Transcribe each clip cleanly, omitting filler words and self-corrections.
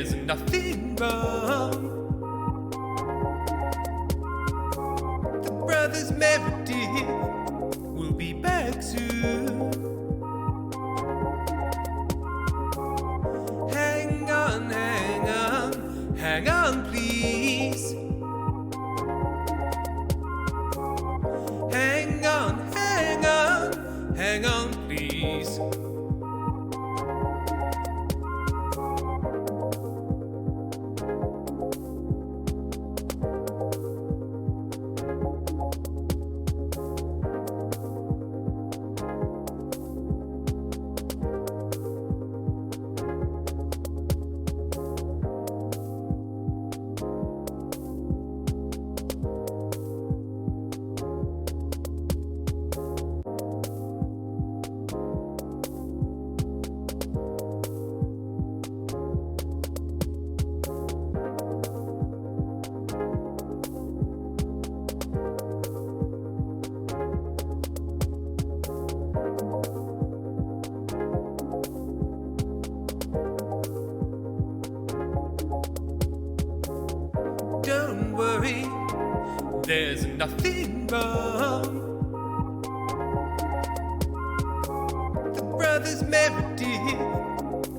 There's nothing wrong. The brothers Meredith will be back soon. Hang on, hang on, hang on, please. Hang on, hang on, hang on, please. Don't worry, there's nothing wrong. The brothers Meredith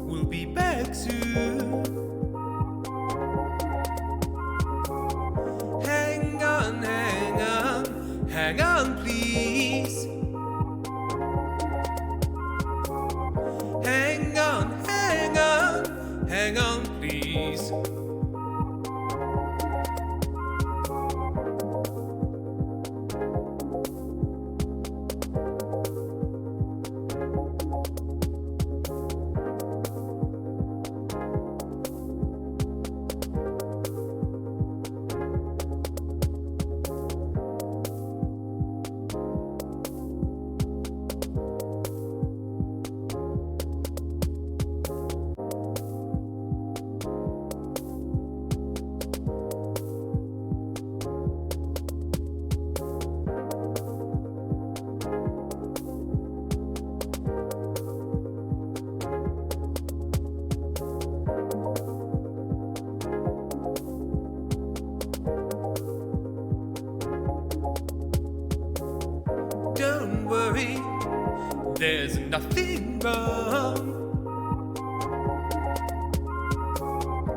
will be back soon. Hang on, hang on, hang on, please. Hang on, hang on, hang on, please. Don't worry, there's nothing wrong.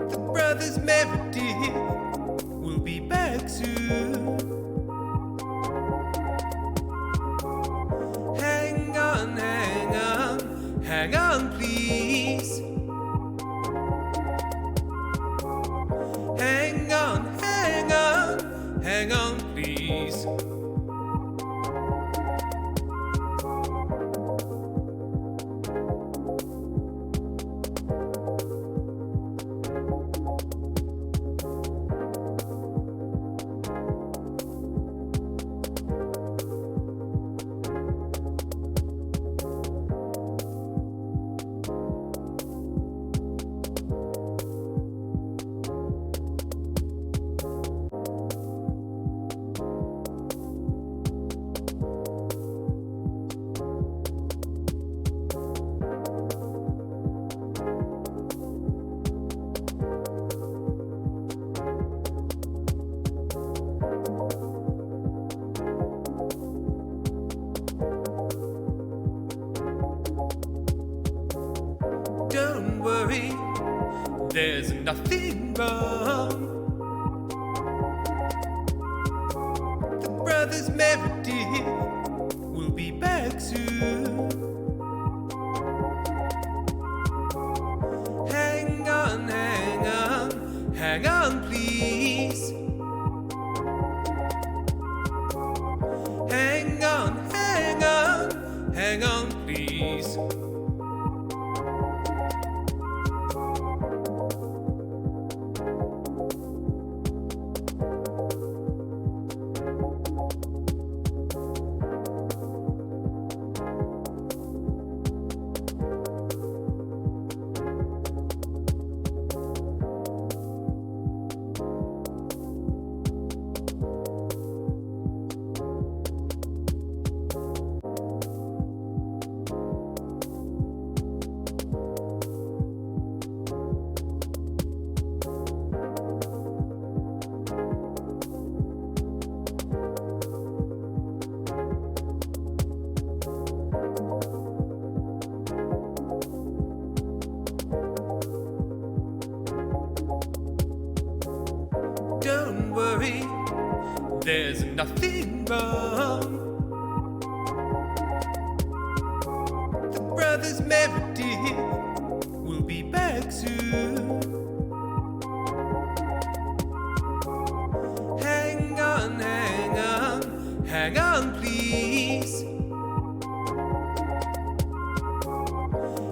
The brothers Meredith will be back soon. Hang on, hang on, hang on, please. Hang on, hang on, hang on, please. Don't worry, there's nothing wrong. The brothers Meredith will be back soon. Hang on, hang on, hang on, please. Hang on, hang on, hang on, please. Don't worry, there's nothing wrong. The brothers Meredith will be back soon. Hang on, hang on, hang on, please.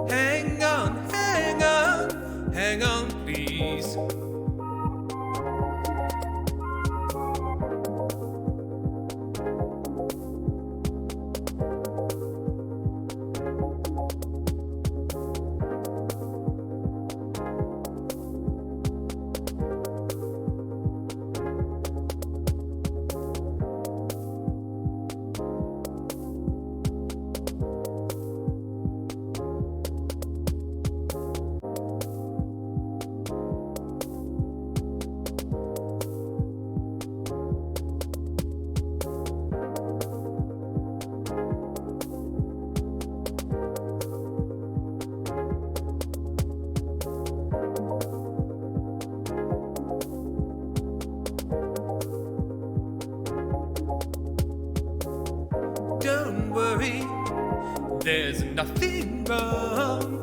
Hang on, hang on, hang on, please. Don't worry, there's nothing wrong.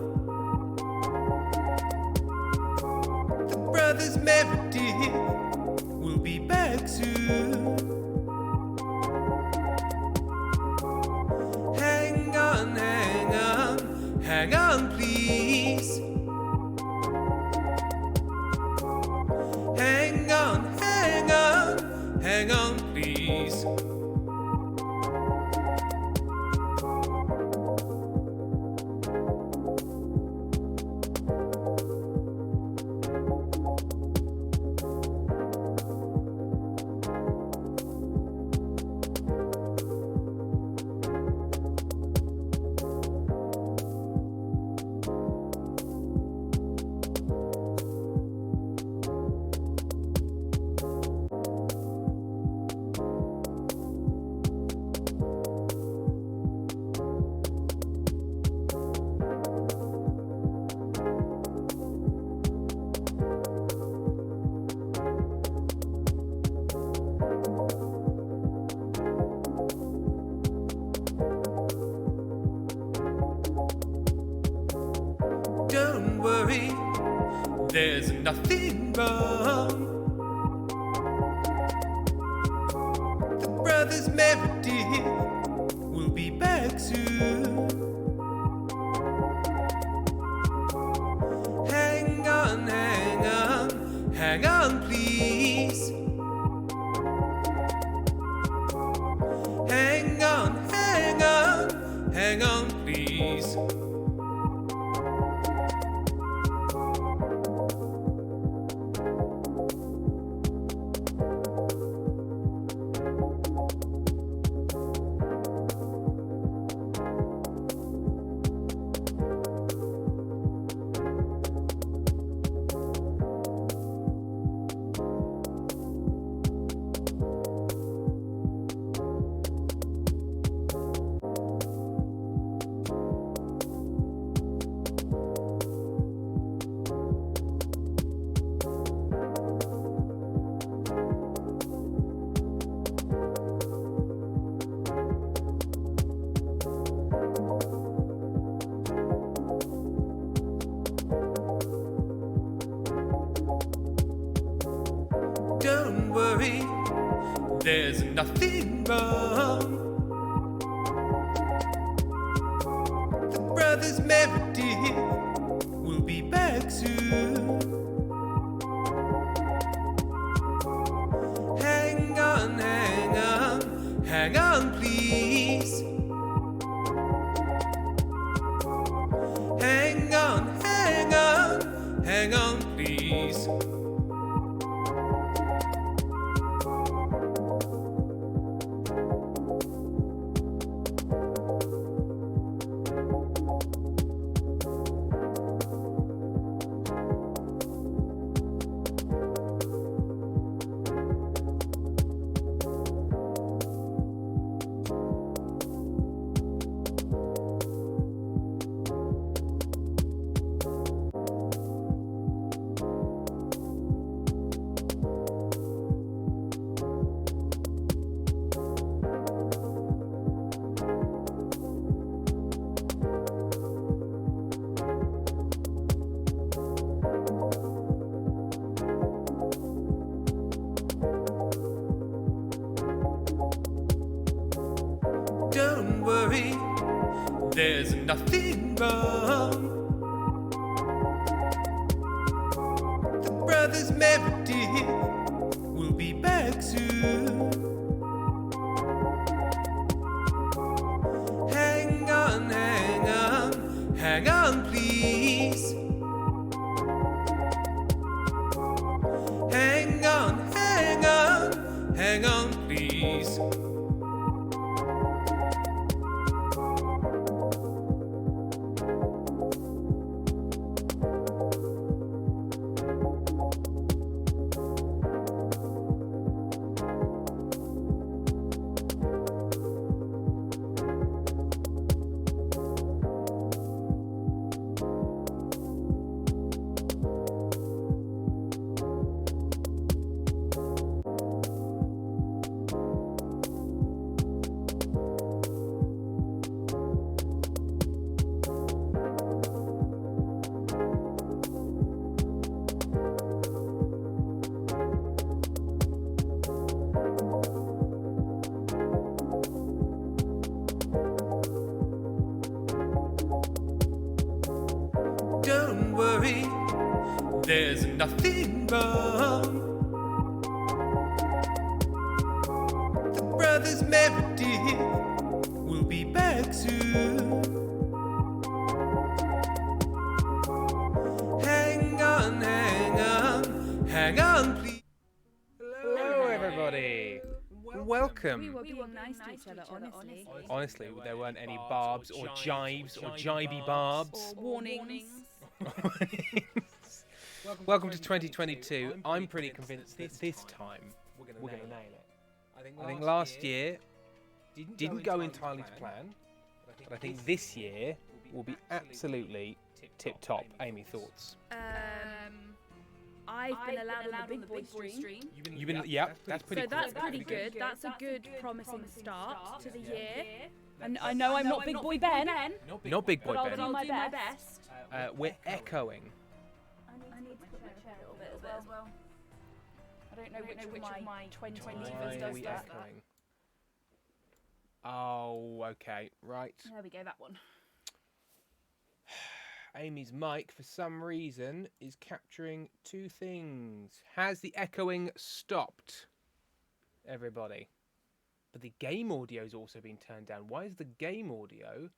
The brothers Meredith will be back soon. Hang on, hang on, hang on, please. Hang on, hang on, hang on, please. Don't worry, there's nothing wrong. The brothers Meredith will be back soon. Hang on, hang on, hang on, please. Hang on, hang on, hang on, please. Don't worry, there's nothing wrong. The brothers Meredith will be back soon. Hang on, hang on, hang on, please. Hang on, hang on, hang on, please. there's nothing wrong. The brothers Meredith will be back soon. Hang on, hang on, hang on, please. Hang on, hang on, hang on, please. Don't worry, there's nothing wrong. The brothers Meredith will be back soon. Hang on, hang on, hang on, please. Hello, everybody. Welcome. We were being nice to each other, honestly. Honestly, there weren't any barbs or jibes or jibey barbs. Or warnings. Welcome to 2022. I'm pretty convinced that this time we're going to nail it. I think last year didn't go entirely to plan, but I think this year will be absolutely tip-top. Amy, thoughts? I've been allowed on the big boy stream. You've been, yeah, that's pretty So cool. that's pretty good. That's a good promising start to the year. And I know I'm not Big Boy Ben, Not Big Boy but I'll Ben. do my best. We're echoing. I need to put my chair a little bit as well. I don't know which of my 20 levers Why are does we that. echoing? Oh, okay, right. There we go, that one. Amy's mic, for some reason, is capturing two things. Has the echoing stopped? Everybody. But the game audio's also been turned down. Why is the game audio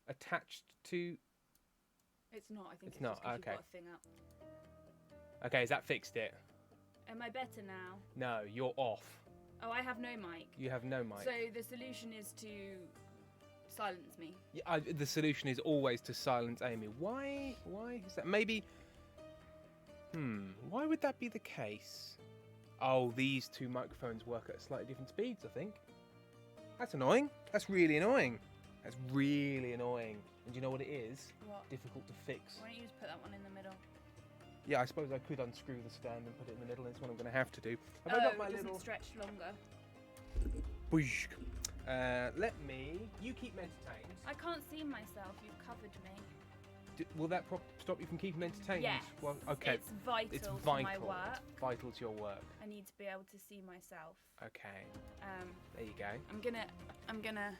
attached to... It's not, I think It's not, just 'cause okay. you've got a thing up. Okay, has that fixed it? Am I better now? No, you're off. Oh, I have no mic. You have no mic. So the solution is to silence me. Yeah, the solution is always to silence Amy. Why is that? Maybe... Why would that be the case? Oh, these two microphones work at slightly different speeds, I think. That's annoying. That's really annoying. That's really annoying. And do you know what it is? What? Difficult to fix. Why don't you just put that one in the middle? Yeah, I suppose I could unscrew the stand and put it in the middle. That's what I'm going to have to do. Have Oh, I got my it doesn't little... stretch longer. Boosh. Let me... You keep me entertained. I can't see myself. You've covered me. Will that stop you from keeping me entertained? Yes. Well, okay. It's vital, It's to vital. my work. It's vital to your work. I need to be able to see myself. Okay. Um, There you go. I'm gonna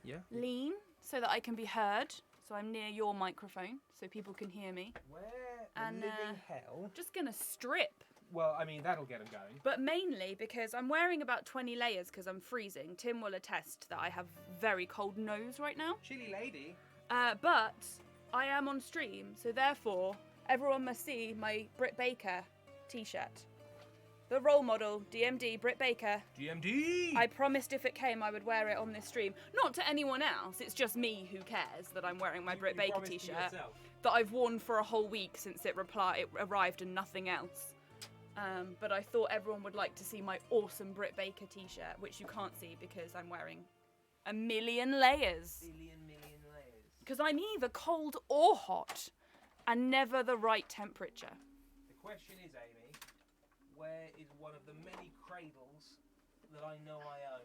Yeah. lean so that I can be heard. So I'm near your microphone, so people can hear me. Where And, living hell? Just gonna strip. Well, I mean, that'll get them going. But mainly because I'm wearing about 20 layers because I'm freezing. Tim will attest that I have very cold nose right now. Chilly lady. But I am on stream, so therefore everyone must see my Britt Baker t-shirt. The role model, DMD, Britt Baker. GMD! I promised if it came I would wear it on this stream. Not to anyone else, it's just me who cares that I'm wearing my Britt Baker t-shirt that I've worn for a whole week since it arrived and nothing else. But I thought everyone would like to see my awesome Britt Baker t-shirt, which you can't see because I'm wearing a million layers. Million layers. Because I'm either cold or hot, and never the right temperature. The question is, Amy, where is one of the many cradles that I know I own?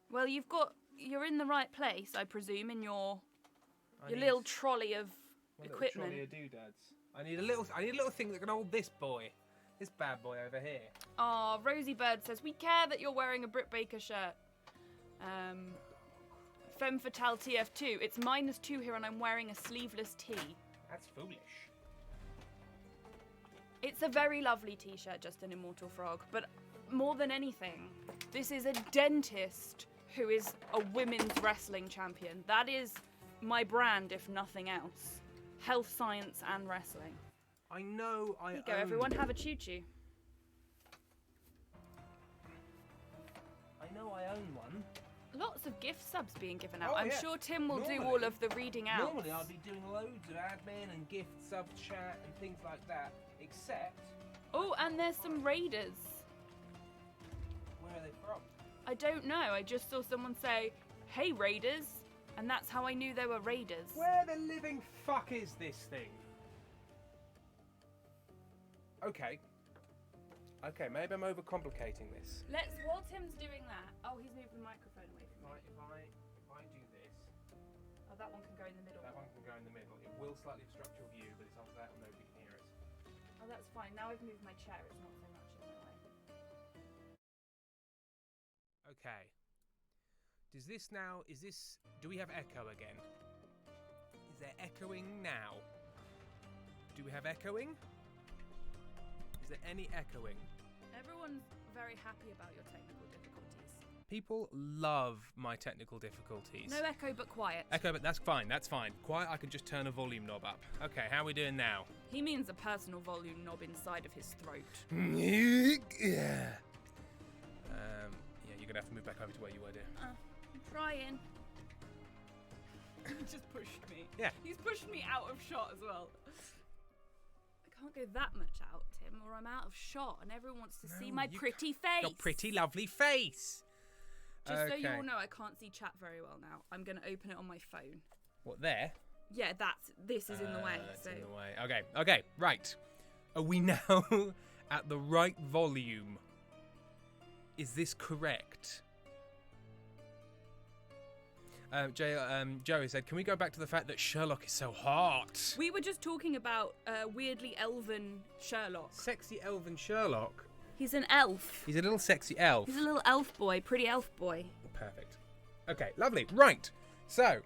Well, you're in the right place, I presume, in your little trolley of equipment. Trolley of doodads. I need a little thing that can hold this boy. This bad boy over here. Oh, Rosie Bird says, we care that you're wearing a Britt Baker shirt. Femme Fatale TF2. It's -2 here and I'm wearing a sleeveless tee. That's foolish. It's a very lovely t-shirt, just an immortal frog. But more than anything, this is a dentist who is a women's wrestling champion. That is my brand, if nothing else. Health, science, and wrestling. I know I Here you go, everyone. Have a choo-choo. I know I own one. Lots of gift subs being given out. Oh, I'm yeah. sure Tim will do Normally- all of the reading out. Normally I'd be doing loads of admin and gift sub chat and things like that, except... Oh, and there's some raiders. Where are they from? I don't know. I just saw someone say, "Hey, raiders," and that's how I knew they were raiders. Where the living fuck is this thing? Okay. Okay, maybe I'm overcomplicating this. While Tim's doing that. Oh, he's moved the microphone away from me. If I do this, Oh, that one can go in the middle. that one can go in the middle. It will slightly obstruct your view, but it's after that nobody can hear us. Oh, that's fine. Now I've moved my chair. It's not so much in my way. Okay. Do we have echo again? Is there echoing now? Do we have echoing? Is there any echoing? Everyone's very happy about your technical difficulties. People love my technical difficulties. No echo, but quiet. Echo, but that's fine, Quiet, I can just turn a volume knob up. Okay, how are we doing now? He means a personal volume knob inside of his throat. Yeah, you're gonna have to move back over to where you were, dear. I'm trying. He just pushed me. Yeah. He's pushed me out of shot as well. I can't go that much out, Tim, or I'm out of shot and everyone wants to see my pretty face. Your pretty, lovely face. Just so you all know, I can't see chat very well now. I'm going to open it on my phone. What, there? Yeah, this is in the way. It's in the way. Okay, right. Are we now at the right volume? Is this correct? Joey said, can we go back to the fact that Sherlock is so hot? We were just talking about weirdly elven Sherlock. Sexy elven Sherlock? He's an elf. He's a little sexy elf. He's a little elf boy, pretty elf boy. Perfect. Okay, lovely. Right. So,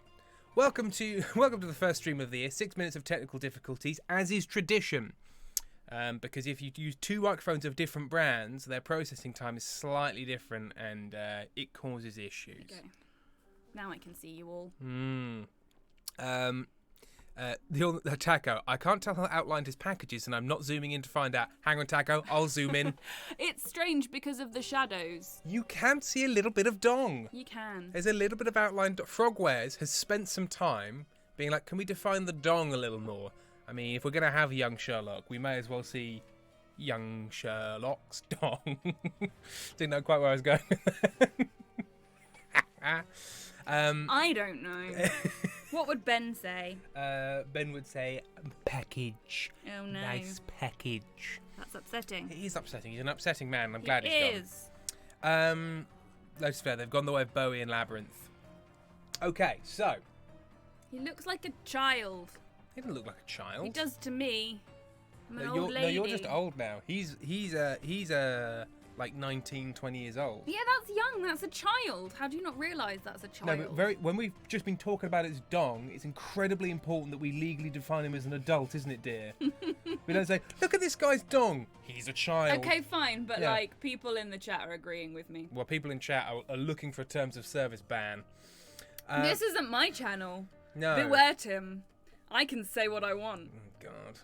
welcome to the first stream of the year. 6 minutes of technical difficulties, as is tradition. Because if you use two microphones of different brands, their processing time is slightly different, and it causes issues. Okay. Now I can see you all. The Taco, I can't tell how outlined his package, and I'm not zooming in to find out. Hang on, Taco, I'll zoom in. It's strange because of the shadows. You can see a little bit of dong. You can. There's a little bit of outline. Frogwares has spent some time being like, can we define the dong a little more? I mean, if we're going to have young Sherlock, we may as well see young Sherlock's dong. Didn't know quite where I was going. I don't know. What would Ben say? Ben would say, package. Oh no. Nice package. That's upsetting. It is upsetting. He's an upsetting man. I'm glad he's It gone. is. Lotus Fair, they've gone the way of Bowie and Labyrinth. Okay, so. He looks like a child. He doesn't look like a child. He does to me. I'm an old lady. No, you're just old now. He's like 19, 20 years old. Yeah, that's young. That's a child. How do you not realise that's a child? No, but when we've just been talking about his dong, it's incredibly important that we legally define him as an adult, isn't it, dear? We don't say, look at this guy's dong. He's a child. Okay, fine, but Yeah. like people in the chat are agreeing with me. Well, people in chat are looking for a terms of service ban. This isn't my channel. No. Beware, Tim. I can say what I want. Oh, God.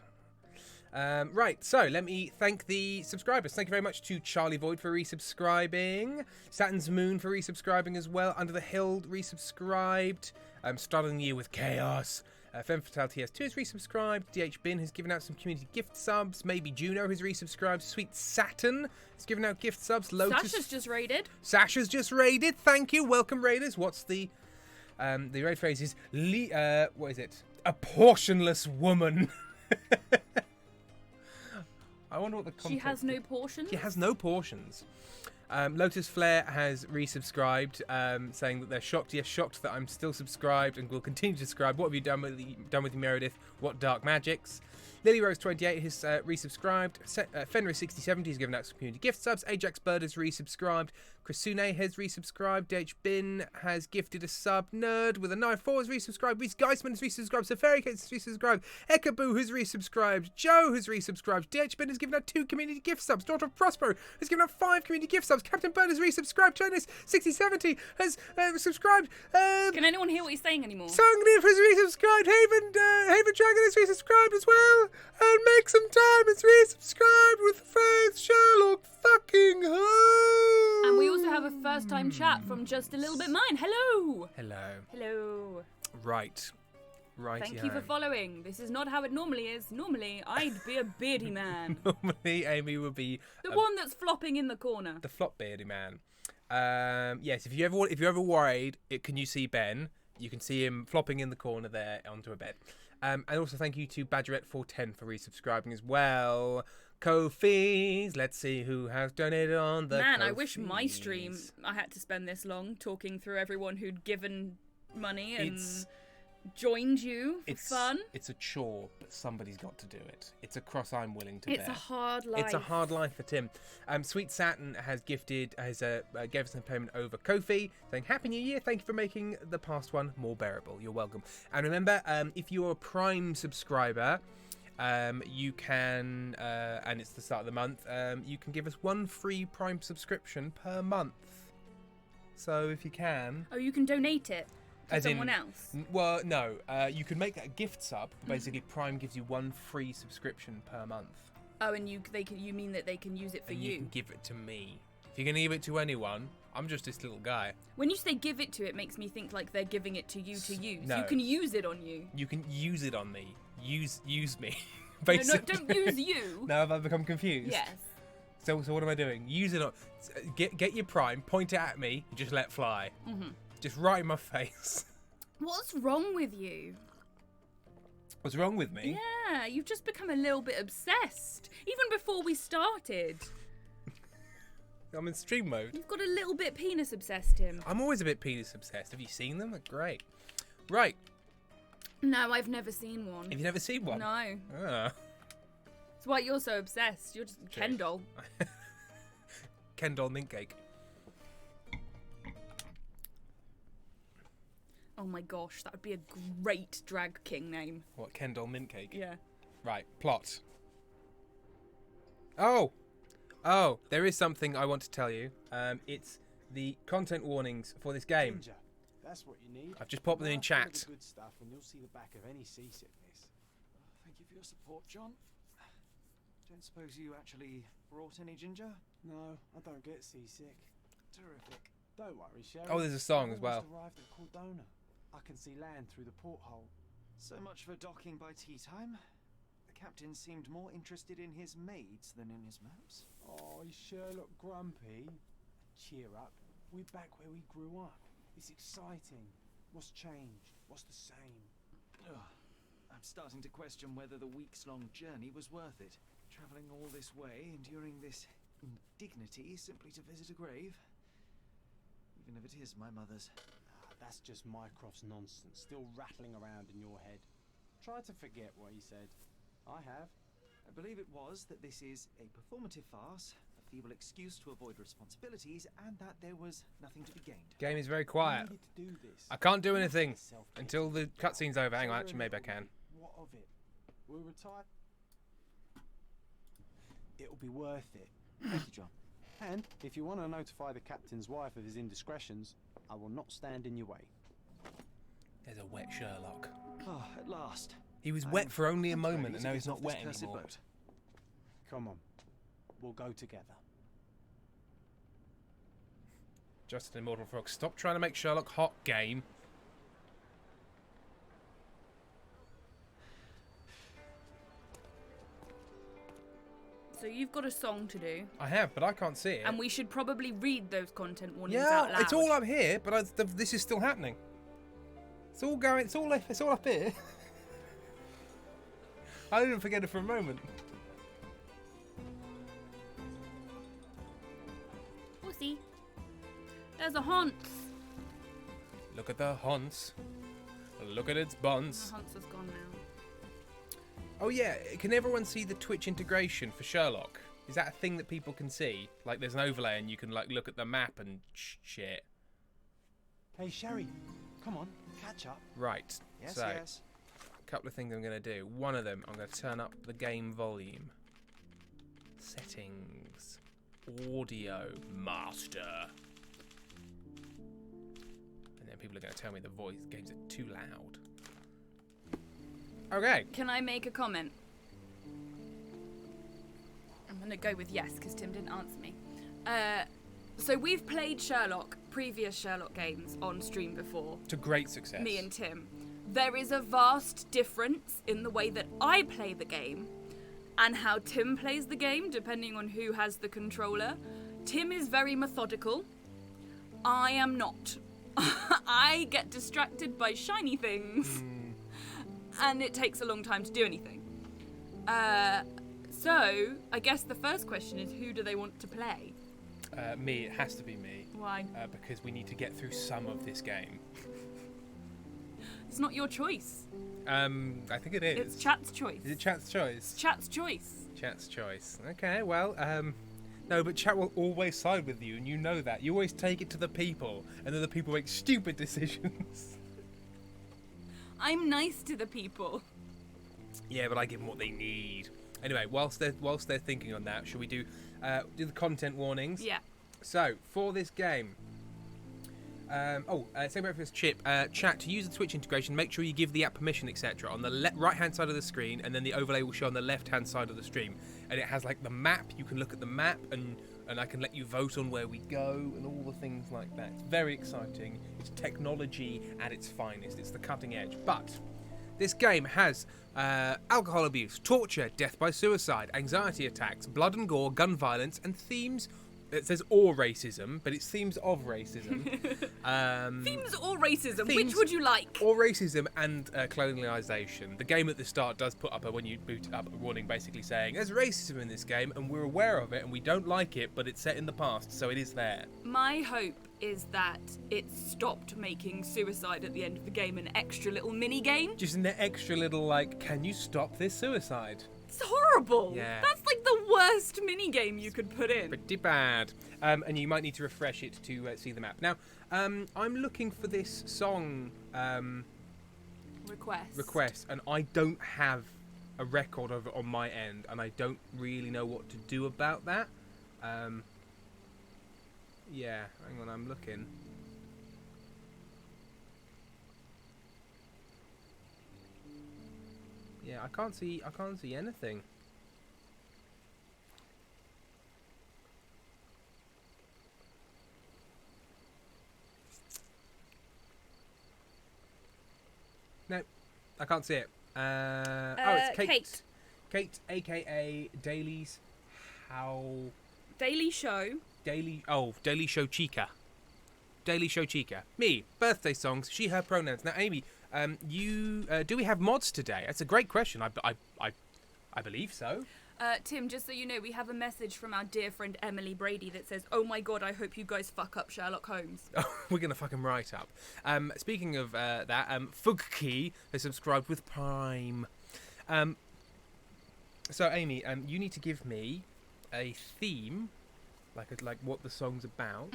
Right, so let me thank the subscribers. Thank you very much to Charlie Void for resubscribing, Saturn's Moon for resubscribing as well, Under the Hill resubscribed, starting the year with Chaos, Femme Fatale TS2 has resubscribed, DH Bin has given out some community gift subs, Maybe Juno has resubscribed, Sweet Saturn has given out gift subs, Lotus... Sasha's just raided, thank you, welcome raiders. What's the raid phrase is, what is it? A portionless woman. I wonder what the context She has no portions? She has no portions. Lotus Flare has resubscribed, saying that they're shocked. Yes, shocked that I'm still subscribed and will continue to subscribe. What have you done with Meredith? What dark magics? Lily Rose 28 has resubscribed. Fenris6070 has given out some community gift subs. Ajax Bird has resubscribed. Chrisune has resubscribed. DH Bin has gifted a sub. Nerd with a 9-4 has resubscribed. Reese Geisman has resubscribed. Safari Case has resubscribed. Ekaboo has resubscribed. Joe has resubscribed. DH Bin has given out 2 community gift subs. Daughter of Prospero has given out 5 community gift subs. Captain Bird has resubscribed. Jonas6070 has subscribed. Can anyone hear what he's saying anymore? Sangnif has resubscribed. Haven Dragon has resubscribed as well. And Make Some Time has resubscribed with the phrase Sherlock fucking Holmes. And we also have a first-time chat from Just a Little Bit Mine. Hello. Hello. Hello. Right. Thank you for following. This is not how it normally is. Normally, I'd be a beardy man. Normally, Amy would be the one that's flopping in the corner. The flop beardy man. Yes, if you're ever worried, can you see Ben? You can see him flopping in the corner there onto a bed. And also thank you to Badgerette410 for resubscribing as well. Ko-fi's. Let's see who has donated on the Man, Ko-fi's. I wish my stream I had to spend this long talking through everyone who'd given money and joined you for fun. It's a chore, but somebody's got to do it. It's a cross I'm willing to bear. It's a hard life. It's a hard life for Tim. Sweet Saturn has gave us a payment over Ko-fi, saying Happy New Year. Thank you for making the past one more bearable. You're welcome. And remember, if you're a Prime subscriber, you can, and it's the start of the month, you can give us 1 free Prime subscription per month. So if you can. Oh, you can donate it. As someone else? Well, no. You can make that a gift sub. Basically, Prime gives you 1 free subscription per month. Oh, and you mean that they can use it for and you? You can give it to me. If you're going to give it to anyone, I'm just this little guy. When you say give it to, it makes me think like they're giving it to you to use. No. You can use it on you. You can use it on me. Use me. Basically. No, don't use you. Now have I become confused? Yes. So what am I doing? Use it on. Get your Prime, point it at me, and just let fly. Mm-hmm. Just right in my face. What's wrong with you? What's wrong with me? Yeah, you've just become a little bit obsessed. Even before we started. I'm in stream mode. You've got a little bit penis obsessed, Tim. I'm always a bit penis obsessed. Have you seen them? They're great. Right. No, I've never seen one. Have you never seen one? No. Ah. That's why you're so obsessed. You're just Ken doll. Ken doll mint cake. Oh my gosh, that would be a great drag king name. What, Ken doll mint cake? Yeah. Right, plot. Oh, there is something I want to tell you. It's the content warnings for this game. Ginger, that's what you need. I've just popped them in chat. The good stuff, and you'll see the back of any seasickness. Thank you for your support, John. Don't suppose you actually brought any ginger? No, I don't get seasick. Terrific. Don't worry, Sherry. Oh, there's a song as well. I've arrived at Cordona. I can see land through the porthole. So much for docking by tea time. The captain seemed more interested in his maids than in his maps. Oh, is Sherlock grumpy? Cheer up. We're back where we grew up. It's exciting. What's changed? What's the same? Ugh. I'm starting to question whether the weeks-long journey was worth it. Travelling all this way, enduring this indignity simply to visit a grave. Even if it is my mother's. That's just Mycroft's nonsense, still rattling around in your head. Try to forget what he said. I have. I believe it was that this is a performative farce, a feeble excuse to avoid responsibilities, and that there was nothing to be gained. Game is very quiet. You needed to do this. I can't do anything until the cutscene's over. Hang on, actually, maybe I can. What of it? We'll retire. It'll be worth it. Thank you, John. And if you want to notify the captain's wife of his indiscretions, I will not stand in your way. There's a wet Sherlock. Oh, at last. He was wet for only a moment, and now he's not wet cursed anymore. boat. Come on. We'll go together. Justin Immortal Frog, stop trying to make Sherlock hot, game. So you've got a song to do. I have, but I can't see it. And we should probably read those content warnings out Yeah, loud. it's all up here, but this is still happening. It's all going. It's all up here. I didn't forget it for a moment. Pussy. There's a Hans. Look at the Hans. Look at its buns. The Hans has gone now. Oh yeah, can everyone see the Twitch integration for Sherlock? Is that a thing that people can see? Like there's an overlay and you can like look at the map and shit. Hey, Sherry, come on, catch up. Right. Yes, so, yes. a couple of things I'm going to do. One of them, I'm going to turn up the game volume. Settings. Audio master. And then people are going to tell me the games are too loud. Okay. Can I make a comment? I'm going to go with yes, because Tim didn't answer me. So we've played previous Sherlock games on stream before. To great success. Me and Tim. There is a vast difference in the way that I play the game and how Tim plays the game, depending on who has the controller. Tim is very methodical. I am not. I get distracted by shiny things. And it takes a long time to do anything. So, I guess the first question is, who do they want to play? Me, it has to be me. Why? Because we need to get through some of this game. It's not your choice. I think it is. It's chat's choice. Is it chat's choice? It's chat's choice. Chat's choice. Okay, well, no, but chat will always side with you, and you know that. You always take it to the people, and then the people make stupid decisions. I'm nice to the people. Yeah, but I give them what they need. Anyway, whilst they're thinking on that, shall we do the content warnings? Yeah. So for this game, same breakfast chip. Chat, to use the Twitch integration, make sure you give the app permission, etc. On the right-hand side of the screen, and then the overlay will show on the left-hand side of the stream. And it has like the map. You can look at the map, and I can let you vote on where we go and all the things like that. It's very exciting. It's technology at its finest. It's the cutting edge. But this game has alcohol abuse, torture, death by suicide, anxiety attacks, blood and gore, gun violence, and themes. It says or racism, but it's themes of racism. Themes or racism? Themes Which would you like? or racism and colonialisation. The game at the start does put up when you boot it up a warning basically saying there's racism in this game and we're aware of it and we don't like it, but it's set in the past, so it is there. My hope is that it stopped making suicide at the end of the game an extra little mini game. Just an extra little like, can you stop this suicide? It's horrible. Yeah. That's like the worst mini game you could put in. Pretty bad. And you might need to refresh it to see the map. Now, I'm looking for this song request, and I don't have a record of it on my end, and I don't really know what to do about that. Yeah, hang on, I'm looking. Yeah, I can't see anything. No, I can't see it. It's Kate. Kate, aka Daily Show Chica. Daily Show Chica. Me, birthday songs, she, her pronouns. Now, Amy, do we have mods today? That's a great question. I believe so. Tim, just so you know, we have a message from our dear friend Emily Brady that says, "Oh my god, I hope you guys fuck up Sherlock Holmes." We're going to fuck him right up. Speaking of that, Fugkey has subscribed with Prime. So, Amy, you need to give me a theme, like what the song's about,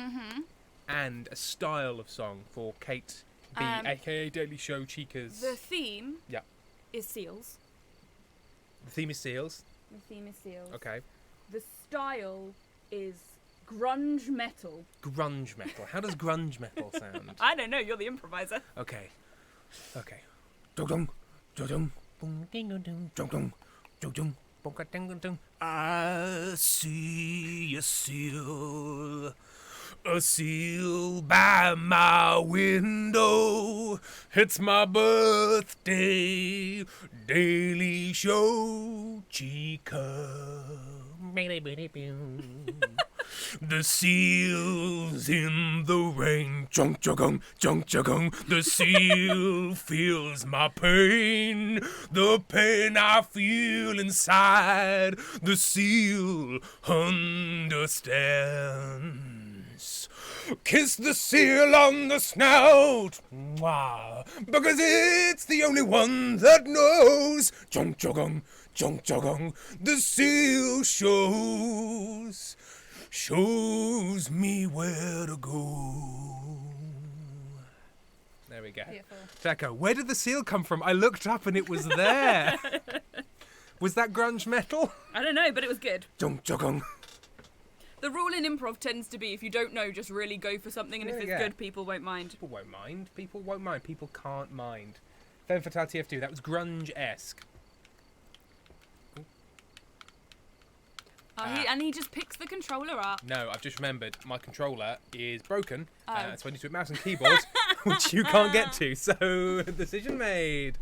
and a style of song for Kate B, aka Daily Show Chica's. The theme Yeah. is seals. The theme is seals. The theme is seals. Okay. The style is grunge metal. Grunge metal. How does grunge metal sound? I don't know, you're the improviser. Okay. Dong dong dong dong dong. I see a seal by my window. It's my birthday. Daily Show Chica. The seal's in the rain. Junk juggung, junk juggung. The seal feels my pain. The pain I feel inside. The seal understands. Kiss the seal on the snout. Mwah. Because it's the only one that knows. Junk jogong, junk jogong. The seal shows me where to go. There we go. Beautiful. Jacko, where did the seal come from? I looked up and it was there. Was that grunge metal? I don't know, but it was good. Junk jogong. The rule in improv tends to be if you don't know, just really go for something, and if it's Yeah. good, people won't mind. People won't mind. People won't mind. People can't mind. Femme Fatale TF2. That was grunge-esque. And he just picks the controller up. No, I've just remembered my controller is broken. Oh. So I need to do mouse and keyboard, which you can't get to. So, decision made.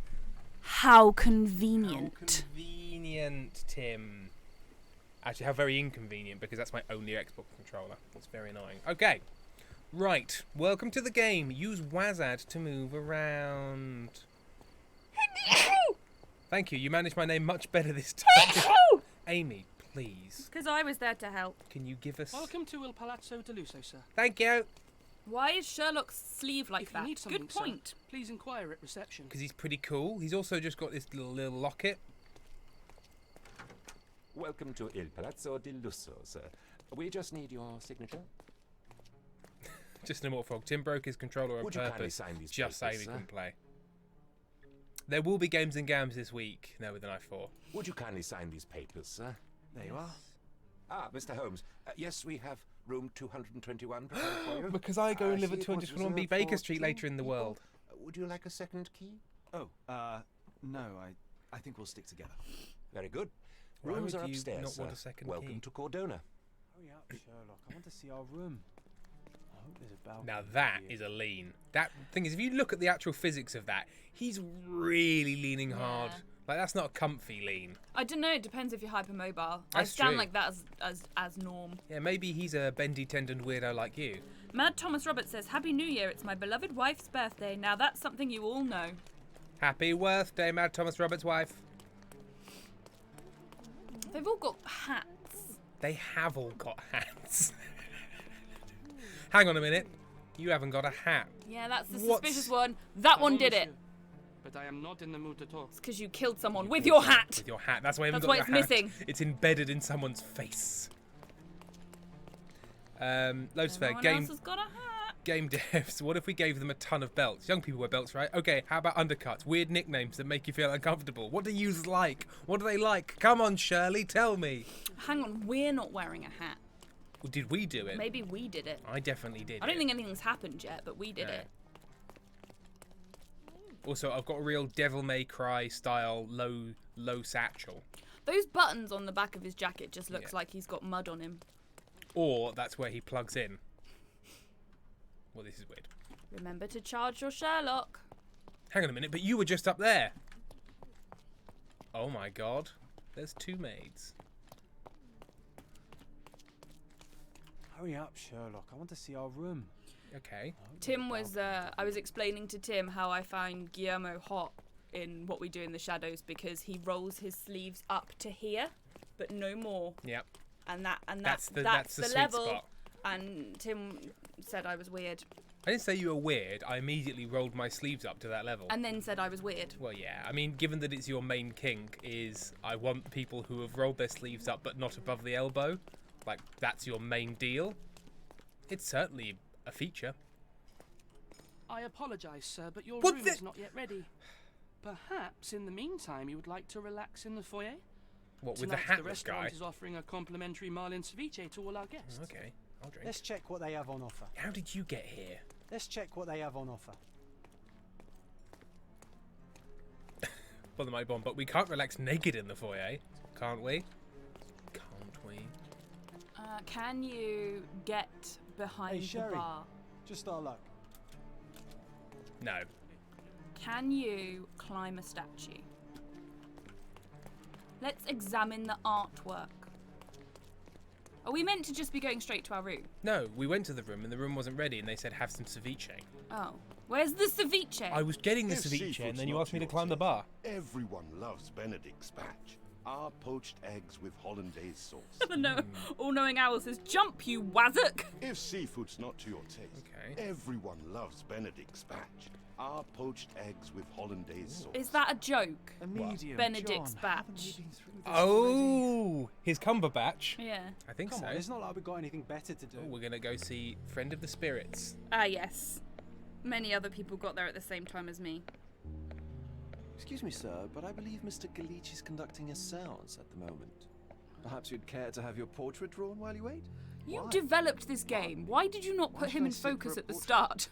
How How convenient. convenient, Tim. Actually, how very inconvenient, because that's my only Xbox controller. It's very annoying. Okay. Right. Welcome to the game. Use Wazad to move around. Thank you. You managed my name much better this time. Amy, please. Because I was there to help. Can you give us... Welcome to Il Palazzo de Lusso, sir. Thank you. Why is Sherlock's sleeve like If that? you need something, Good sir, point. please inquire at reception. Because he's pretty cool. He's also just got this little locket. Welcome to Il Palazzo di Lusso, sir. We just need your signature. Just an immortal frog. Tim broke his controller on Would you kindly purpose. sign these Just so papers, he sir? can play. There will be games and gams this week. No, with an I4. Would you kindly sign these papers, sir? There you are. Ah, Mr. Holmes. Yes, we have room 221 prepared for you. Because I go and live see at it was 221B reserved Baker for Street 2 later in the people. world. Would you like a second key? Oh, no, I think we'll stick together. Very good. Why Rooms would are you upstairs, not sir. want a second Welcome key? to Cordona. Hurry up, Sherlock. I want to see our room. I hope there's a balcony. Now that here. is a lean. That thing is, if you look at the actual physics of that, he's really leaning hard. Yeah. Like, that's not a comfy lean. I don't know. It depends if you're hypermobile. I That's stand true. like that as norm. Yeah, maybe he's a bendy-tendoned weirdo like you. Mad Thomas Roberts says, "Happy New Year! It's my beloved wife's birthday. Now that's something you all know." Happy birthday, Mad Thomas Roberts' wife. They've all got hats. They have all got hats. Hang on a minute. You haven't got a hat. Yeah, that's the What's- suspicious one. That one Pardon, did it. monsieur, But I am not in the mood to talk. It's because you killed someone with your hat. With your hat. That's why you haven't That's got why your it's hat. missing. It's embedded in someone's face. Loads fair. No one Game else has got a hat. game devs. What if we gave them a ton of belts? Young people wear belts, right? Okay, how about undercuts? Weird nicknames that make you feel uncomfortable. What do yous like? What do they like? Come on, Shirley, tell me. Hang on, we're not wearing a hat. Well, did we do it? Maybe we did it. I definitely did. I don't it. think anything's happened yet, but we did No. it. Also, I've got a real Devil May Cry style low satchel. Those buttons on the back of his jacket just looks Yeah. like he's got mud on him. Or that's where he plugs in. Well, this is weird. Remember to charge your Sherlock. Hang on a minute, but you were just up there. Oh my god. There's two maids. Hurry up, Sherlock. I want to see our room. Okay. I hope there's a Tim was, balcony. I was explaining to Tim how I find Guillermo hot in What We Do in the Shadows because he rolls his sleeves up to here, but no more. Yep. And That's the sweet level. spot. And Tim said I was weird, I didn't say you were weird. I immediately rolled my sleeves up to that level. and then said I was weird. Well, yeah. I mean, given that it's your main kink, is I want people who have rolled their sleeves up but not above the elbow. Like, that's your main deal. It's certainly a feature. I apologise, sir, but your What room the- is not yet ready. Perhaps, in the meantime, you would like to relax in the foyer? What, with the Tonight, hatless restaurant guy? is offering a complimentary Marlin ceviche to all our guests. Okay, I'll drink. Let's check what they have on offer. How did you get here? Let's check what they have on offer. Well, the mic bomb, but we can't relax naked in the foyer, can't we? Can't we? Can you get behind Hey, the Sherry. bar? Just our luck. No. Can you climb a statue? Let's examine the artwork. Are we meant to just be going straight to our room? No, we went to the room and the room wasn't ready and they said have some ceviche. Oh. Where's the ceviche? I was getting the If ceviche and seafood's then you not asked me to your climb the thing, bar. Everyone loves Benedict's batch. Are poached eggs with hollandaise sauce. The all-knowing owl says, "Jump, you wazzock!" If seafood's not to your taste, everyone loves Benedict spatch. Are poached eggs with hollandaise sauce. Is that a joke? A medium, Benedict John. Batch. Haven't we been through this Oh, his Cumberbatch. Yeah. I think Come so. on, it's not like we've got anything better to do. Oh, we're gonna go see Friend of the Spirits. Ah, yes. Many other people got there at the same time as me. Excuse me, sir, but I believe Mr. Galich is conducting a séance at the moment. Perhaps you'd care to have your portrait drawn while you wait? You developed this game. Why did you not put him in focus at the start?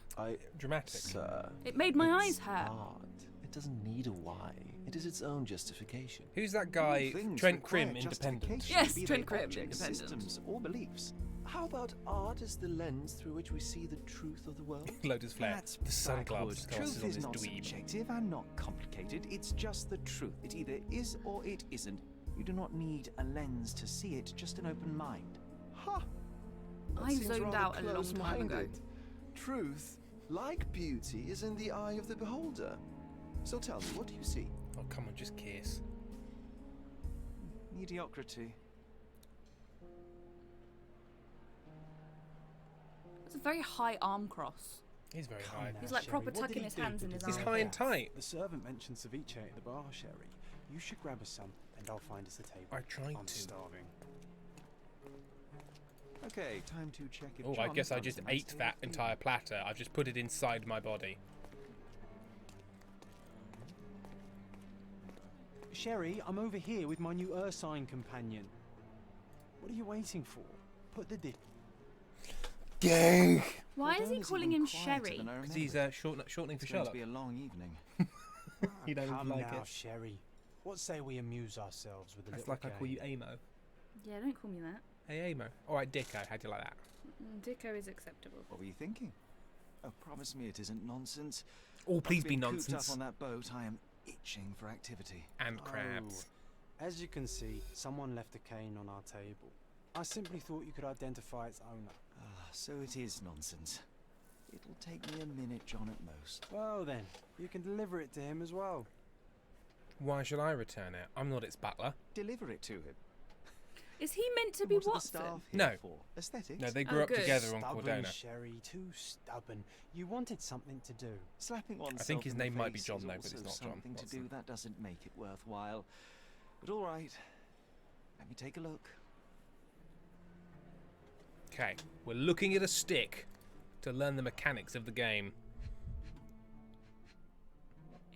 Dramatic. Sir. It made my eyes it's hurt. Art. It doesn't need a why. It is its own justification. Who's that guy? Things Trent require Krim, Independent. justification, Yes, be Trent they Krim, objects, Independent. systems or beliefs. How about art as the lens through which we see the truth of the world? Lotus Flare. That's The sunglasses backward. glasses Truth on is this not dweeb. subjective and not complicated. It's just the truth. It either is or it isn't. You do not need a lens to see it, just an open mind. Ha! That I seems zoned rather out a long time ago. close-minded. Truth, like beauty, is in the eye of the beholder. So tell me, what do you see? Oh, come on, just kiss. Mediocrity. It's a very high arm cross. He's very Come high. now, He's like Sherry, proper what did tucking he his do hands to in his deserve He's arm. high and that? tight. The servant mentioned ceviche at the bar, Sherry. You should grab us some, and I'll find us a table. I tried I'm to. starving. Okay, time to check if Oh, I John guess I found just some ate nice that food. entire platter. I've just put it inside my body. Sherry, I'm over here with my new Ursine companion. What are you waiting for? Put the dip. Gang! Why is he Gordon calling even him quieter Sherry? than I Because he's remembered. shortening for It's going to Sherlock. be a long evening. You don't Come like now, it. Sherry. What say we amuse ourselves with a That's little like I call game? you Amo. Yeah, don't call me that. Hey, Amo. Alright, Dicko. How'd you like that? Dicko is acceptable. What were you thinking? Oh, promise me it isn't nonsense. Oh, please After be being cooped nonsense. up on that boat, I am itching for activity. And crabs. Oh, as you can see, someone left a cane on our table. I simply thought you could identify its owner. Ah, so it is nonsense. It'll take me a minute, John, at most. Well then, you can deliver it to him as well. Why should I return it? I'm not its butler. Deliver it to him. Is he meant to be What are the Watson? staff here No. for? Aesthetics? No, they grew Oh, up good. together on Stubborn, Cordona. Sherry, too stubborn. You wanted something to do. Slapping oneself think his in the name might be face John, is though, but also it's not John something to do Watson. that doesn't make it worthwhile. But all right, let me take a look. Okay, we're looking at a stick to learn the mechanics of the game.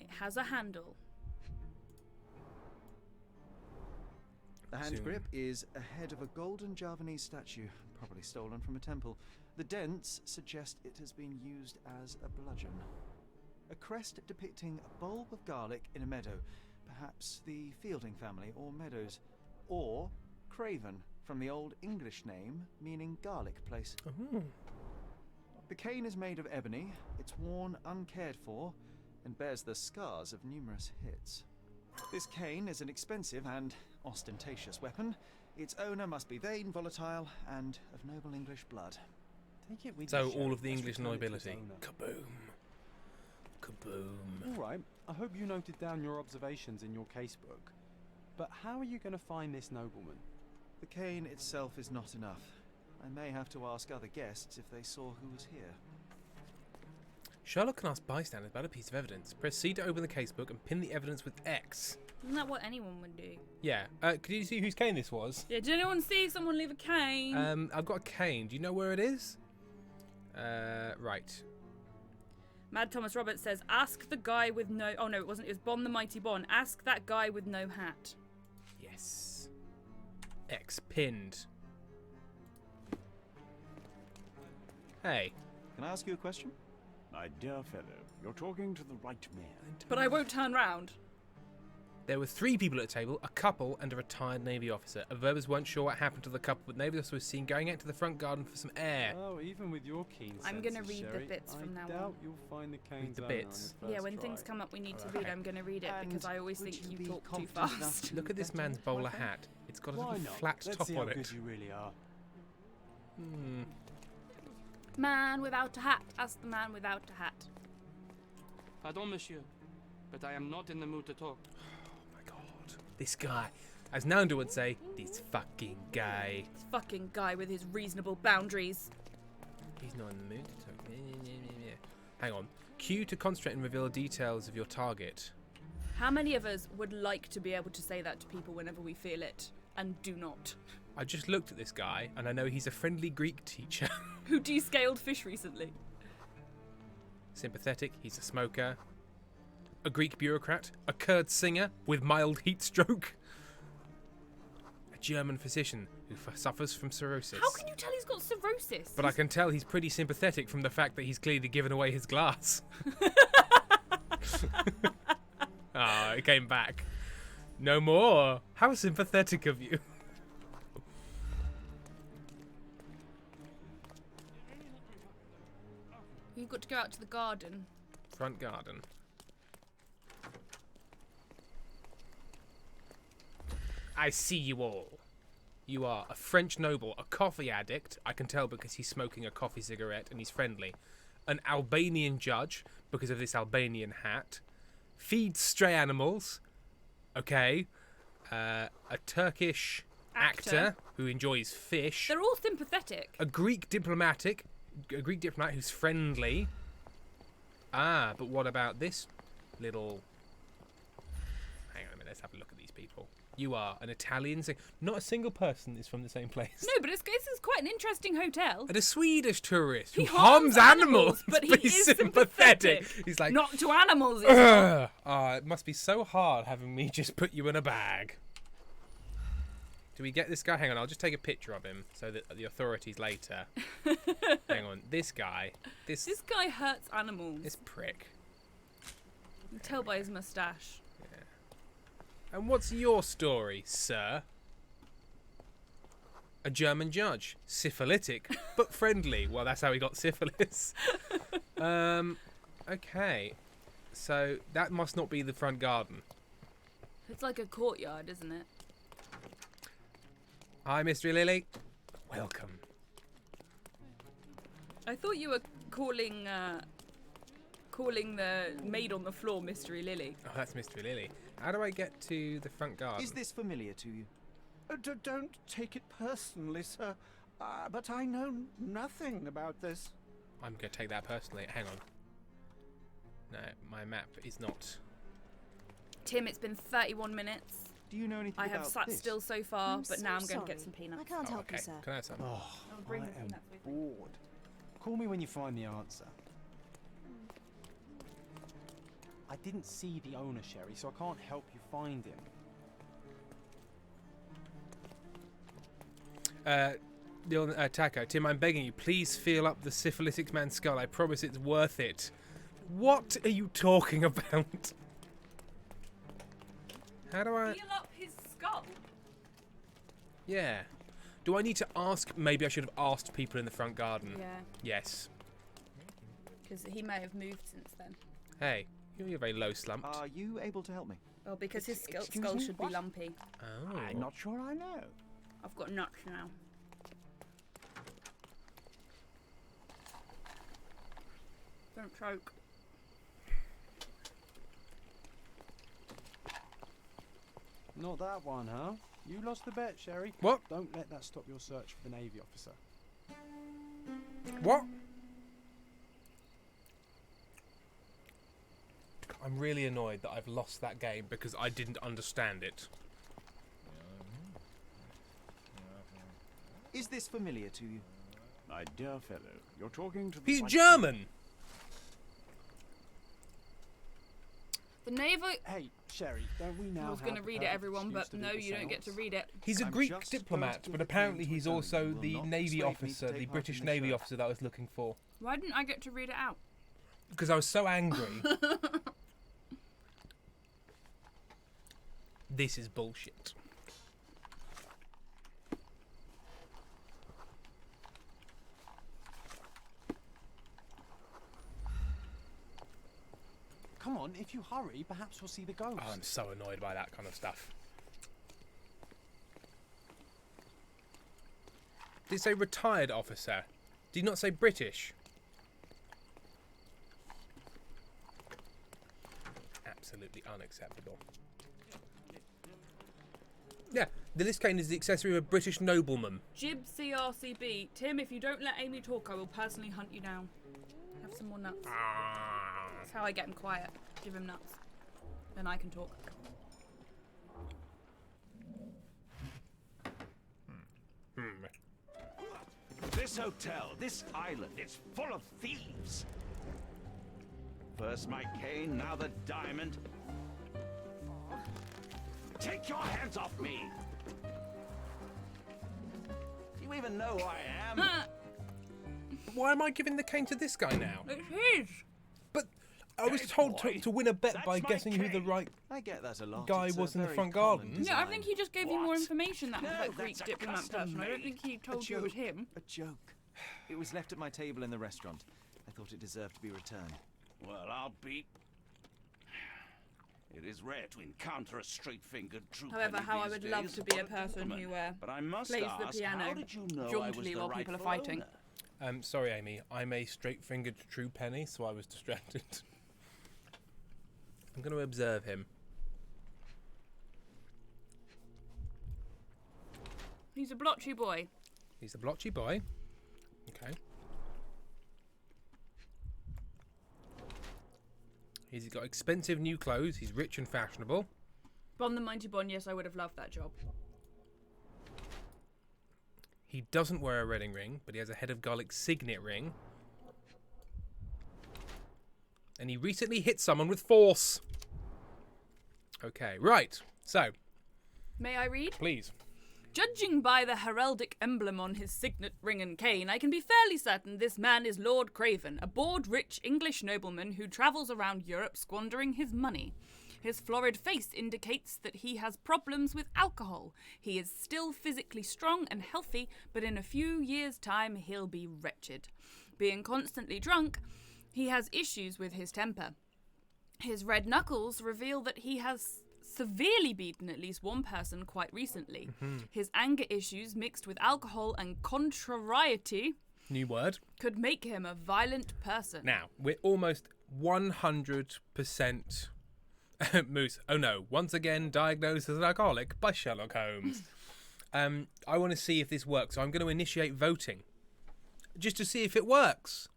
It has a handle. The hand Soon. grip is a head of a golden Javanese statue, probably stolen from a temple. The dents suggest it has been used as a bludgeon. A crest depicting a bulb of garlic in a meadow, perhaps the Fielding family or Meadows, or Craven, from the Old English name meaning garlic place. Ooh. The cane is made of ebony, it's worn uncared for, and bears the scars of numerous hits. This cane is an expensive and ostentatious weapon. Its owner must be vain, volatile, and of noble English blood. Take it with So you, Sherry. all of the Let's English return it to its nobility. owner. Kaboom. Kaboom. All right, I hope you noted down your observations in your casebook. But how are you going to find this nobleman? The cane itself is not enough. I may have to ask other guests if they saw who was here. Sherlock can ask bystanders about a piece of evidence. Press C to open the casebook and pin the evidence with X. Isn't that what anyone would do? Yeah. Could you see whose cane this was? Yeah, did anyone see someone leave a cane? I've got a cane. Do you know where it is? Right. Mad Thomas Roberts says, ask the guy with no... Oh, no, it wasn't. It was Bon the Mighty Bon. Ask that guy with no hat. Yes. X pinned. Hey. Can I ask you a question? My dear fellow, you're talking to the right man. But I won't turn round. There were 3 people at the table, a couple and a retired Navy officer. Observers weren't sure what happened to the couple, but Navy officer was seen going out to the front garden for some air. Oh, even with your keen I'm senses, gonna read the Sherry, bits from now I doubt on. you'll find the cane's the owner on bits? your Yeah, first when things try. come up we need to Okay. read, I'm going to read it because And I always would think you you be talk too confident enough fast. to Look at this bet man's it, my bowler friend? hat. It's got a Why little not? flat Let's top see how on good it. you really are. Hmm. Man without a hat. Ask the man without a hat. Pardon, monsieur, but I am not in the mood to talk. Oh my god. This guy. As Nanda would say, this fucking guy. This fucking guy with his reasonable boundaries. He's not in the mood to talk. Hang on. Q to concentrate and reveal details of your target. How many of us would like to be able to say that to people whenever we feel it, and do not? I just looked at this guy, and I know he's a friendly Greek teacher. Who descaled fish recently? Sympathetic, he's a smoker. A Greek bureaucrat. A Kurd singer with mild heat stroke. A German physician who suffers from cirrhosis. How can you tell he's got cirrhosis? But I can tell he's pretty sympathetic from the fact that he's clearly given away his glass. Ah, it came back. No more. How sympathetic of you. You've got to go out to the garden. Front garden. I see you all. You are a French noble, a coffee addict. I can tell because he's smoking a coffee cigarette and he's friendly. An Albanian judge because of this Albanian hat. Feeds stray animals. Okay. A Turkish actor who enjoys fish. They're all sympathetic. A Greek diplomat who's friendly. Ah, but what about this little... Hang on a minute, let's have a look at these people. You are an Italian singer. Not a single person is from the same place. No, but this is quite an interesting hotel. And a Swedish tourist who He harms animals, but he he's is sympathetic. He's like, not to animals. He's not. it must be so hard having me just put you in a bag. Do we get this guy? Hang on, I'll just take a picture of him so that the authorities later. Hang on, this guy. This guy hurts animals. This prick. You can tell by his moustache. And what's your story, sir? A German judge. Syphilitic, but friendly. Well, that's how he got syphilis. Okay. So, that must not be the front garden. It's like a courtyard, isn't it? Hi, Mystery Lily. Welcome. I thought you were calling the maid on the floor Mystery Lily. Oh, that's Mystery Lily. How do I get to the front garden? Is this familiar to you? Don't take it personally, sir. But I know nothing about this. I'm going to take that personally. Hang on. No, my map is not... Tim, it's been 31 minutes. Do you know anything about I have sat this? still so far, I'm but so now I'm going to sorry. get some peanuts. I can't help you, okay. sir. Can I have some? Oh, bring I the am peanuts with me. bored. Call me when you find the answer. I didn't see the owner, Sherry, so I can't help you find him. Taco, Tim, I'm begging you, please feel up the syphilitic man's skull. I promise it's worth it. What are you talking about? How do I... Feel up his skull? Yeah. Do I need to ask? Maybe I should have asked people in the front garden. Yeah. Yes. Because he may have moved since then. Hey, you're very low slumped. Are you able to help me? Well, because his skull me? should What? be lumpy. Oh. I'm not sure I know. I've got nuts now. Don't choke. Not that one, huh? You lost the bet, Sherry. What? Don't let that stop your search for the Navy officer. What? I'm really annoyed that I've lost that game because I didn't understand it. Is this familiar to you? My dear fellow, you're talking to the He's right- German! The Navy... Hey, Sherry, don't we now I was going going to read it, everyone, but no, you don't get to read it. He's a I'm Greek just diplomat, going to but give apparently you he's to also will the not Navy persuade me to officer, take the part British in this Navy show. officer that I was looking for. Why didn't I get to read it out? Because I was so angry. This is bullshit. Come on, if you hurry, perhaps we'll see the ghost. Oh, I'm so annoyed by that kind of stuff. Did it say retired officer? Did you not say British? Absolutely unacceptable. Yeah, the list cane is the accessory of a British nobleman. Jib CRCB. Tim, if you don't let Amy talk, I will personally hunt you down. Have some more nuts. That's how I get him quiet. Give him nuts. Then I can talk. This hotel, this island, it's full of thieves. First my cane, now the diamond. Take your hands off me! Do you even know who I am? Why am I giving the cane to this guy now? It's his. But I was told to win a bet by guessing who the right I get that a lot. guy It's a was in the very front common garden. design. Yeah, I think he just gave you more information. That was No, like Greek that's a diplomat custom person. I don't made. think he told you it was him. A joke. It was left at my table in the restaurant. I thought it deserved to be returned. Well, I'll be... It is rare to encounter a straight-fingered true However, penny how I these would love days. to be a What person compliment. who But I must plays the ask, piano how did you know I was jauntily the while people are rightful fighting. owner? Sorry, Amy. I'm a straight-fingered true penny, so I was distracted. I'm going to observe him. He's a blotchy boy. He's a blotchy boy. Okay. He's got expensive new clothes. He's rich and fashionable. Bon the Mighty Bon, yes, I would have loved that job. He doesn't wear a wedding ring, but he has a head of garlic signet ring. And he recently hit someone with force. Okay, right. So, May I read? please. Judging by the heraldic emblem on his signet ring and cane, I can be fairly certain this man is Lord Craven, a bored-rich English nobleman who travels around Europe squandering his money. His florid face indicates that he has problems with alcohol. He is still physically strong and healthy, but in a few years' time he'll be wretched. Being constantly drunk, he has issues with his temper. His red knuckles reveal that he has severely beaten at least one person quite recently. His anger issues mixed with alcohol and contrariety New word. could make him a violent person. Now, we're almost 100% Moose. Oh no, once again diagnosed as an alcoholic by Sherlock Holmes. I want to see if this works, so I'm going to initiate voting. Just to see if it works.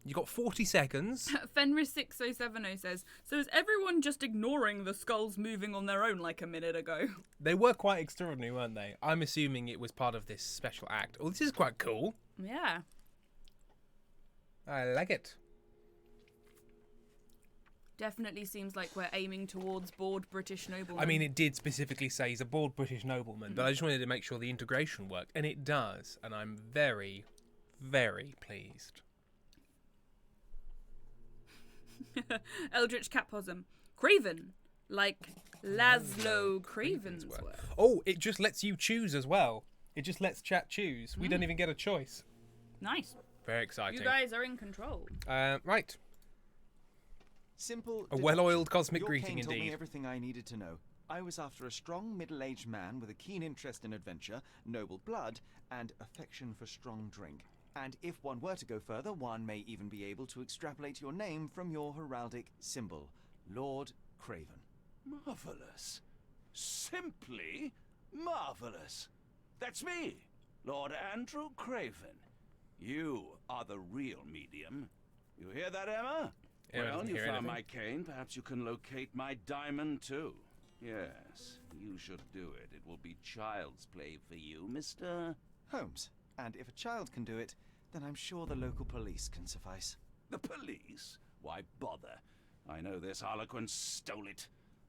You got 40 seconds. Fenris6070 says, so is everyone just ignoring the skulls moving on their own like a minute ago? They were quite extraordinary, weren't they? I'm assuming it was part of this special act. Oh, this is quite cool. Yeah. I like it. Definitely seems like we're aiming towards bored British noblemen. I mean, it did specifically say he's a bored British nobleman, but I just wanted to make sure the integration worked, and it does, and I'm very, very pleased. Eldritch Catposm. Craven. Like Laszlo Craven's work. Oh, it just lets you choose as well. It just lets chat choose. We don't even get a choice. Nice. Very exciting. You guys are in control. Right. Simple. A well-oiled cosmic Your greeting cane told me indeed. everything I needed to know. I was after a strong middle-aged man with a keen interest in adventure, noble blood, and affection for strong drink. And if one were to go further, one may even be able to extrapolate your name from your heraldic symbol, Lord Craven. Marvelous. Simply marvelous. That's me, Lord Andrew Craven. You are the real medium. You hear that, Emma? Emma Well, doesn't you hear found anything. my cane. Perhaps you can locate my diamond, too. Yes, you should do it. It will be child's play for you, Mr. Holmes. And if a child can do it, then I'm sure the local police can suffice. The police? Why bother? I know this harlequin stole it.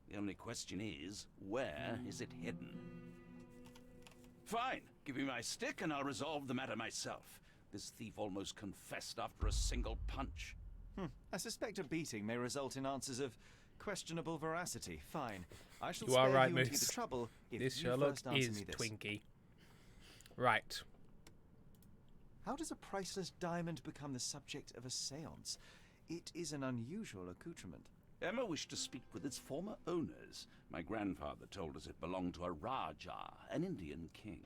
The only question is, where is it hidden? Fine. Give me my stick and I'll resolve the matter myself. This thief almost confessed after a single punch. I suspect a beating may result in answers of questionable veracity. Fine. I shall You spare are right, you and you Moose. the trouble if This you Sherlock first answer is me this. Twinkie. Right. How does a priceless diamond become the subject of a séance? It is an unusual accoutrement. Emma wished to speak with its former owners. My grandfather told us it belonged to a Rajah, an Indian king.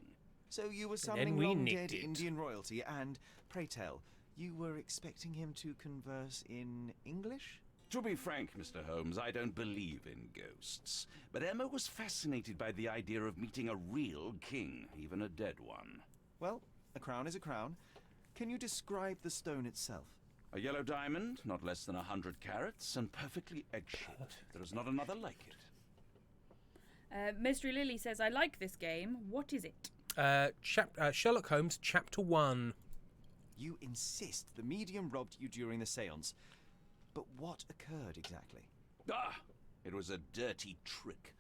So you were then summoning we long-dead nicked it. Indian royalty, and, pray tell, you were expecting him to converse in English? To be frank, Mr. Holmes, I don't believe in ghosts. But Emma was fascinated by the idea of meeting a real king, even a dead one. Well, a crown is a crown. Can you describe the stone itself? A yellow diamond, not less than 100 carats, and perfectly egg-shaped. There is not another like it. Mystery Lily says, I like this game. What is it? Sherlock Holmes, Chapter 1. You insist the medium robbed you during the séance. But what occurred exactly? Ah! It was a dirty trick.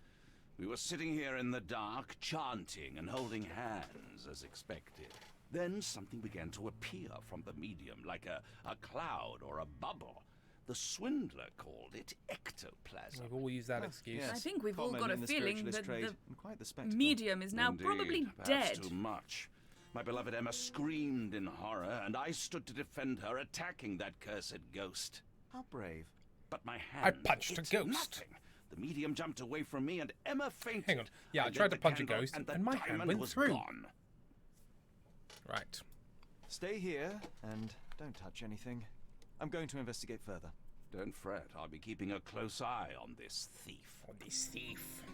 We were sitting here in the dark, chanting and holding hands, as expected. Then something began to appear from the medium, like a cloud or a bubble. The swindler called it ectoplasm. We've all used that excuse. Yes. I think we've all Common got a in the feeling spiritualist that trade, the and quite the spectacle. medium is now Indeed, probably perhaps dead. too much. My beloved Emma screamed in horror, and I stood to defend her, attacking that cursed ghost. How brave. But my hand I punched a hit ghost. nothing. The medium jumped away from me, and Emma fainted. Hang on. Yeah, I lit tried to the punch a candle, ghost, the and my hand diamond went was through. Gone. Right. Stay here and don't touch anything. I'm going to investigate further. Don't fret. I'll be keeping a close eye on this thief. On this thief.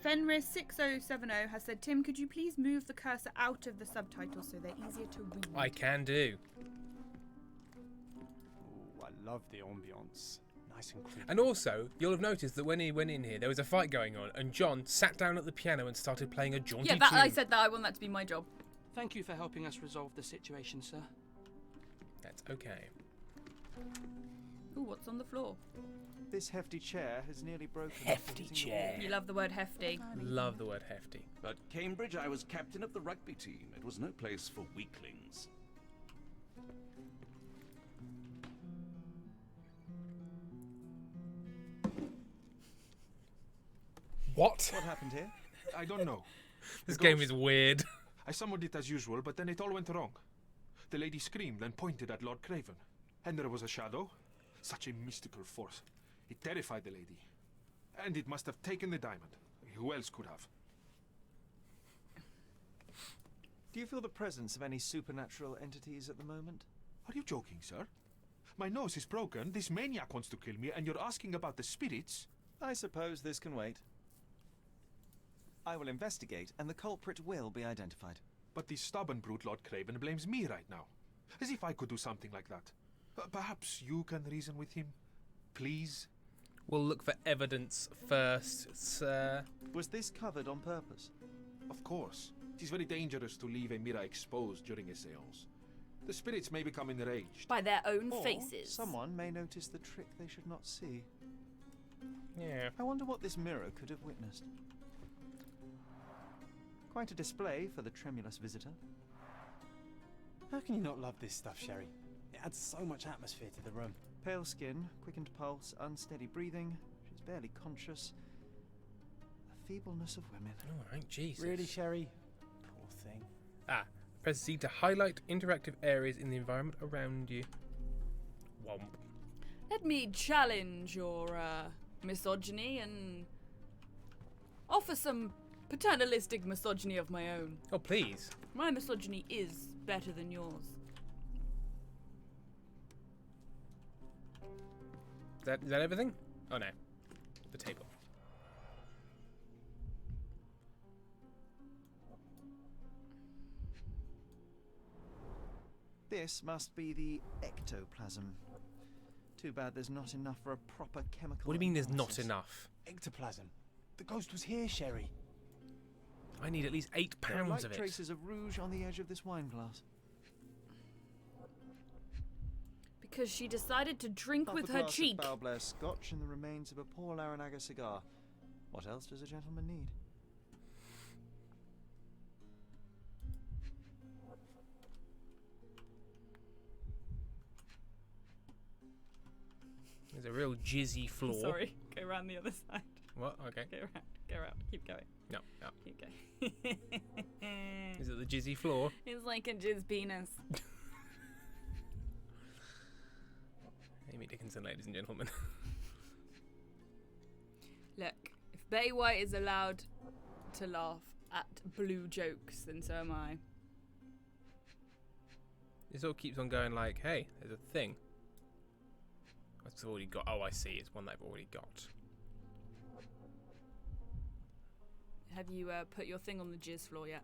Fenris6070 has said, Tim, could you please move the cursor out of the subtitles so they're easier to read? I can do. Ooh, I love the ambience. Nice and creepy. And also, you'll have noticed that when he went in here, there was a fight going on, and John sat down at the piano and started playing a jaunty Yeah, tune. I said that. I want that to be my job. Thank you for helping us resolve the situation, sir. That's okay. Ooh, what's on the floor? This hefty chair has nearly broken. Hefty after hitting the chair. You love the word hefty. Love the word hefty. At Cambridge, I was captain of the rugby team. It was no place for weaklings. What? What happened here? I don't know. This The game ghost. is weird. I summoned it as usual, but then it all went wrong. The lady screamed and pointed at Lord Craven. And there was a shadow. Such a mystical force. It terrified the lady. And it must have taken the diamond. Who else could have? Do you feel the presence of any supernatural entities at the moment? Are you joking, sir? My nose is broken, this maniac wants to kill me, and you're asking about the spirits? I suppose this can wait. I will investigate, and the culprit will be identified. But the stubborn brute Lord Craven blames me right now. As if I could do something like that. Perhaps you can reason with him? Please? We'll look for evidence first, sir. Was this covered on purpose? Of course. It is very dangerous to leave a mirror exposed during a seance. The spirits may become enraged. By their own Or faces. someone may notice the trick they should not see. Yeah. I wonder what this mirror could have witnessed. Quite a display for the tremulous visitor. How can you not love this stuff, Sherry? It adds so much atmosphere to the room. Pale skin, quickened pulse, unsteady breathing. She's barely conscious. The feebleness of women. All right, Jesus. Really, Sherry? Poor thing. Ah, press Z to highlight interactive areas in the environment around you. Womp. Let me challenge your misogyny and offer some paternalistic misogyny of my own. Oh, please. My misogyny is better than yours. Is that everything? Oh, no. The table. This must be the ectoplasm. Too bad there's not enough for a proper chemical. What do you mean there's not analysis. enough? Ectoplasm. The ghost was here, Sherry. I need at least 8 There are pounds light of it. traces of rouge on the edge of this wine glass. Because she decided to drink Half with a her glass cheek. of Balblair Scotch and the remains of a poor Laranaga cigar. What else does a gentleman need? There's a real jizzy floor. Sorry, go around the other side. What? Okay. Go around. Keep going. No, no. Keep going. Is it the jizzy floor? It's like a jizz penis. Amy Dickinson, ladies and gentlemen. Look, if Bay White is allowed to laugh at blue jokes, then so am I. This all keeps on going like, hey, there's a thing. I've already got. Oh, I see. It's one that I've already got. Have you put your thing on the jizz floor yet?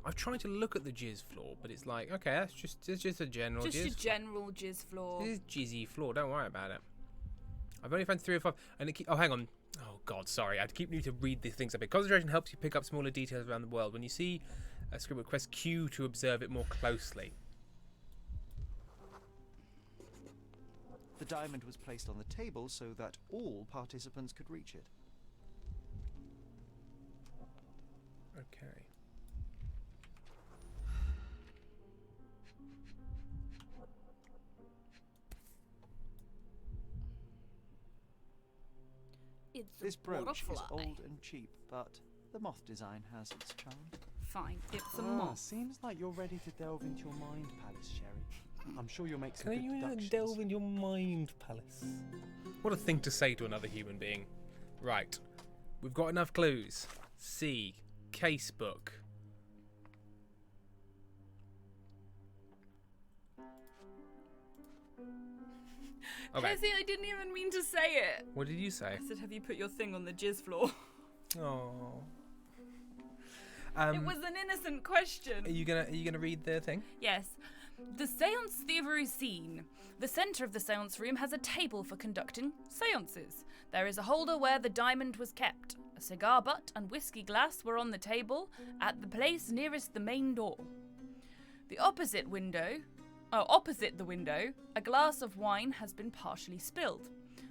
I've tried to look at the jizz floor, but it's like, okay, it's just a general Just jizz. your general jizz floor. It is jizzy floor. Don't worry about it. I've only found 3 or 5, and it oh, hang on. Oh God, sorry. I keep needing to read these things up. Concentration helps you pick up smaller details around the world. When you see a scribble, press Q to observe it more closely. The diamond was placed on the table so that all participants could reach it. Okay. This brooch is old and cheap, but the moth design has its charm. Fine, it's a moth. Seems like you're ready to delve into your mind palace, Sherry. I'm sure you'll make some Can good you deductions. delve in your mind palace? What a thing to say to another human being. Right. We've got enough clues. C. Casebook. Okay. Hezzy, I didn't even mean to say it. What did you say? I said, have you put your thing on the jizz floor? Oh. It was an innocent question. Are you gonna read the thing? Yes. The seance thievery scene. The center of the seance room has a table for conducting seances. There is a holder where the diamond was kept. A cigar butt and whiskey glass were on the table at the place nearest the main door. Opposite the window, a glass of wine has been partially spilled.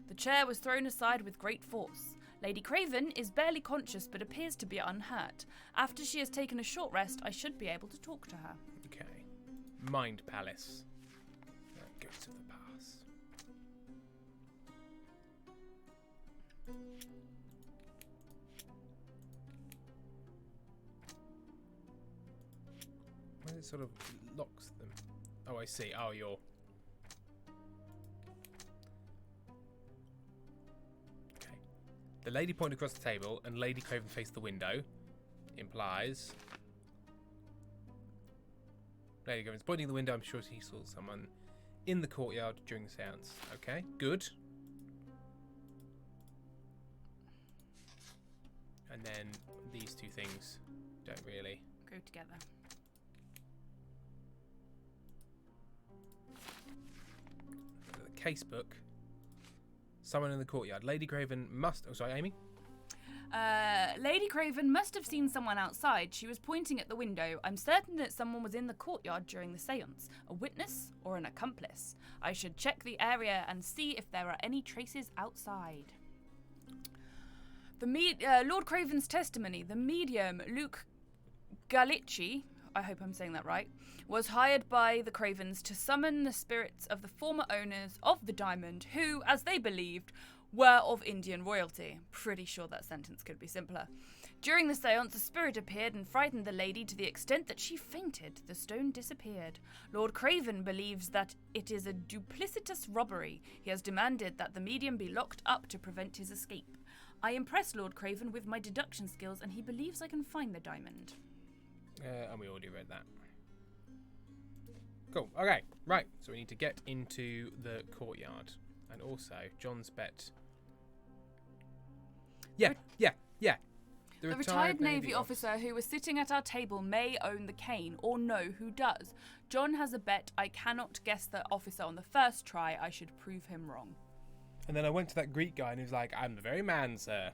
The chair was thrown aside with great force. Lady Craven is barely conscious but appears to be unhurt. After she has taken a short rest, I should be able to talk to her. Okay. Mind Palace. Ghosts of the past. Why it sort of locks them? Oh, I see. Oh, you're... Okay. The lady pointed across the table and Lady Craven faced the window. Implies... Lady Craven's pointing at the window. I'm sure he saw someone in the courtyard during the seance. Okay, good. And then these two things don't really... Go together. The casebook. Someone in the courtyard. Lady Craven must... Oh, sorry, Amy? Lady Craven must have seen someone outside. She was pointing at the window. I'm certain that someone was in the courtyard during the seance. A witness or an accomplice. I should check the area and see if there are any traces outside. Lord Craven's testimony. The medium, Luke Galicci, I hope I'm saying that right, was hired by the Cravens to summon the spirits of the former owners of the diamond who, as they believed, were of Indian royalty. Pretty sure that sentence could be simpler. During the seance, a spirit appeared and frightened the lady to the extent that she fainted. The stone disappeared. Lord Craven believes that it is a duplicitous robbery. He has demanded that the medium be locked up to prevent his escape. I impressed Lord Craven with my deduction skills and he believes I can find the diamond. And we already read that. Cool. Okay, right. So we need to get into the courtyard. And also, John's bet. Yeah. The retired Navy officer who was sitting at our table may own the cane, or know who does. John has a bet I cannot guess the officer on the first try. I should prove him wrong. And then I went to that Greek guy and he was like, I'm the very man, sir.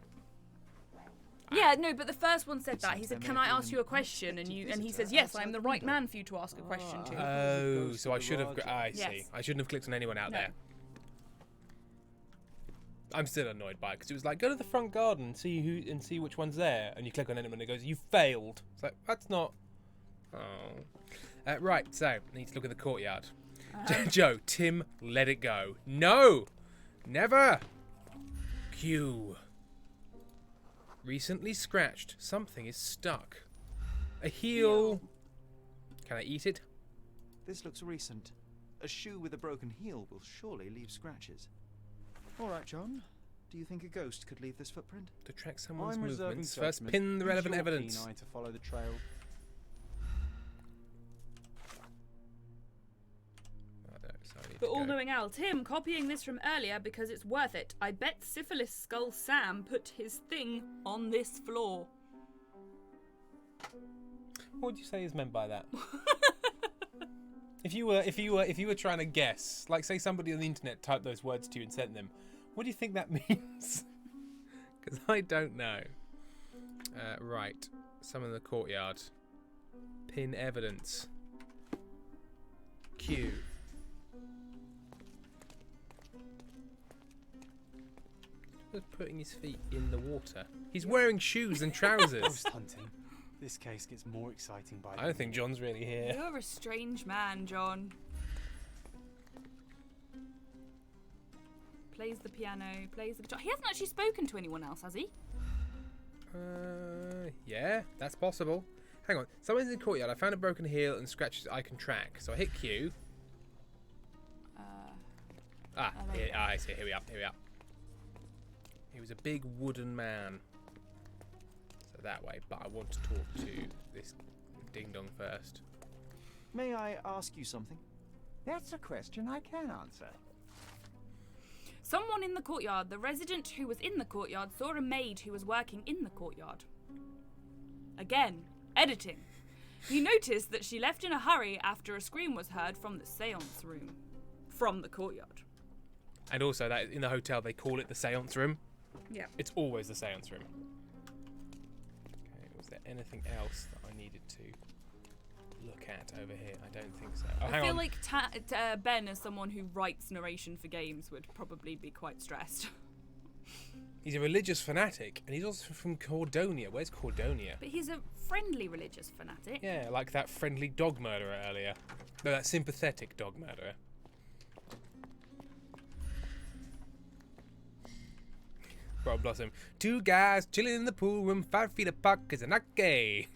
Yeah, no, but the first one said that. He said, can I ask you a question? And he says, yes, I'm the right man for you to ask a question to. Oh, so I should have... I see. Yes. I shouldn't have clicked on anyone out No. there. I'm still annoyed by it because it was like, go to the front garden and see which one's there, and you click on anyone and it goes, you failed. It's like, that's not. Oh. Right, so I need to look at the courtyard. Joe, Tim, let it go. No, never. Q. Recently scratched. Something is stuck. A heel. Can I eat it? This looks recent. A shoe with a broken heel will surely leave scratches. All right, John. Do you think a ghost could leave this footprint? To track someone's I'm reserving movements, first judgment. pin the Use relevant your evidence. keen eye to follow the trail. Oh, no, so I need But to go. all-knowing Al, Tim, copying this from earlier because it's worth it. I bet Syphilis Skull Sam put his thing on this floor. What would you say is meant by that? If you were trying to guess, like say somebody on the internet typed those words to you and sent them, what do you think that means? Because I don't know. Right, someone in the courtyard. Pin evidence. Q. He's putting his feet in the water. He's wearing shoes and trousers. Ghost hunting. This case gets more exciting by the I don't think John's really here. You're a strange man, John. Plays the piano, plays the guitar. He hasn't actually spoken to anyone else, has he? Yeah, that's possible. Hang on, someone's in the courtyard. I found a broken heel and scratches I can track. So I hit Q. I see. Here we are. He was a big wooden man. So that way, but I want to talk to this ding dong first. May I ask you something? That's a question I can answer. Someone in the courtyard. The resident who was in the courtyard saw a maid who was working in the courtyard. Again, editing. He noticed that she left in a hurry after a scream was heard from the seance room. From the courtyard. And also, that in the hotel, they call it the seance room. Yeah. It's always the seance room. Okay, was there anything else that I needed to look at over here? I don't think so. Oh, I hang feel on. like Ben, as someone who writes narration for games, would probably be quite stressed. He's a religious fanatic, and he's also from Cordonia. Where's Cordonia? But he's a friendly religious fanatic. Yeah, like that friendly dog murderer earlier. No, that sympathetic dog murderer. Bro Blossom. Two guys chilling in the pool room, 5 feet apart, cause they're not gay.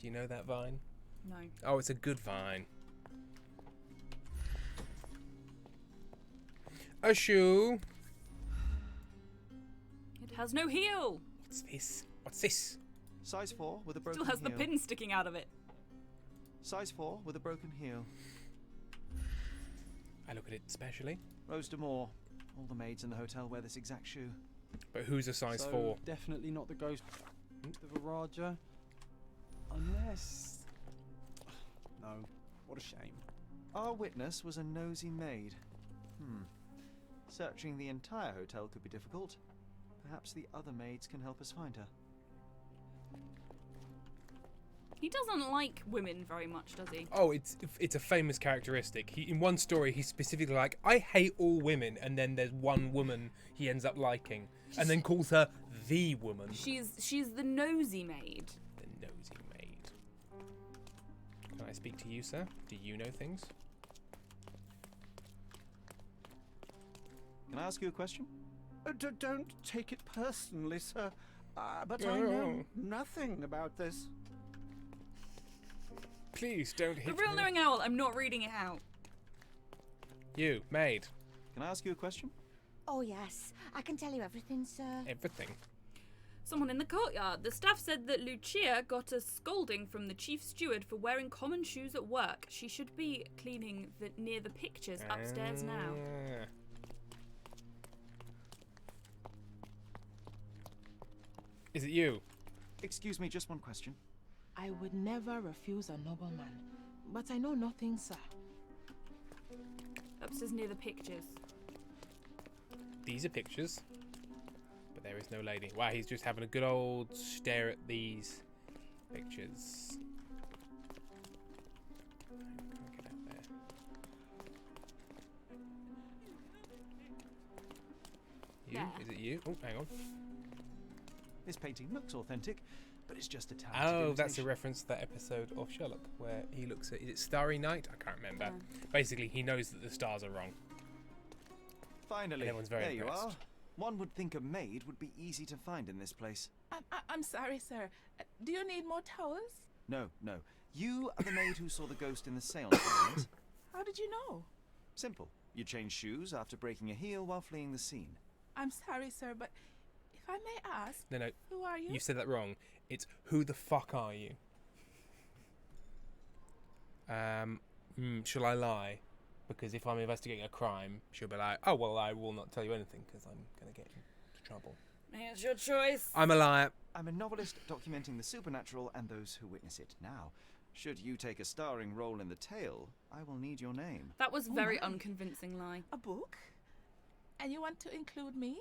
Do you know that vine? No. Oh, it's a good vine. A shoe. It has no heel. What's this? What's this? Size 4 with a broken Still has heel. the pin sticking out of it. Size 4 with a broken heel. I look at it specially. Rose D'Amour. All the maids in the hotel wear this exact shoe. But who's a size So, 4? Definitely not the ghost of the Raja. Unless... No. What a shame. Our witness was a nosy maid. Searching the entire hotel could be difficult. Perhaps the other maids can help us find her. He doesn't like women very much, does he? Oh, it's a famous characteristic. He in one story he's specifically like, I hate all women, and then there's one woman he ends up liking, and then calls her the woman. She's the nosy maid. The nosy maid. Can I speak to you, sir? Do you know things? Can I ask you a question? Don't take it personally, sir. But I know nothing about this. Please don't hit The real me. knowing owl, I'm not reading it out. You, maid. Can I ask you a question? Oh, yes. I can tell you everything, sir. Everything. Someone in the courtyard. The staff said that Lucia got a scolding from the chief steward for wearing common shoes at work. She should be cleaning near the pictures upstairs now. Ah. Is it you? Excuse me, just one question. I would never refuse a nobleman, but I know nothing, sir. Upstairs near the pictures. These are pictures. But there is no lady. Wow, he's just having a good old stare at these pictures. Can't get out there. You? Yeah. Is it you? Oh, hang on. This painting looks authentic, but it's just a talented Oh, that's a imitation. reference to that episode of Sherlock where he looks at, is it Starry Night? I can't remember. Basically, he knows that the stars are wrong. Finally, And everyone's very there you impressed. are. One would think a maid would be easy to find in this place. I'm sorry, sir. Do you need more towels? No, no. You are the maid who saw the ghost in the seance room. How did you know? Simple. You changed shoes after breaking a heel while fleeing the scene. I'm sorry, sir, but if I may ask, No, who are you? you said that wrong. It's who the fuck are you? Shall I lie? because if I'm investigating a crime, she'll be like, oh, well, I will not tell you anything because I'm going to get into trouble. It's your choice. I'm a liar. I'm a novelist documenting the supernatural and those who witness it. Now, should you take a starring role in the tale, I will need your name. That was very unconvincing lie. A book? And you want to include me?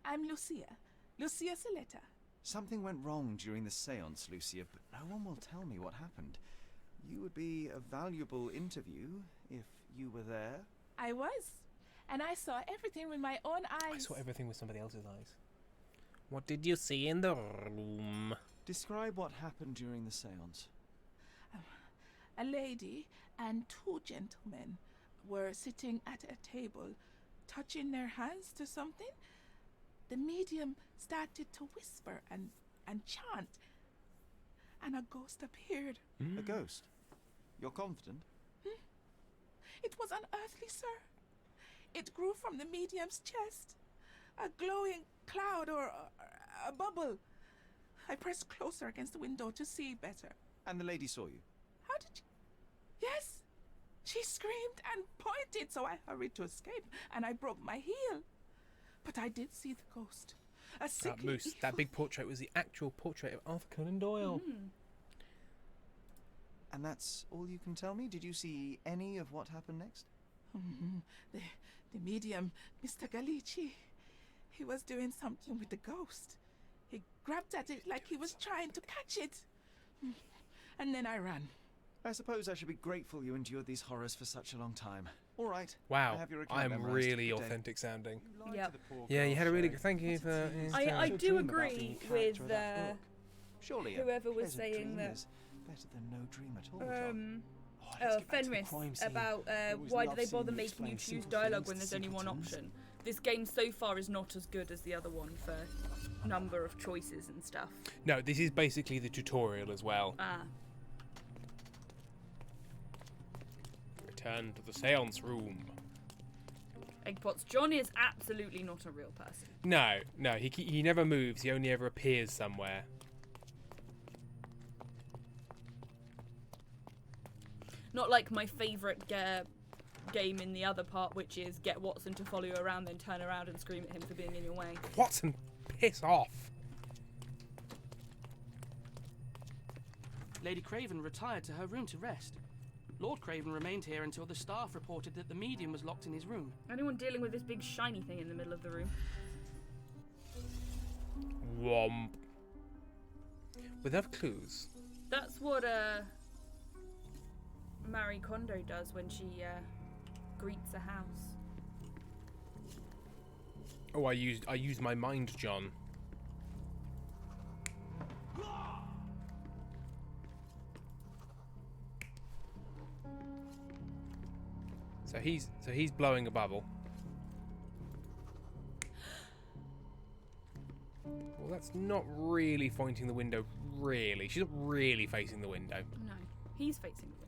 I'm Lucia. Lucia Saletta. Something went wrong during the séance, Lucia, but no one will tell me what happened. You would be a valuable interview if you were there. I was. And I saw everything with my own eyes. I saw everything with somebody else's eyes. What did you see in the room? Describe what happened during the séance. A lady and two gentlemen were sitting at a table, touching their hands to something. The medium started to whisper and chant, and a ghost appeared. A ghost? You're confident? It was unearthly, sir. It grew from the medium's chest. A glowing cloud or a bubble. I pressed closer against the window to see better. And the lady saw you? How did you... Yes. She screamed and pointed, so I hurried to escape, and I broke my heel. But I did see the ghost. A sickly... That moose, that big portrait was the actual portrait of Arthur Conan Doyle. And that's all you can tell me? Did you see any of what happened next? The medium, Mr. Galici, he was doing something with the ghost. He grabbed at it like he was trying to catch it. And then I ran. I suppose I should be grateful you endured these horrors for such a long time. All right. Wow, I have your account I'm memorized. really Good day. authentic sounding. Yep. Yeah, you had a really good... Thank you for... I do agree with Surely whoever was pleasant saying dream that. is better than no dream at all, John. Fenris about why do they bother making you choose dialogue when there's only one option? This game so far is not as good as the other one for number of choices and stuff. No, this is basically the tutorial as well. Return to the seance room. Eggpots. John is absolutely not a real person. No, he never moves. He only ever appears somewhere. Not like my favourite game in the other part, which is get Watson to follow you around, then turn around and scream at him for being in your way. Watson, piss off. Lady Craven retired to her room to rest. Lord Craven remained here until the staff reported that the medium was locked in his room. Anyone dealing with this big shiny thing in the middle of the room? Womp. Without clues. That's what Marie Kondo does when she greets a house. Oh, I used my mind, John. So he's blowing a bubble. Well, that's not really pointing the window, really. She's not really facing the window. No, he's facing the window.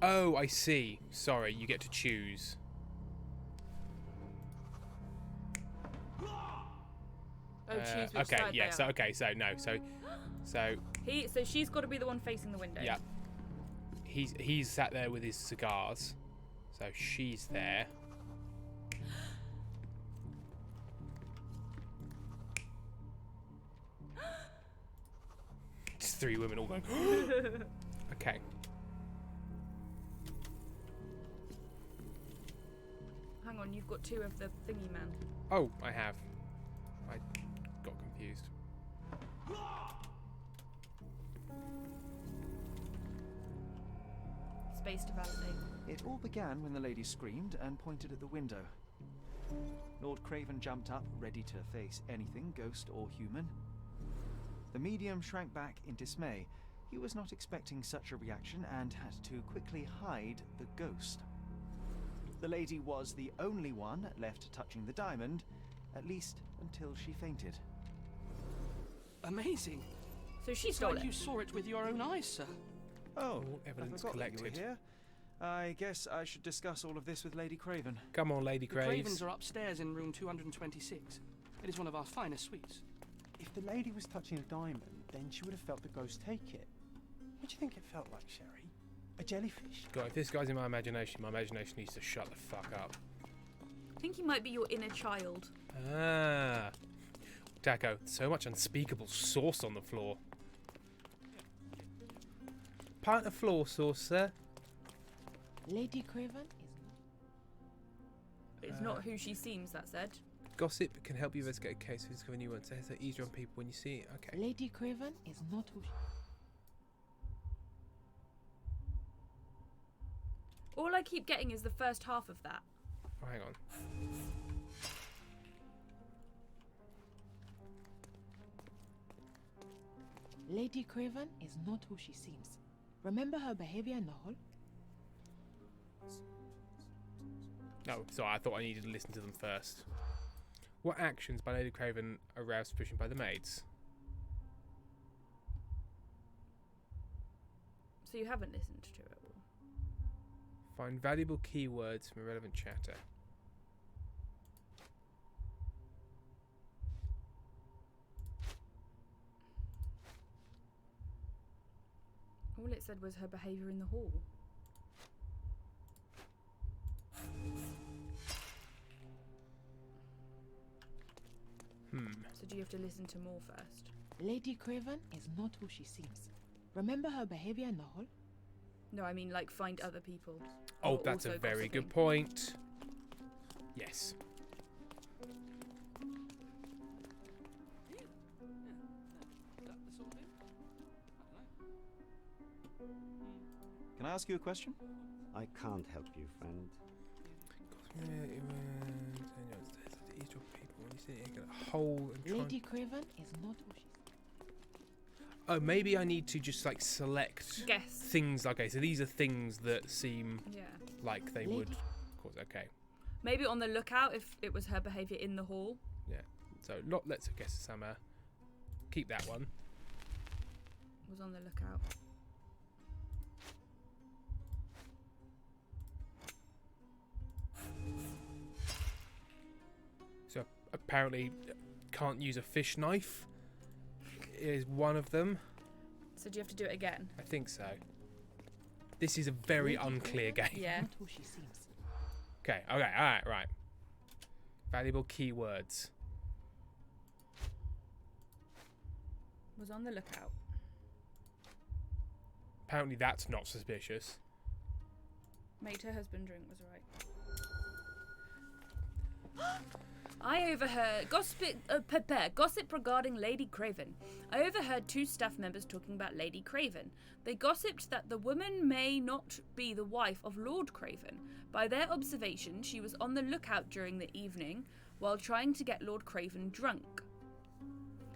Oh, I see. Sorry, you get to choose. Oh, choose which okay, side yeah. they are. So she's got to be the one facing the window. yeah. He's sat there with his cigars. So she's there. Just three women all going. Okay. Hang on, you've got two of the thingy man. Oh, I have. I got confused. Space to validate. It all began when the lady screamed and pointed at the window. Lord Craven jumped up, ready to face anything, ghost or human. The medium shrank back in dismay. He was not expecting such a reaction and had to quickly hide the ghost. The lady was the only one left touching the diamond, at least until she fainted. Amazing. So she It's stole like it. you saw it with your own eyes, sir. Oh, All evidence I forgot that you collected. were here. I guess I should discuss all of this with Lady Craven. Come on, Lady The Craves. Cravens are upstairs in room 226. It is one of our finest suites. If the lady was touching a diamond, then she would have felt the ghost take it. What do you think it felt like, Sherry? A jellyfish? God, if this guy's in my imagination needs to shut the fuck up. I think he might be your inner child. Ah. Taco, so much unspeakable sauce on the floor. Pint of floor sauce, sir. Lady Craven It's not who she seems, that said. Gossip can help you investigate a case if it's a new one. So it's easier on people when you see it. Okay. Lady Craven is not who she... All I keep getting is the first half of that. Oh, hang on. Lady Craven is not who she seems. Remember her behavior in the hall? No, sorry, I thought I needed to listen to them first. What actions by Lady Craven aroused suspicion by the maids? So you haven't listened to it all? Find valuable keywords from irrelevant chatter. All it said was her behaviour in the hall. So do you have to listen to more first? Lady Craven is not who she seems. Remember her behavior in the hall? No, I mean like find other people. Oh, that's a very good point. Yes. Can I ask you a question? I can't help you, friend. Lady Craven is not who she seems. Oh, maybe I need to just like select things. Okay, so these are things that seem like they would cause. Okay. Maybe on the lookout if it was her behaviour in the hall. Yeah. So let's guess Summer. Keep that one. Was on the lookout. So apparently can't use a fish knife is one of them. So do you have to do it again? I think so. This is a very unclear game. Yeah. Not who she seems. Okay, alright, right. Valuable keywords. Was on the lookout. Apparently that's not suspicious. Made her husband drink was right. I overheard gossip regarding Lady Craven. I overheard two staff members talking about Lady Craven. They gossiped that the woman may not be the wife of Lord Craven. By their observation, she was on the lookout during the evening while trying to get Lord Craven drunk.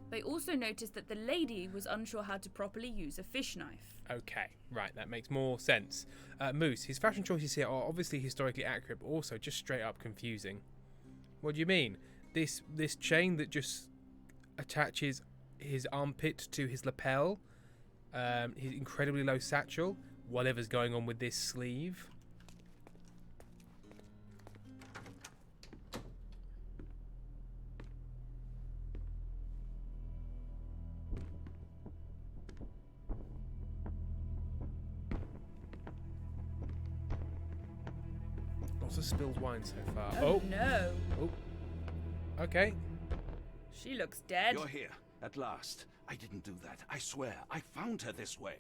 They also noticed that the lady was unsure how to properly use a fish knife. Okay, right, that makes more sense. Moose, his fashion choices here are obviously historically accurate, but also just straight up confusing. What do you mean? This chain that just attaches his armpit to his lapel, his incredibly low satchel, whatever's going on with this sleeve. Lots of spilled wine so far. Oh no. Oh. Okay. She looks dead. You're here, at last. I didn't do that. I swear, I found her this way.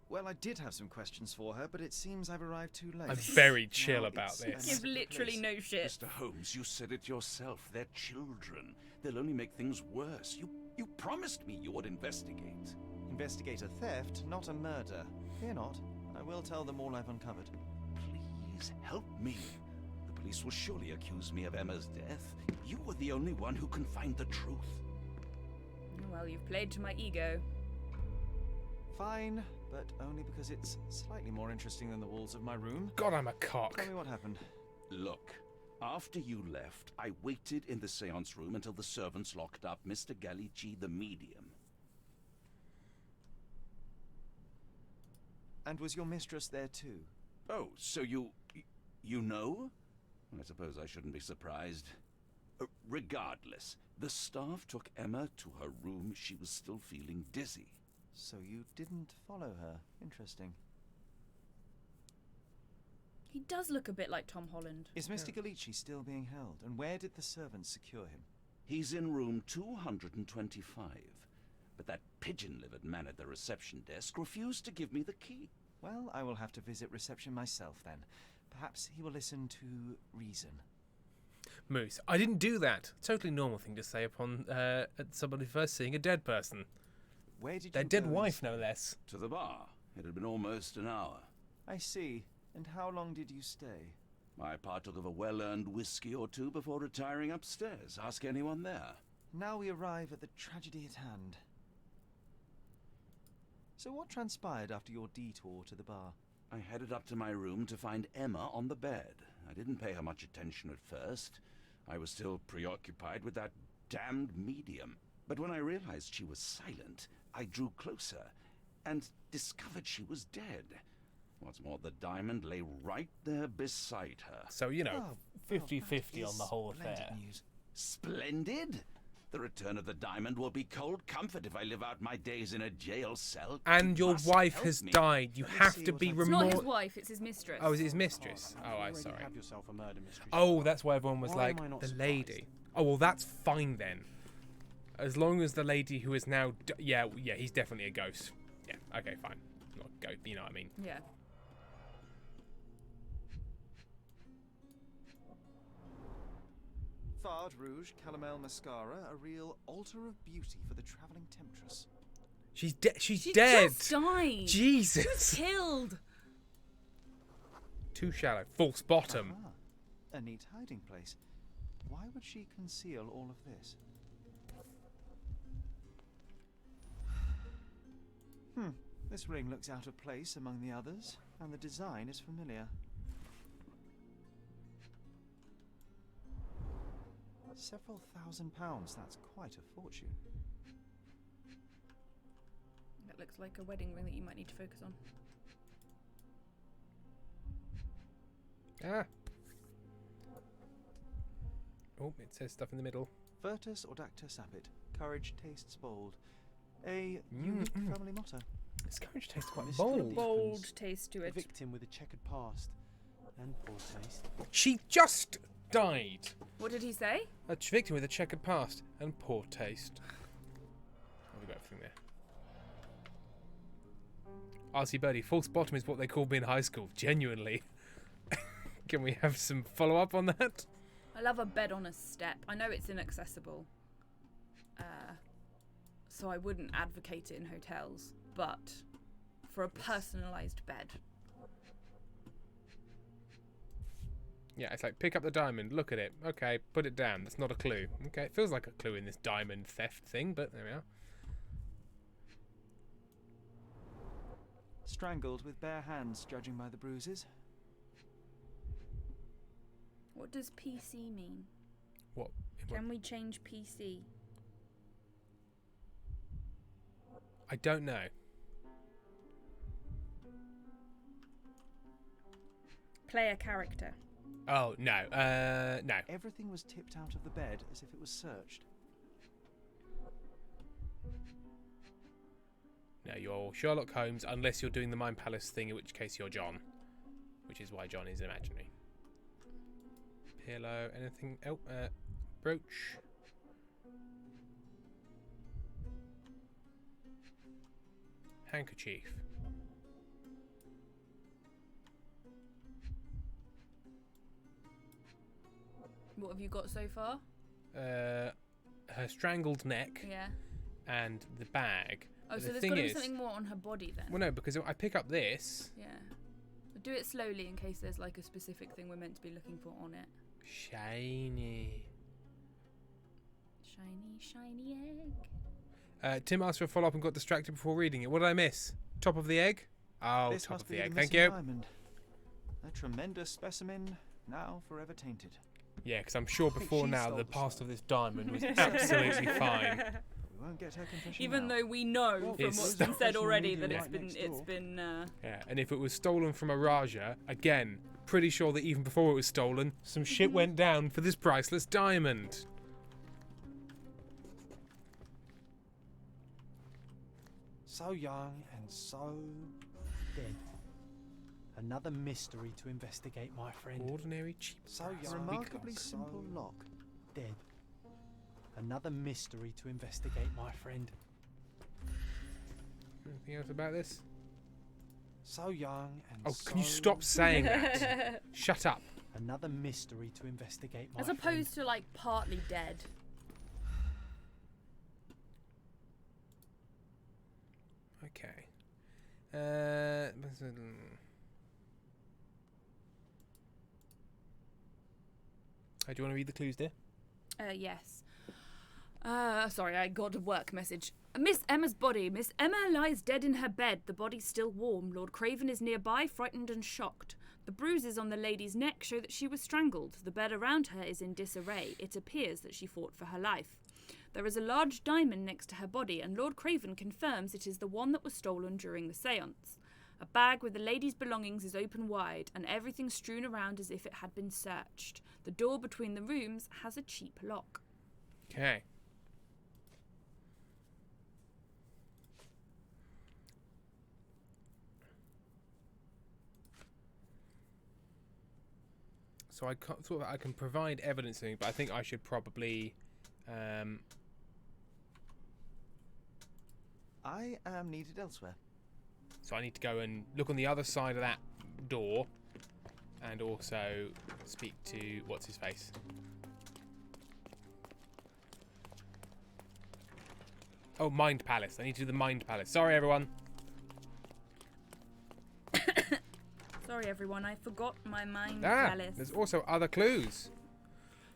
Well, I did have some questions for her, but it seems I've arrived too late. I'm very chill about this. Give literally no shit. Mr. Holmes, you said it yourself. They're children. They'll only make things worse. You promised me you would investigate. Investigate a theft, not a murder. Fear not. I will tell them all I've uncovered. Please help me. The police will surely accuse me of Emma's death. You were the only one who can find the truth. Well, you've played to my ego. Fine, but only because it's slightly more interesting than the walls of my room. God, I'm a cock. Tell me what happened. Look, after you left, I waited in the seance room until the servants locked up Mr. Gallici, the medium. And was your mistress there too? Oh, so you know? I suppose I shouldn't be surprised. Regardless, the staff took Emma to her room. She was still feeling dizzy. So you didn't follow her. Interesting. He does look a bit like Tom Holland. Is Mr. Galici still being held? And where did the servants secure him? He's in room 225. But that pigeon-livered man at the reception desk refused to give me the key. Well, I will have to visit reception myself then. Perhaps he will listen to reason. Moose, I didn't do that. Totally normal thing to say upon somebody first seeing a dead person. Where did Their you dead go wife, no less. To the bar. It had been almost an hour. I see. And how long did you stay? I partook of a well-earned whiskey or two before retiring upstairs. Ask anyone there. Now we arrive at the tragedy at hand. So what transpired after your detour to the bar? I headed up to my room to find Emma on the bed. I didn't pay her much attention at first. I was still preoccupied with that damned medium. But when I realized she was silent, I drew closer and discovered she was dead. What's more, the diamond lay right there beside her. So, 50-50 on the whole affair. News. Splendid! The return of the diamond will be cold comfort if I live out my days in a jail cell. And your wife has died. You have to be It's not his remorse. wife, it's his mistress. Oh, is it his mistress? Oh, I'm You sorry. have yourself a murder mystery. Oh, that's why everyone was Why like, am I not the surprised? lady. Oh, well, that's fine then. As long as the lady who is now... yeah, he's definitely a ghost. Yeah, okay, fine. Not a ghost, you know what I mean. Yeah. Fard Rouge Calomel Mascara, a real altar of beauty for the travelling temptress. She's dead. She dead. just died. Jesus. Killed. Too shallow. False bottom. Aha. A neat hiding place. Why would she conceal all of this? This ring looks out of place among the others, and the design is familiar. Several £1,000s, that's quite a fortune. That looks like a wedding ring that you might need to focus on. Ah. Oh, it says stuff in the middle. Virtus Audacta Sapit. Courage tastes bold. A unique family motto. This courage tastes quite Mr. bold. Bold taste to A it. victim with a checkered past and poor taste. She just died. What did he say? A victim with a checkered past and poor taste. I've got everything there. RC Birdie, false bottom is what they called me in high school. Genuinely. Can we have some follow-up on that? I love a bed on a step. I know it's inaccessible. So I wouldn't advocate it in hotels. But for a personalised bed. Yeah, it's like, pick up the diamond, look at it. Okay, put it down. That's not a clue. Okay, it feels like a clue in this diamond theft thing, but there we are. Strangled with bare hands, judging by the bruises. What does PC mean? What? Can we change PC? I don't know. Player character. Oh, no. No. Everything was tipped out of the bed as if it was searched. No, you're Sherlock Holmes, unless you're doing the Mind Palace thing, in which case you're John. Which is why John is imaginary. Pillow, anything else? Brooch. Handkerchief. What have you got so far? Her strangled neck. Yeah. And the bag. Oh, But so the there's thing got to be is, something more on her body then. well, no, because I pick up this. Yeah. But do it slowly in case there's like a specific thing we're meant to be looking for on it. Shiny. Shiny, shiny egg. Tim asked for a follow-up and got distracted before reading it. What did I miss? Top of the egg? Oh, This top must of be the egg. the Thank missing you. diamond. A tremendous specimen, now forever tainted. Yeah, because I'm sure before She now sold the the past soul. of this diamond was absolutely fine. We won't get her confession Even now. though we know Well, from it's what's been said social already media that right next door. it's been Yeah, and if it was stolen from a Raja, again, pretty sure that even before it was stolen, some shit went down for this priceless diamond. So young and so dead. Another mystery to investigate, my friend. Ordinary cheap. So brass young, Remarkably so simple lock. dead. Another mystery to investigate, my friend. Anything else about this? So young and Oh, so can you stop saying that? Shut up. Another mystery to investigate, my As friend. opposed to like partly dead. Okay. Do you want to read the clues, dear? Yes. Sorry, I got a work message. Miss Emma's body. Miss Emma lies dead in her bed, the body still warm. Lord Craven is nearby, frightened and shocked. The bruises on the lady's neck show that she was strangled. The bed around her is in disarray. It appears that she fought for her life. There is a large diamond next to her body, and Lord Craven confirms it is the one that was stolen during the séance. A bag with the lady's belongings is open wide, and everything strewn around as if it had been searched. The door between the rooms has a cheap lock. Okay. So I thought that I can provide evidence, but I think I should probably. I am needed elsewhere. So I need to go and look on the other side of that door, and also speak to what's his face. Oh, Mind Palace. I need to do the Mind Palace. Sorry, everyone. Sorry, everyone, I forgot my mind Ah, palace. there's also other clues.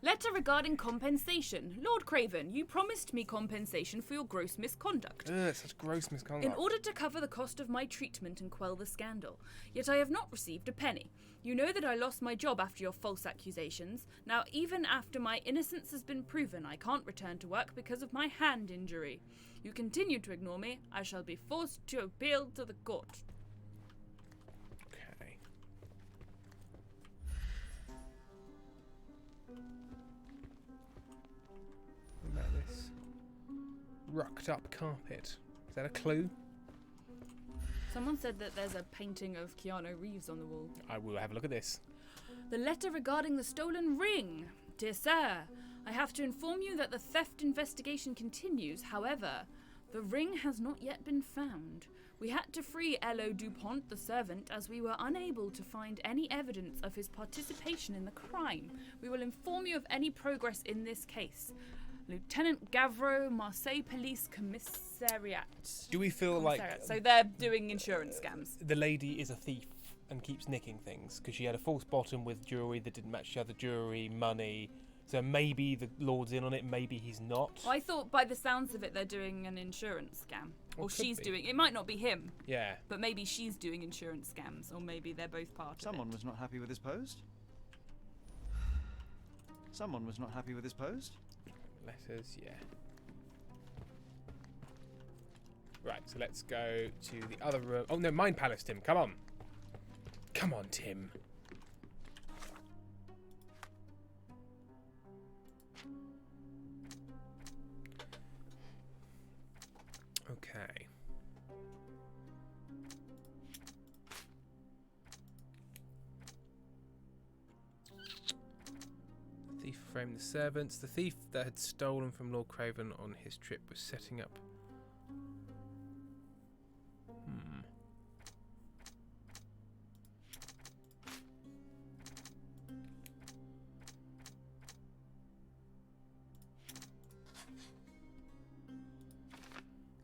Letter regarding compensation. Lord Craven, you promised me compensation for your gross misconduct. Such gross misconduct. In order to cover the cost of my treatment and quell the scandal. Yet I have not received a penny. You know that I lost my job after your false accusations. Now, even after my innocence has been proven, I can't return to work because of my hand injury. You continue to ignore me. I shall be forced to appeal to the court. Okay. What about this? Rucked up carpet. Is that a clue? Someone said that there's a painting of Keanu Reeves on the wall. I will have a look at this. The letter regarding the stolen ring. Dear Sir, I have to inform you that the theft investigation continues. However, the ring has not yet been found. We had to free Elo Dupont, the servant, as we were unable to find any evidence of his participation in the crime. We will inform you of any progress in this case. Lieutenant Gavro, Marseille Police Commissariat. Do we feel like So they're doing insurance scams. the lady is a thief and keeps nicking things because she had a false bottom with jewellery that didn't match the other jewellery, money. So maybe the Lord's in on it, maybe he's not. Well, I thought by the sounds of it they're doing an insurance scam. Well, Or could she's be. doing. It might not be him. Yeah. But maybe she's doing insurance scams, or maybe they're both part of it. Someone was not happy with his post. Someone was not happy with his post. Letters, yeah. Right, so let's go to the other room. Oh no, Mind Palace, Tim. Come on. Come on, Tim. Okay. The thief framed the servants. The thief that had stolen from Lord Craven on his trip was setting up.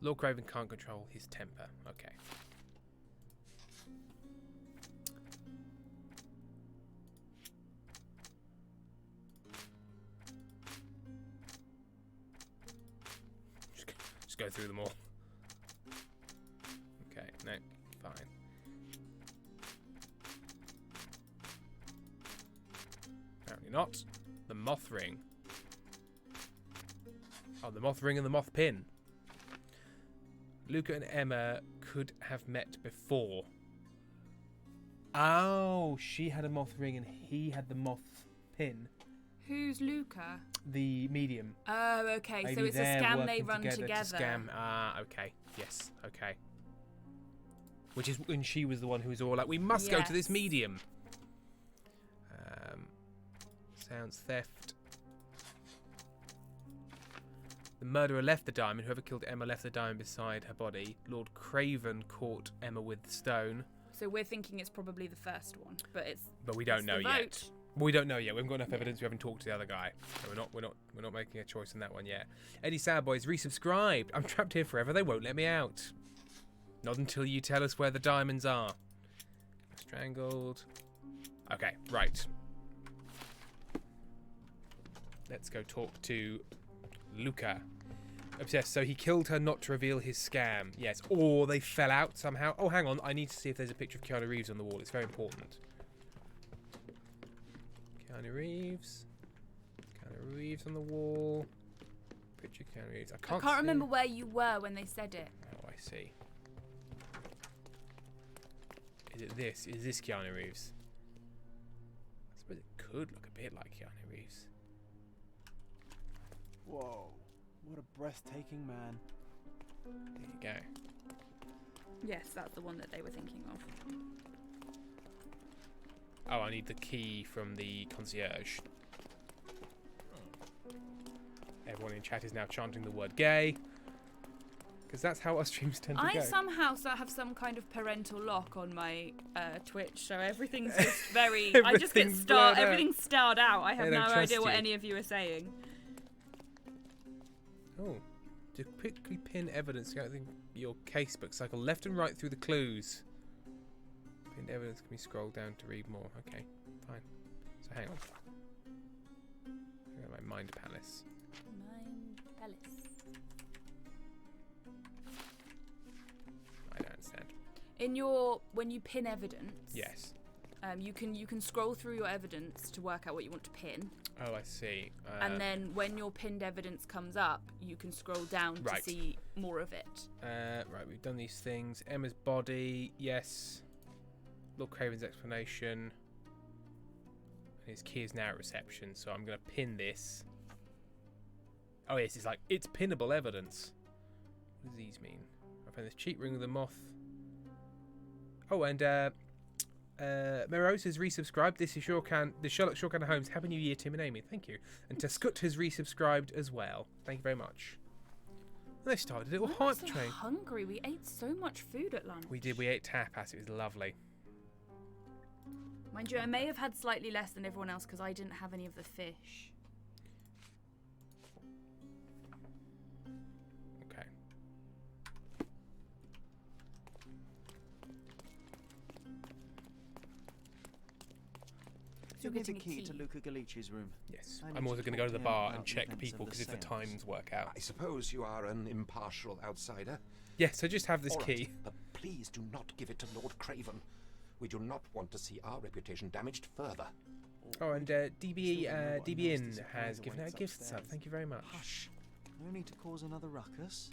Lord Craven can't control his temper. Okay. Just go through them all. Okay, no, fine. Apparently not. The moth ring. Oh, the moth ring and the moth pin. Luca and Emma could have met before. Oh, she had a moth ring and he had the moth pin. Who's Luca? The medium. Oh, okay. Maybe So it's a they're scam they working run together. To scam. Ah, okay. Yes, okay. Which is when she was the one who was all like, we must go to this medium. Sounds theft. The murderer left the diamond. Whoever killed Emma left the diamond beside her body. Lord Craven caught Emma with the stone. So we're thinking it's probably the first one, but we don't know yet. We don't know yet. We haven't got enough evidence. We haven't talked to the other guy, so we're not making a choice on that one yet. Eddie Sadboy's resubscribed. I'm trapped here forever. They won't let me out. Not until you tell us where the diamonds are. Strangled. Okay, right. Let's go talk to Luca. Obsessed. So he killed her not to reveal his scam. Yes. Or they fell out somehow. Oh, hang on. I need to see if there's a picture of Keanu Reeves on the wall. It's very important. Keanu Reeves. Keanu Reeves on the wall. Picture of Keanu Reeves. I can't remember where you were when they said it. Oh, I see. Is it this? Is this Keanu Reeves? I suppose it could look a bit like Keanu Reeves. Whoa, what a breathtaking man. There you go. Yes, that's the one that they were thinking of. Oh, I need the key from the concierge. Everyone in chat is now chanting the word gay. Because that's how our streams tend to go. I somehow have some kind of parental lock on my Twitch, so everything's just very... I just get everything's starred out. I have no idea what any of you are saying. Oh, to quickly pin evidence regarding your casebook, cycle left and right through the clues. Pinned evidence can be scrolled down to read more. Okay, fine. So hang on. I got my mind palace. Mind palace. I don't understand. In when you pin evidence. Yes. You can scroll through your evidence to work out what you want to pin. Oh, I see. And then when your pinned evidence comes up, you can scroll down to see more of it. Right, we've done these things. Emma's body, yes. Lord Craven's explanation. His key is now at reception, so I'm going to pin this. Oh, yes, it's pinnable evidence. What does these mean? I found this cheat ring with a moth. Oh, and Meros has resubscribed. This is the Sherlock, Sherlock and Holmes. Happy New Year, Tim and Amy. Thank you. And Taskut has resubscribed as well. Thank you very much. And they started a little hype train. I'm so hungry. We ate so much food at lunch. We did. We ate tapas. It was lovely. Mind you, I may have had slightly less than everyone else because I didn't have any of the fish. Okay. Give me the key to Luca Galici's room. Yes. I'm also going to go to the bar and check people because if the times work out. I suppose you are an impartial outsider. Yes, I just have this All key. Right, but please do not give it to Lord Craven. We do not want to see our reputation damaged further. Oh, and DBN has given out a gift sub. Thank you very much. Hush. No need to cause another ruckus.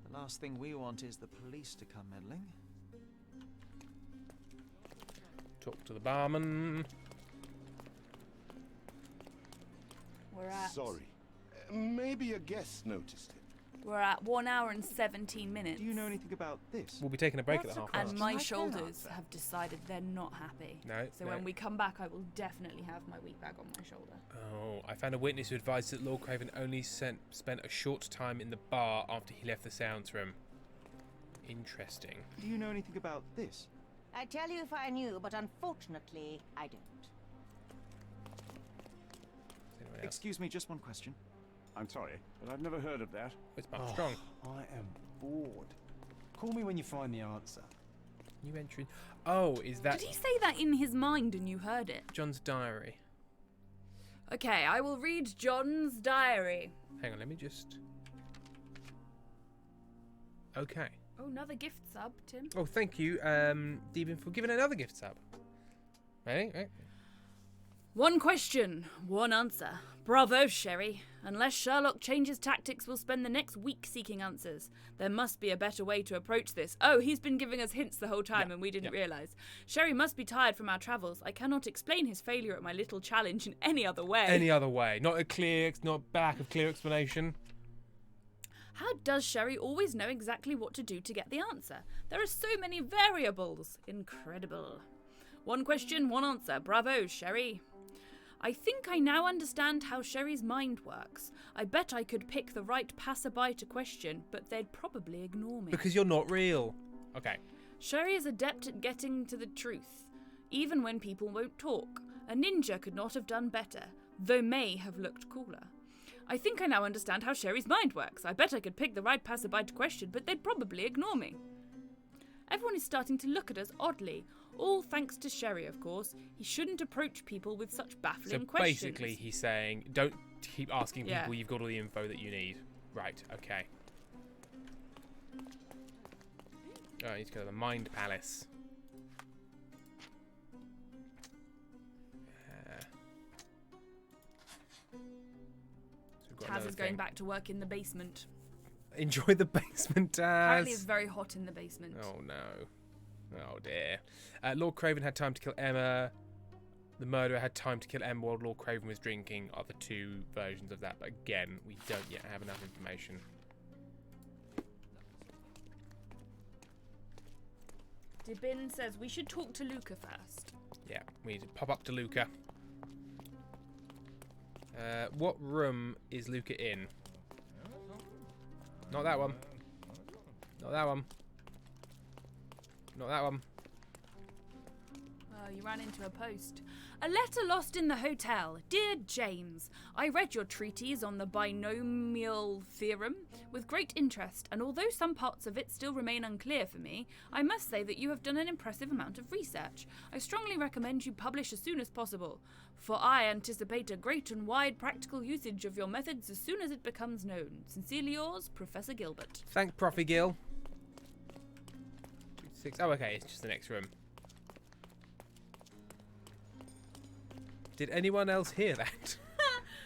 The last thing we want is the police to come meddling. Talk to the barman. We're at... Sorry. Maybe a guest noticed it. We're at 1 hour and 17 minutes. Do you know anything about this? We'll be taking a break at the half past. And my shoulders have decided they're not happy. No. So when we come back, I will definitely have my wheat bag on my shoulder. Oh, I found a witness who advised that Lord Craven only spent a short time in the bar after he left the sounds room. Interesting. Do you know anything about this? I'd tell you if I knew, but unfortunately, I don't. Excuse me, just one question. I'm sorry, but I've never heard of that. It's Mark Strong. I am bored. Call me when you find the answer. New entry. Oh, is that... Did he say that in his mind and you heard it? John's diary. Okay, I will read John's diary. Hang on, let me just... Okay. Oh, another gift sub, Tim. Oh, thank you, Deebin, for giving another gift sub. Ready? Right. One question, one answer. Bravo, Sherry. Unless Sherlock changes tactics, we'll spend the next week seeking answers. There must be a better way to approach this. Oh, he's been giving us hints the whole time and we didn't realise. Sherry must be tired from our travels. I cannot explain his failure at my little challenge in any other way. Any other way. Not back of clear explanation. How does Sherry always know exactly what to do to get the answer? There are so many variables. Incredible. One question, one answer. Bravo, Sherry. I think I now understand how Sherry's mind works. I bet I could pick the right passerby to question, but they'd probably ignore me. Because you're not real. Okay. Sherry is adept at getting to the truth, even when people won't talk. A ninja could not have done better, though may have looked cooler. I think I now understand how Sherry's mind works. I bet I could pick the right passerby to question, but they'd probably ignore me. Everyone is starting to look at us oddly. All thanks to Sherry, of course. He shouldn't approach people with such baffling questions. So basically he's saying, don't keep asking people, you've got all the info that you need. Right, okay. Oh, I need to go to the Mind Palace. So Taz is going back to work in the basement. Enjoy the basement, Taz. Apparently it's very hot in the basement. Oh no. Oh dear. Lord Craven had time to kill Emma. The murderer had time to kill Emma while Lord Craven was drinking. Are the two versions of that. But again, we don't yet have enough information. Dibin says we should talk to Luca first. Yeah, we need to pop up to Luca. What room is Luca in? Not that one. Not that one. Not that one. Oh, you ran into a post. A letter lost in the hotel. Dear James, I read your treatise on the binomial theorem with great interest, and although some parts of it still remain unclear for me, I must say that you have done an impressive amount of research. I strongly recommend you publish as soon as possible, for I anticipate a great and wide practical usage of your methods as soon as it becomes known. Sincerely yours, Professor Gilbert. Thanks, Profi Gil. Oh, okay, it's just the next room. Did anyone else hear that?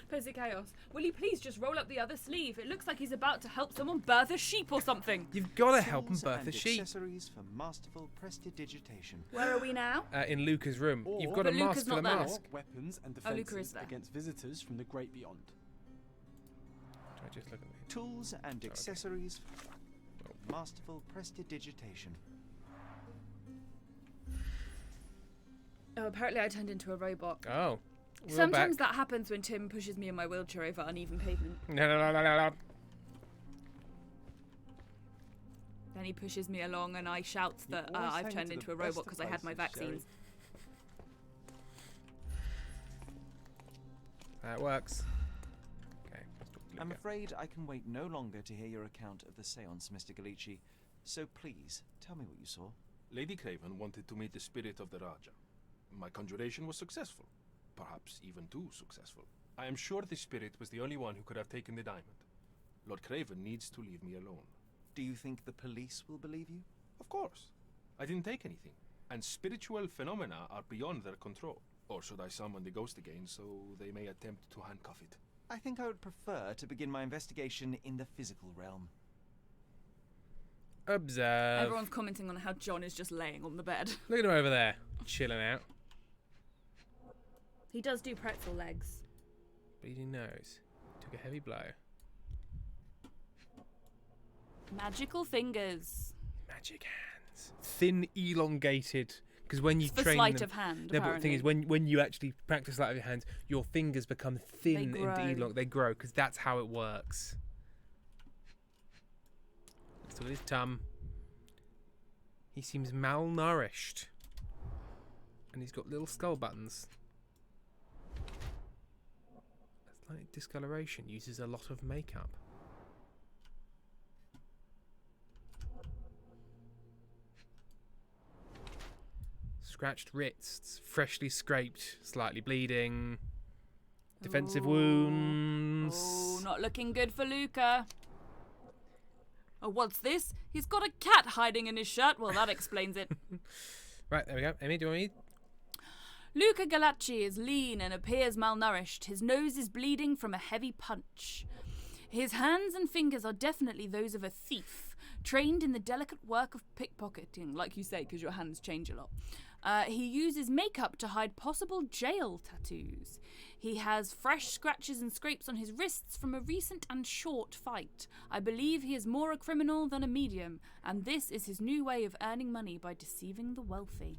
Percy Chaos, will you please just roll up the other sleeve? It looks like he's about to help someone birth a sheep or something. You've got to help him birth a sheep. Accessories for masterful prestidigitation. Where are we now? In Luca's room. You've got a mask for the mask. Weapons and Luca is defences there. against visitors from the great beyond. Do I just look at me? Tools and accessories for masterful prestidigitation. Oh, apparently I turned into a robot. Oh. Sometimes that happens when Tim pushes me in my wheelchair over uneven pavement. No. Then he pushes me along and I shout that I've turned into a robot because I had my vaccines. That works. Okay, let's talk to I'm Luca. afraid I can wait no longer to hear your account of the seance, Mr. Galici. So please, tell me what you saw. Lady Craven wanted to meet the spirit of the Raja. My conjuration was successful. Perhaps even too successful. I am sure the spirit was the only one who could have taken the diamond. Lord Craven needs to leave me alone. Do you think the police will believe you? Of course. I didn't take anything. And spiritual phenomena are beyond their control. Or should I summon the ghost again so they may attempt to handcuff it? I think I would prefer to begin my investigation in the physical realm. Observe. Everyone's commenting on how John is just laying on the bed. Look at him over there, chilling out. He does do pretzel legs. Bleeding nose. Took a heavy blow. Magical fingers. Magic hands. Thin, elongated. Because when you It's for train sleight them, of hand, no, but the thing is, when you actually practice sleight of your hands, your fingers become thin They and grow. elongated. They grow because that's how it works. Let's look at his tum. He seems malnourished, and he's got little skull buttons. Athletic discoloration uses a lot of makeup. Scratched wrists, freshly scraped, slightly bleeding. Defensive wounds. Oh, not looking good for Luca. Oh, what's this? He's got a cat hiding in his shirt. Well, that explains it. Right, there we go. Amy, do you want me? Luca Galacci is lean and appears malnourished. His nose is bleeding from a heavy punch. His hands and fingers are definitely those of a thief, trained in the delicate work of pickpocketing, like you say, because your hands change a lot. He uses makeup to hide possible jail tattoos. He has fresh scratches and scrapes on his wrists from a recent and short fight. I believe he is more a criminal than a medium, and this is his new way of earning money by deceiving the wealthy.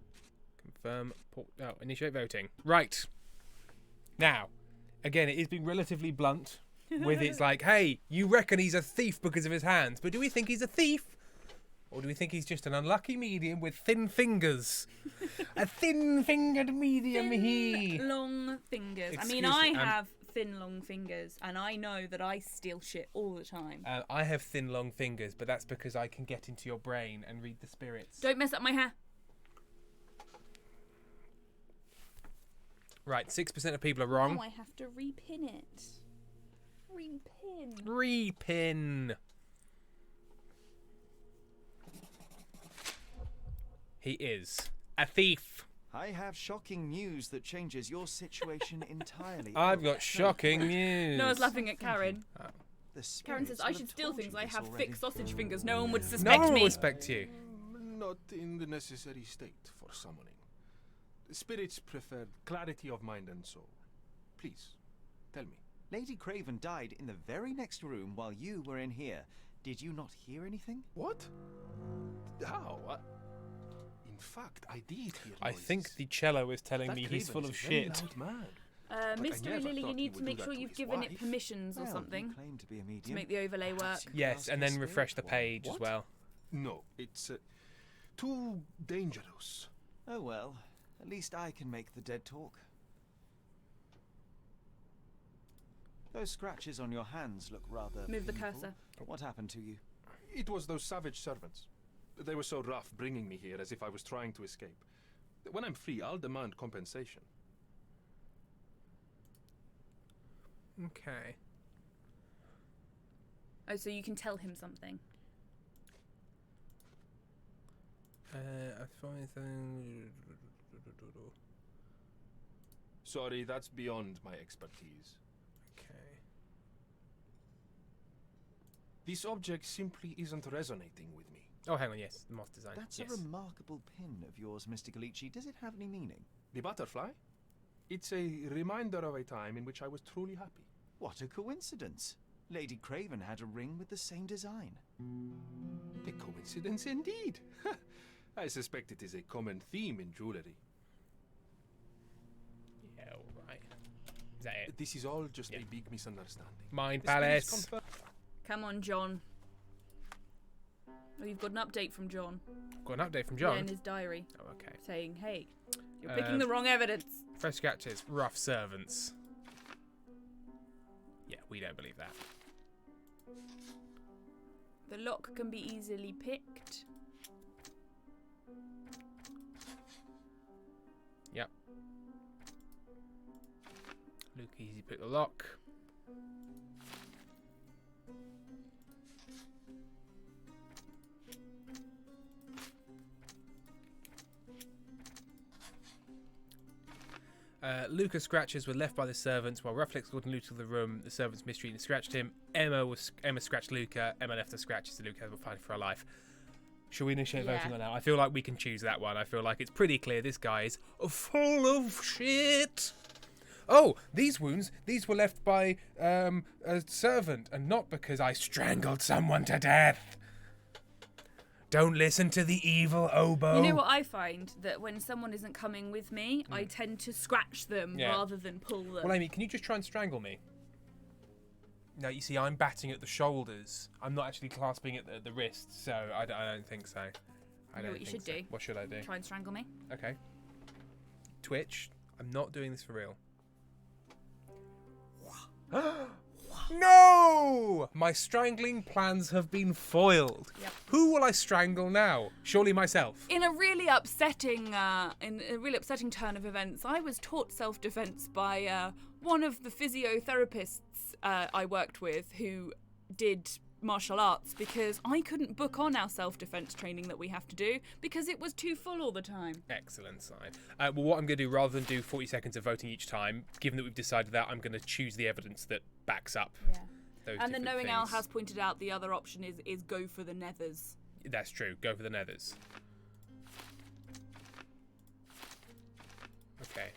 Confirm. Initiate voting. Right. Now, again, it is being relatively blunt with it's like, hey, you reckon he's a thief because of his hands, but do we think he's a thief? Or do we think he's just an unlucky medium with thin fingers? A thin-fingered medium, he. Long fingers. I have thin, long fingers, and I know that I steal shit all the time. I have thin, long fingers, but that's because I can get into your brain and read the spirits. Don't mess up my hair. Right, 6% of people are wrong. Oh, I have to repin it. Repin. Repin. He is a thief. I have shocking news that changes your situation entirely. I've got shocking news. No, I was laughing at Karen. Oh. Karen says I should steal things. I have thick sausage fingers. No one would No suspect one me. will respect you. Not in the necessary state for summoning. Spirits prefer clarity of mind and soul. Please, tell me. Lady Craven died in the very next room while you were in here. Did you not hear anything? What? How? In fact, I did hear I noises. think the cello is telling That me he's Craven full is of a very shit. loud man. But I Mystery never Lily, thought you he need would to do make that sure to you've his given it wife. permissions or Well, something you claim to be a medium. to make the overlay work. Perhaps you could Yes, ask and your then refresh the spirit one. page as What? well. No, it's too dangerous. Oh well, at least I can make the dead talk. Those scratches on your hands look rather Move the painful. cursor. What happened to you? It was those savage servants. They were so rough bringing me here as if I was trying to escape. When I'm free, I'll demand compensation. Okay. Oh, so you can tell him something. I find things. Sorry, that's beyond my expertise. Okay. This object simply isn't resonating with me. Oh, hang on. Yes, the moth design. That's yes. a remarkable pin of yours, Mr. Gallicci. Does it have any meaning? The butterfly? It's a reminder of a time in which I was truly happy. What a coincidence. Lady Craven had a ring with the same design. A coincidence indeed. I suspect it is a common theme in jewellery. Yeah, all right. Is that it? This is all just a big misunderstanding. Mind The spirits Palace. confirm- Come on, John. Oh, you've got an update from John. Got an update from John. Yeah, in his diary. Oh, okay. Saying, hey, you're picking the wrong evidence. Fresh scratches, rough servants. Yeah, we don't believe that. The lock can be easily picked. Yep. Luke easy pick the lock. Luca's scratches were left by the servants while Rufflex called Luke to the room. The servants mistreated and scratched him. Emma scratched Luca. Emma left the scratches to Luca. We're fighting for our life. Shall we initiate voting on that? I feel like we can choose that one. I feel like it's pretty clear this guy is full of shit. Oh, these wounds, these were left by a servant and not because I strangled someone to death. Don't listen to the evil oboe. You know what I find? That when someone isn't coming with me, I tend to scratch them rather than pull them. Well, Amy, can you just try and strangle me? No, you see, I'm batting at the shoulders. I'm not actually clasping at the wrists, so I don't think so. You know what you should do? What should I do? Try and strangle me. Okay. Twitch, I'm not doing this for real. No! My strangling plans have been foiled. Yep. Who will I strangle now? Surely myself. In a really upsetting turn of events, I was taught self-defense by one of the physiotherapists I worked with, who did martial arts because I couldn't book on our self-defense training that we have to do because it was too full all the time. Excellent sign. Well, what I'm going to do, rather than do 40 seconds of voting each time, given that we've decided that, I'm going to choose the evidence that backs up those And the different Knowing things. Owl has pointed out the other option is go for the nethers. That's true. Go for the nethers. Okay.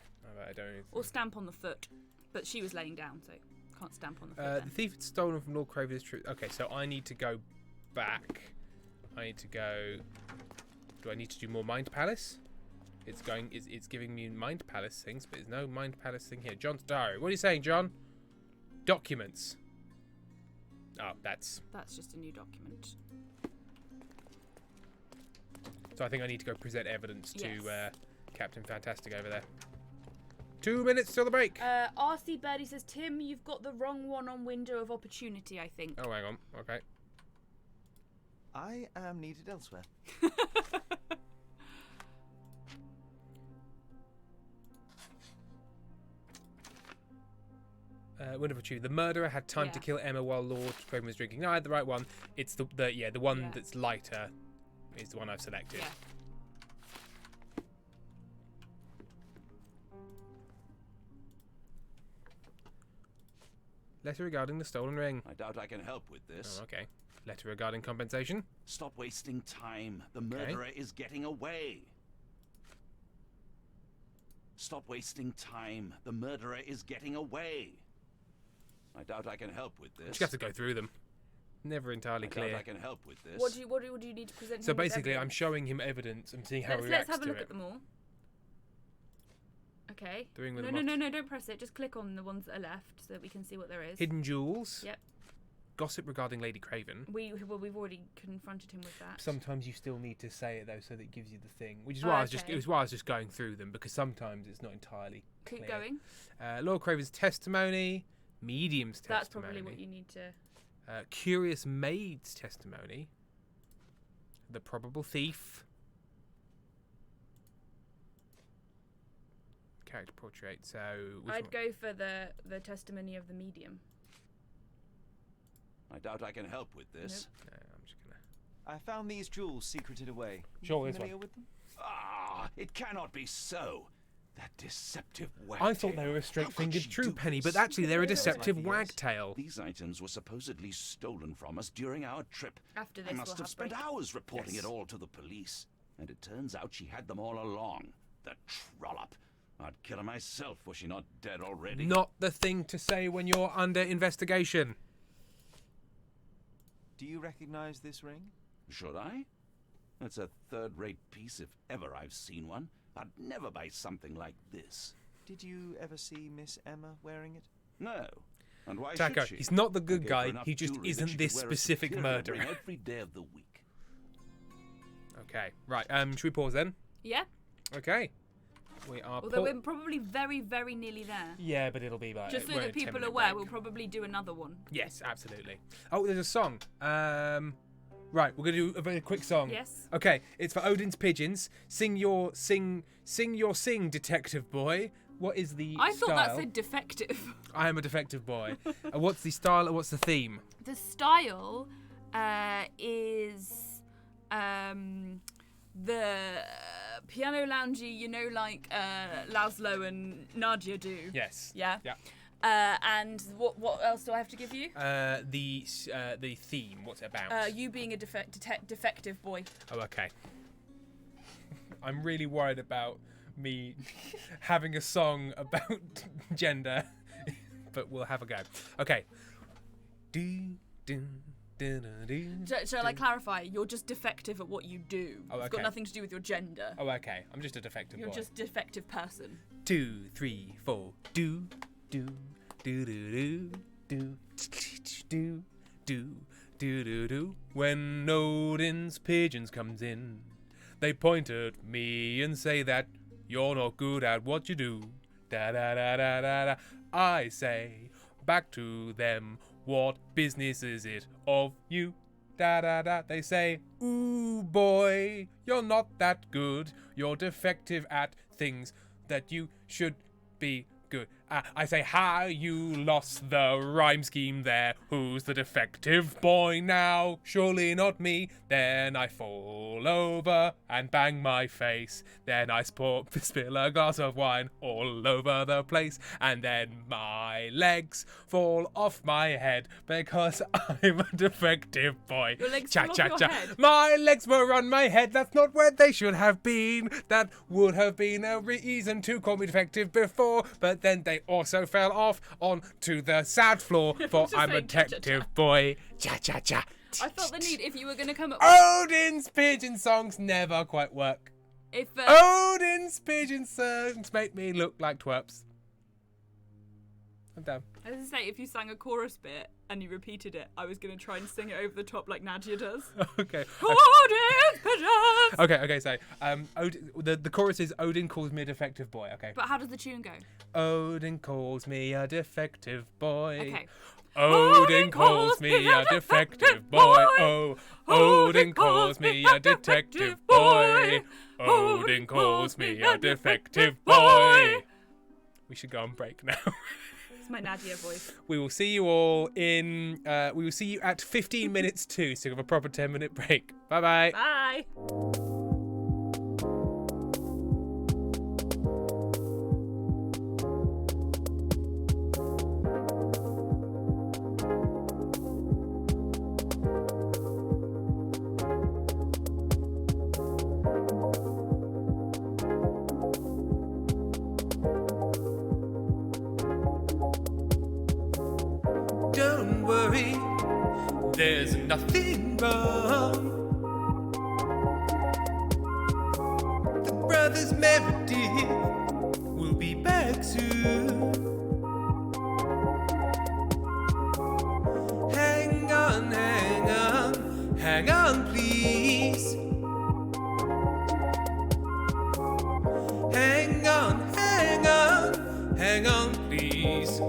I don't. Or stamp on the foot. But she was laying down, so can't stamp on the foot. The thief had stolen from Lord Craven is true. Okay, so I need to go back. I need to go. Do I need to do more Mind Palace? It's going. It's giving me Mind Palace things, but there's no Mind Palace thing here. John's diary. What are you saying, John? Documents. Oh, that's just a new document. So I think I need to go present evidence to Yes. Captain Fantastic over there. 2 minutes till the break. RC Birdie says, Tim, you've got the wrong one on window of opportunity, I think. Oh, hang on. Okay. I am needed elsewhere. Window of opportunity. The murderer had time to kill Emma while Lord Craven was drinking. No, I had the right one. It's the one that's lighter is the one I've selected. Yeah. Letter regarding the stolen ring. I doubt I can help with this. Oh, okay. Letter regarding compensation. Stop wasting time. The murderer is getting away. Stop wasting time. The murderer is getting away. I doubt I can help with this. Just have to go through them. Never entirely clear. I doubt I can help with this. What do you need to present? So him with basically, I'm evidence? showing him evidence and seeing how he Let's reacts have a to look it. at them all. Okay. Doing with no, them no, off. no, no, don't press it. Just click on the ones that are left so that we can see what there is. Hidden jewels. Yep. Gossip regarding Lady Craven. We've already confronted him with that. Sometimes you still need to say it though, so that it gives you the thing. Which is why it was why I was just going through them, because sometimes it's not entirely clear. Keep going. Lord Craven's testimony, medium's testimony. That's probably what you need to. Curious maid's testimony. The probable thief. Character portrait. So I'd go for the testimony of the medium. I doubt I can help with this. No, I'm just gonna. I found these jewels secreted away. Sure, this Familiar one. with them? Ah, it cannot be so. That deceptive wagtail. I thought they were a straight-fingered true penny, but actually they're a deceptive wagtail. These items were supposedly stolen from us during our trip. After this, I must we'll have spent break. hours reporting Yes. it all to the police. And it turns out she had them all along. The trollop. I'd kill her myself, was she not dead already? Not the thing to say when you're under investigation. Do you recognize this ring? Should I? That's a third-rate piece if ever I've seen one. I'd never buy something like this. Did you ever see Miss Emma wearing it? No. And why Taco, should she? he's not the I good gave her guy, enough he just jewelry that isn't she this could wear a specific superior murderer. ring every day of the week. Okay, right. Should we pause then? Yeah. Okay. We are. Although we're probably very, very nearly there. Yeah, but it'll be like Just so we're that at 10 people are minute aware, break. we'll probably do another one. Yes, absolutely. Oh, there's a song. Right, we're gonna do a very quick song. Yes. Okay, it's for Odin's Pigeons. Sing, detective boy. What is the I thought style? that said defective. I am a defective boy. What's the style? What's the theme? The style is the piano loungy, you know, like Laszlo and Nadia do. Yes. Yeah. Yeah. And what else do I have to give you? The theme. What's it about? You being a defective boy. Oh, okay. I'm really worried about me having a song about gender, but we'll have a go. Okay. Shall I clarify? You're just defective at what you do. Oh, It's okay. got nothing to do with your gender. Oh, okay. I'm just a defective You're boy. just a defective person. 2, 3, 4. Do do do do do do do do do do. When Odin's pigeons comes in, they point at me and say that you're not good at what you do. Da da da da da da. I say back to them, what business is it of you? Da da da. They say, ooh boy, you're not that good. You're defective at things that you should be good I say, how you lost the rhyme scheme there? Who's the defective boy now? Surely not me. Then I fall over and bang my face. Then I spill a glass of wine all over the place. And then my legs fall off my head because I'm a defective boy. Your legs fall off your head? My legs were on my head. That's not where they should have been. That would have been a reason to call me defective before. But then they also fell off onto the sad floor. For I'm a detective boy. Cha-cha-cha. I felt the need, if you were going to come up Odin's pigeon songs never quite work. If Odin's pigeon songs make me look like twerps. I'm done. I was going to say, if you sang a chorus bit and you repeated it, I was going to try and sing it over the top like Nadia does. Okay. Odin's pigeons! Okay, so the chorus is Odin calls me a defective boy, okay? But how does the tune go? Odin calls me a defective boy. Okay. Odin calls me a defective boy. Oh, Odin calls me a detective boy. Odin calls me a defective boy. We should go on break now. It's my Nadia voice. We will see you all in. We will see you at 15 minutes to. So we have a proper 10-minute break. Bye-bye. Bye. Don't worry, there's nothing wrong. The brothers Meredith will be back soon. Hang on, please. Hang on, please.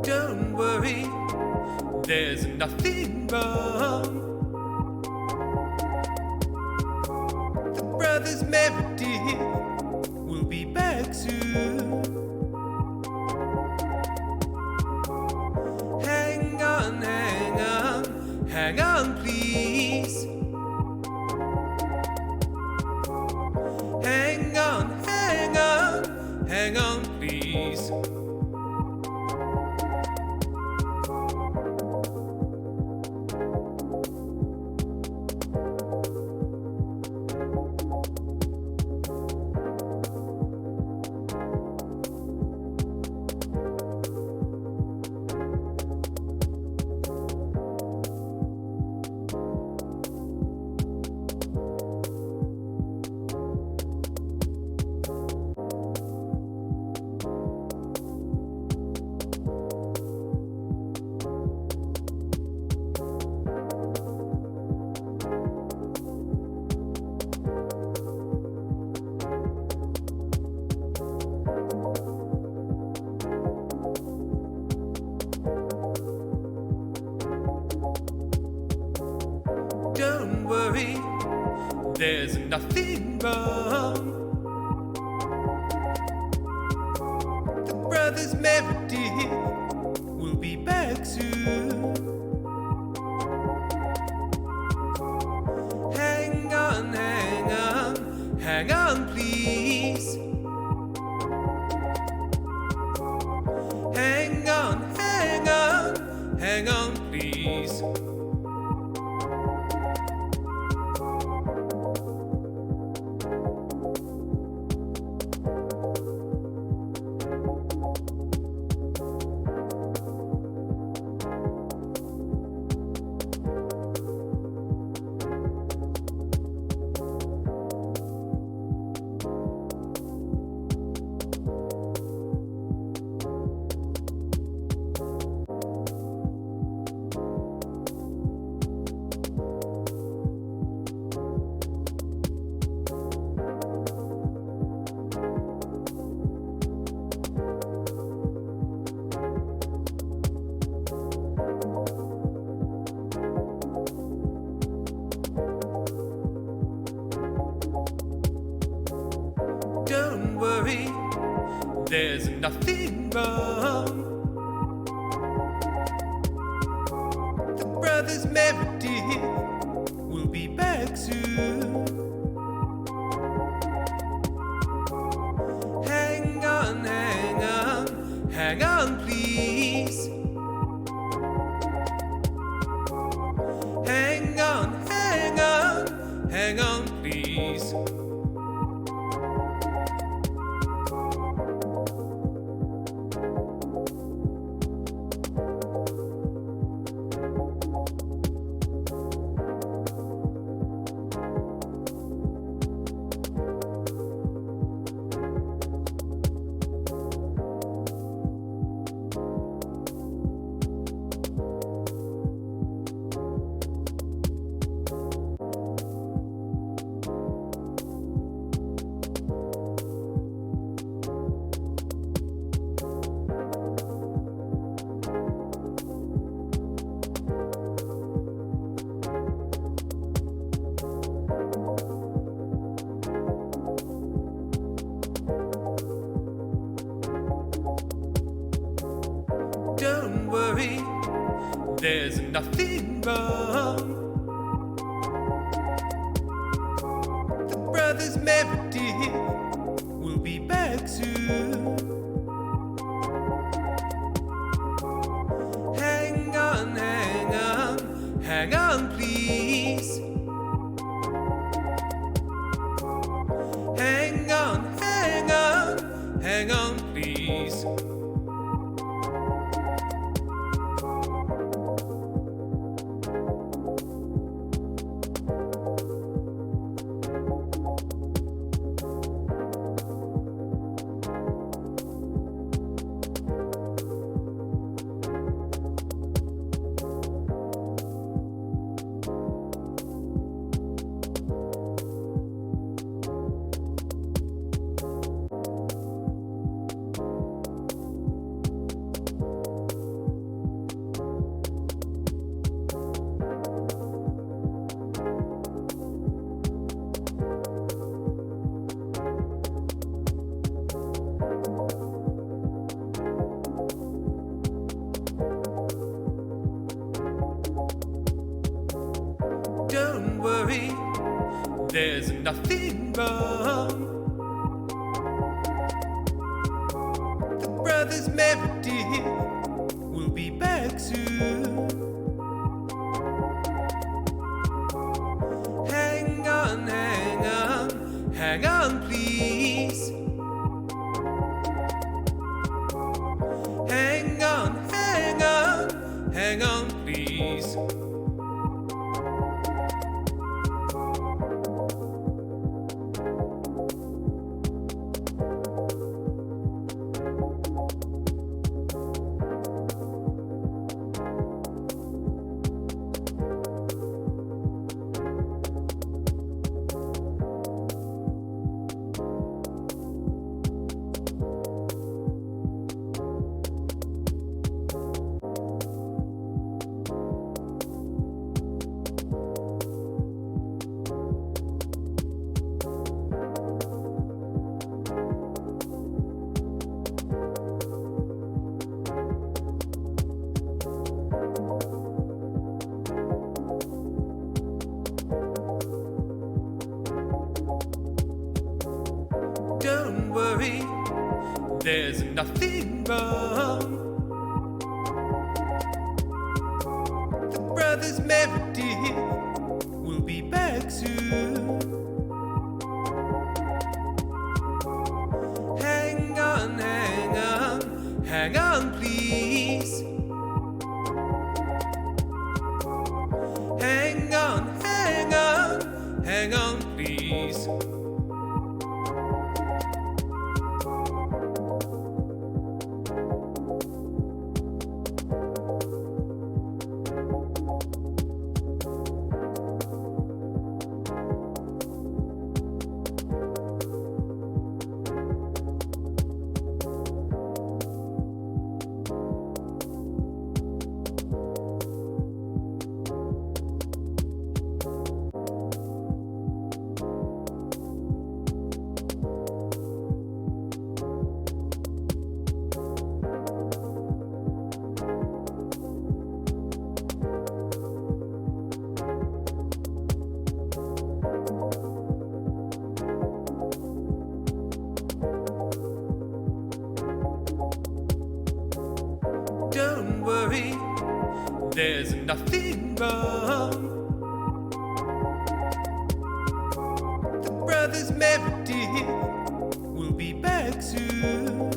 Don't worry, there's nothing wrong. The brothers Meredith will be back soon. Hang on, please. Hang on, please. Don't worry, there's nothing wrong. The brothers Meredith will be back soon. Hang on, please. Hang on, please. nothing wrong. The brothers Meredith will be back soon. Hang on, hang on, hang on, please. Hang on, hang on, hang on, please. Don't worry, there's nothing wrong. The brothers Meredith will be back soon. Hang on, hang on, hang on, please. Hang on, hang on, hang on, please. Don't worry, there's nothing wrong. The brothers Meredith will be back soon. Hang on, hang on, hang on, please. Hang on, hang on, hang on, please. Don't worry, there's nothing wrong. The brothers Meredith will be back soon. Hang on, hang on, hang on, please. Hang on, hang on, hang on, please. Don't worry, there's nothing wrong. The brothers Meredith will be back soon.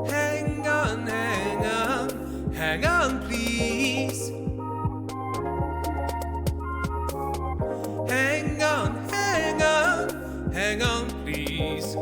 Hang on, hang on, hang on, please. Hang on, hang on, hang on, please.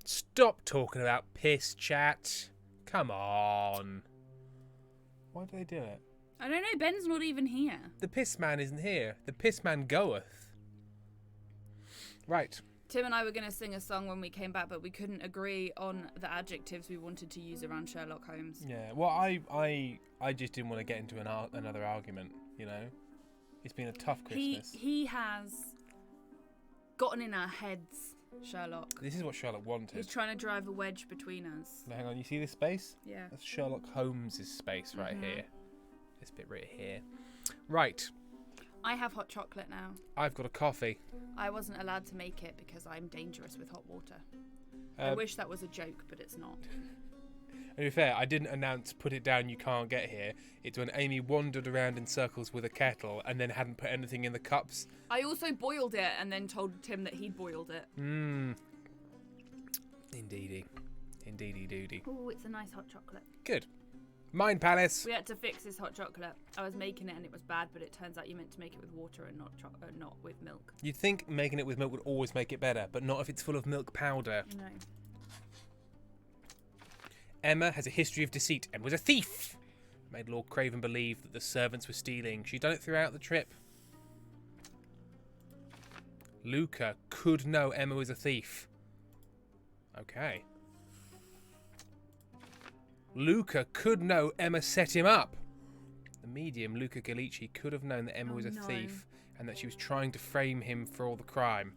Stop talking about piss, chat. Come on. Why do they do it? I don't know, Ben's not even here. The piss man isn't here. The piss man goeth. Right. Tim and I were going to sing a song when we came back, but we couldn't agree on the adjectives we wanted to use around Sherlock Holmes. Yeah, well, I just didn't want to get into another argument, you know? It's been a tough Christmas. He has gotten in our heads, Sherlock. This is what Sherlock wanted. He's trying to drive a wedge between us. Now, hang on, you see this space? Yeah. That's Sherlock Holmes' space right here. This bit right here. Right. I have hot chocolate now. I've got a coffee. I wasn't allowed to make it because I'm dangerous with hot water. I wish that was a joke, but it's not. To be fair, I didn't announce put it down, you can't get here. It's when Amy wandered around in circles with a kettle and then hadn't put anything in the cups. I also boiled it and then told Tim that he'd boiled it. Indeedy. Indeedy doody. Oh, it's a nice hot chocolate. Good. Mind Palace. We had to fix this hot chocolate. I was making it and it was bad, but it turns out you meant to make it with water and not with milk. You'd think making it with milk would always make it better, but not if it's full of milk powder. No. Emma has a history of deceit and was a thief. Made Lord Craven believe that the servants were stealing. She'd done it throughout the trip. Luca could know Emma was a thief. Okay. Luca could know Emma set him up. The medium, Luca Gallici, could have known that Emma was a thief and that she was trying to frame him for all the crime.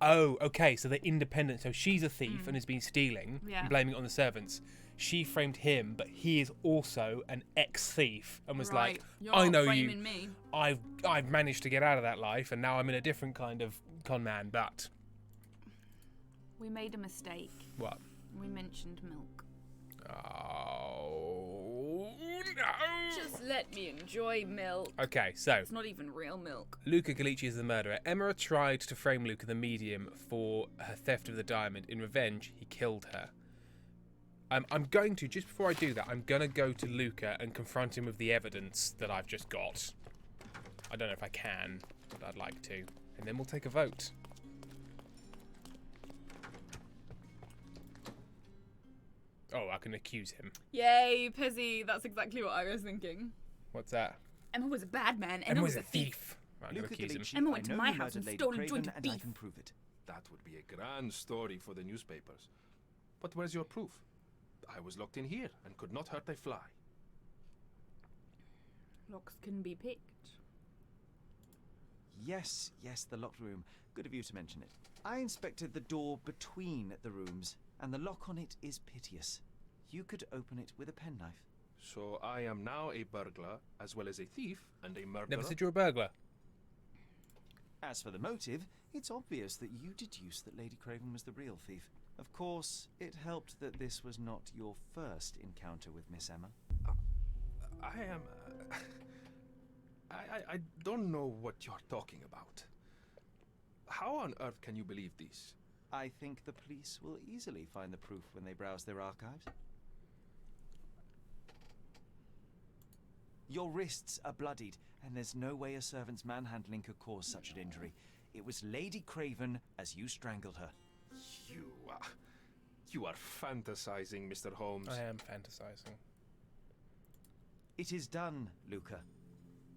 Oh, okay, so they're independent. So she's a thief and has been stealing and blaming it on the servants. She framed him, but he is also an ex-thief and was like, I know you. Me. I've managed to get out of that life and now I'm in a different kind of con man, but... We made a mistake. What? We mentioned milk. Oh, no. Just let me enjoy milk. Okay, so... It's not even real milk. Luca Gallici is the murderer. Emma tried to frame Luca the medium for her theft of the diamond. In revenge, he killed her. I'm going to, just before I do that, I'm going to go to Luca and confront him with the evidence that I've just got. I don't know if I can, but I'd like to. And then we'll take a vote. Oh, I can accuse him. Yay, Pezzy. That's exactly what I was thinking. What's that? Emma was a bad man. Emma was a thief. Right, I'm going to accuse him. Emma went to my house and stole and joined a thief. I can prove it. That would be a grand story for the newspapers. But where's your proof? I was locked in here and could not hurt a fly. Locks can be picked. Yes, the locked room. Good of you to mention it. I inspected the door between the rooms, and the lock on it is piteous. You could open it with a penknife. So I am now a burglar, as well as a thief and a murderer. Never said you're a burglar. As for the motive, it's obvious that you deduced that Lady Craven was the real thief. Of course, it helped that this was not your first encounter with Miss Emma. I am... I don't know what you're talking about. How on earth can you believe this? I think the police will easily find the proof when they browse their archives. Your wrists are bloodied, and there's no way a servant's manhandling could cause such an injury. It was Lady Craven as you strangled her. You are fantasizing, Mr. Holmes. I am fantasizing. It is done, Luca.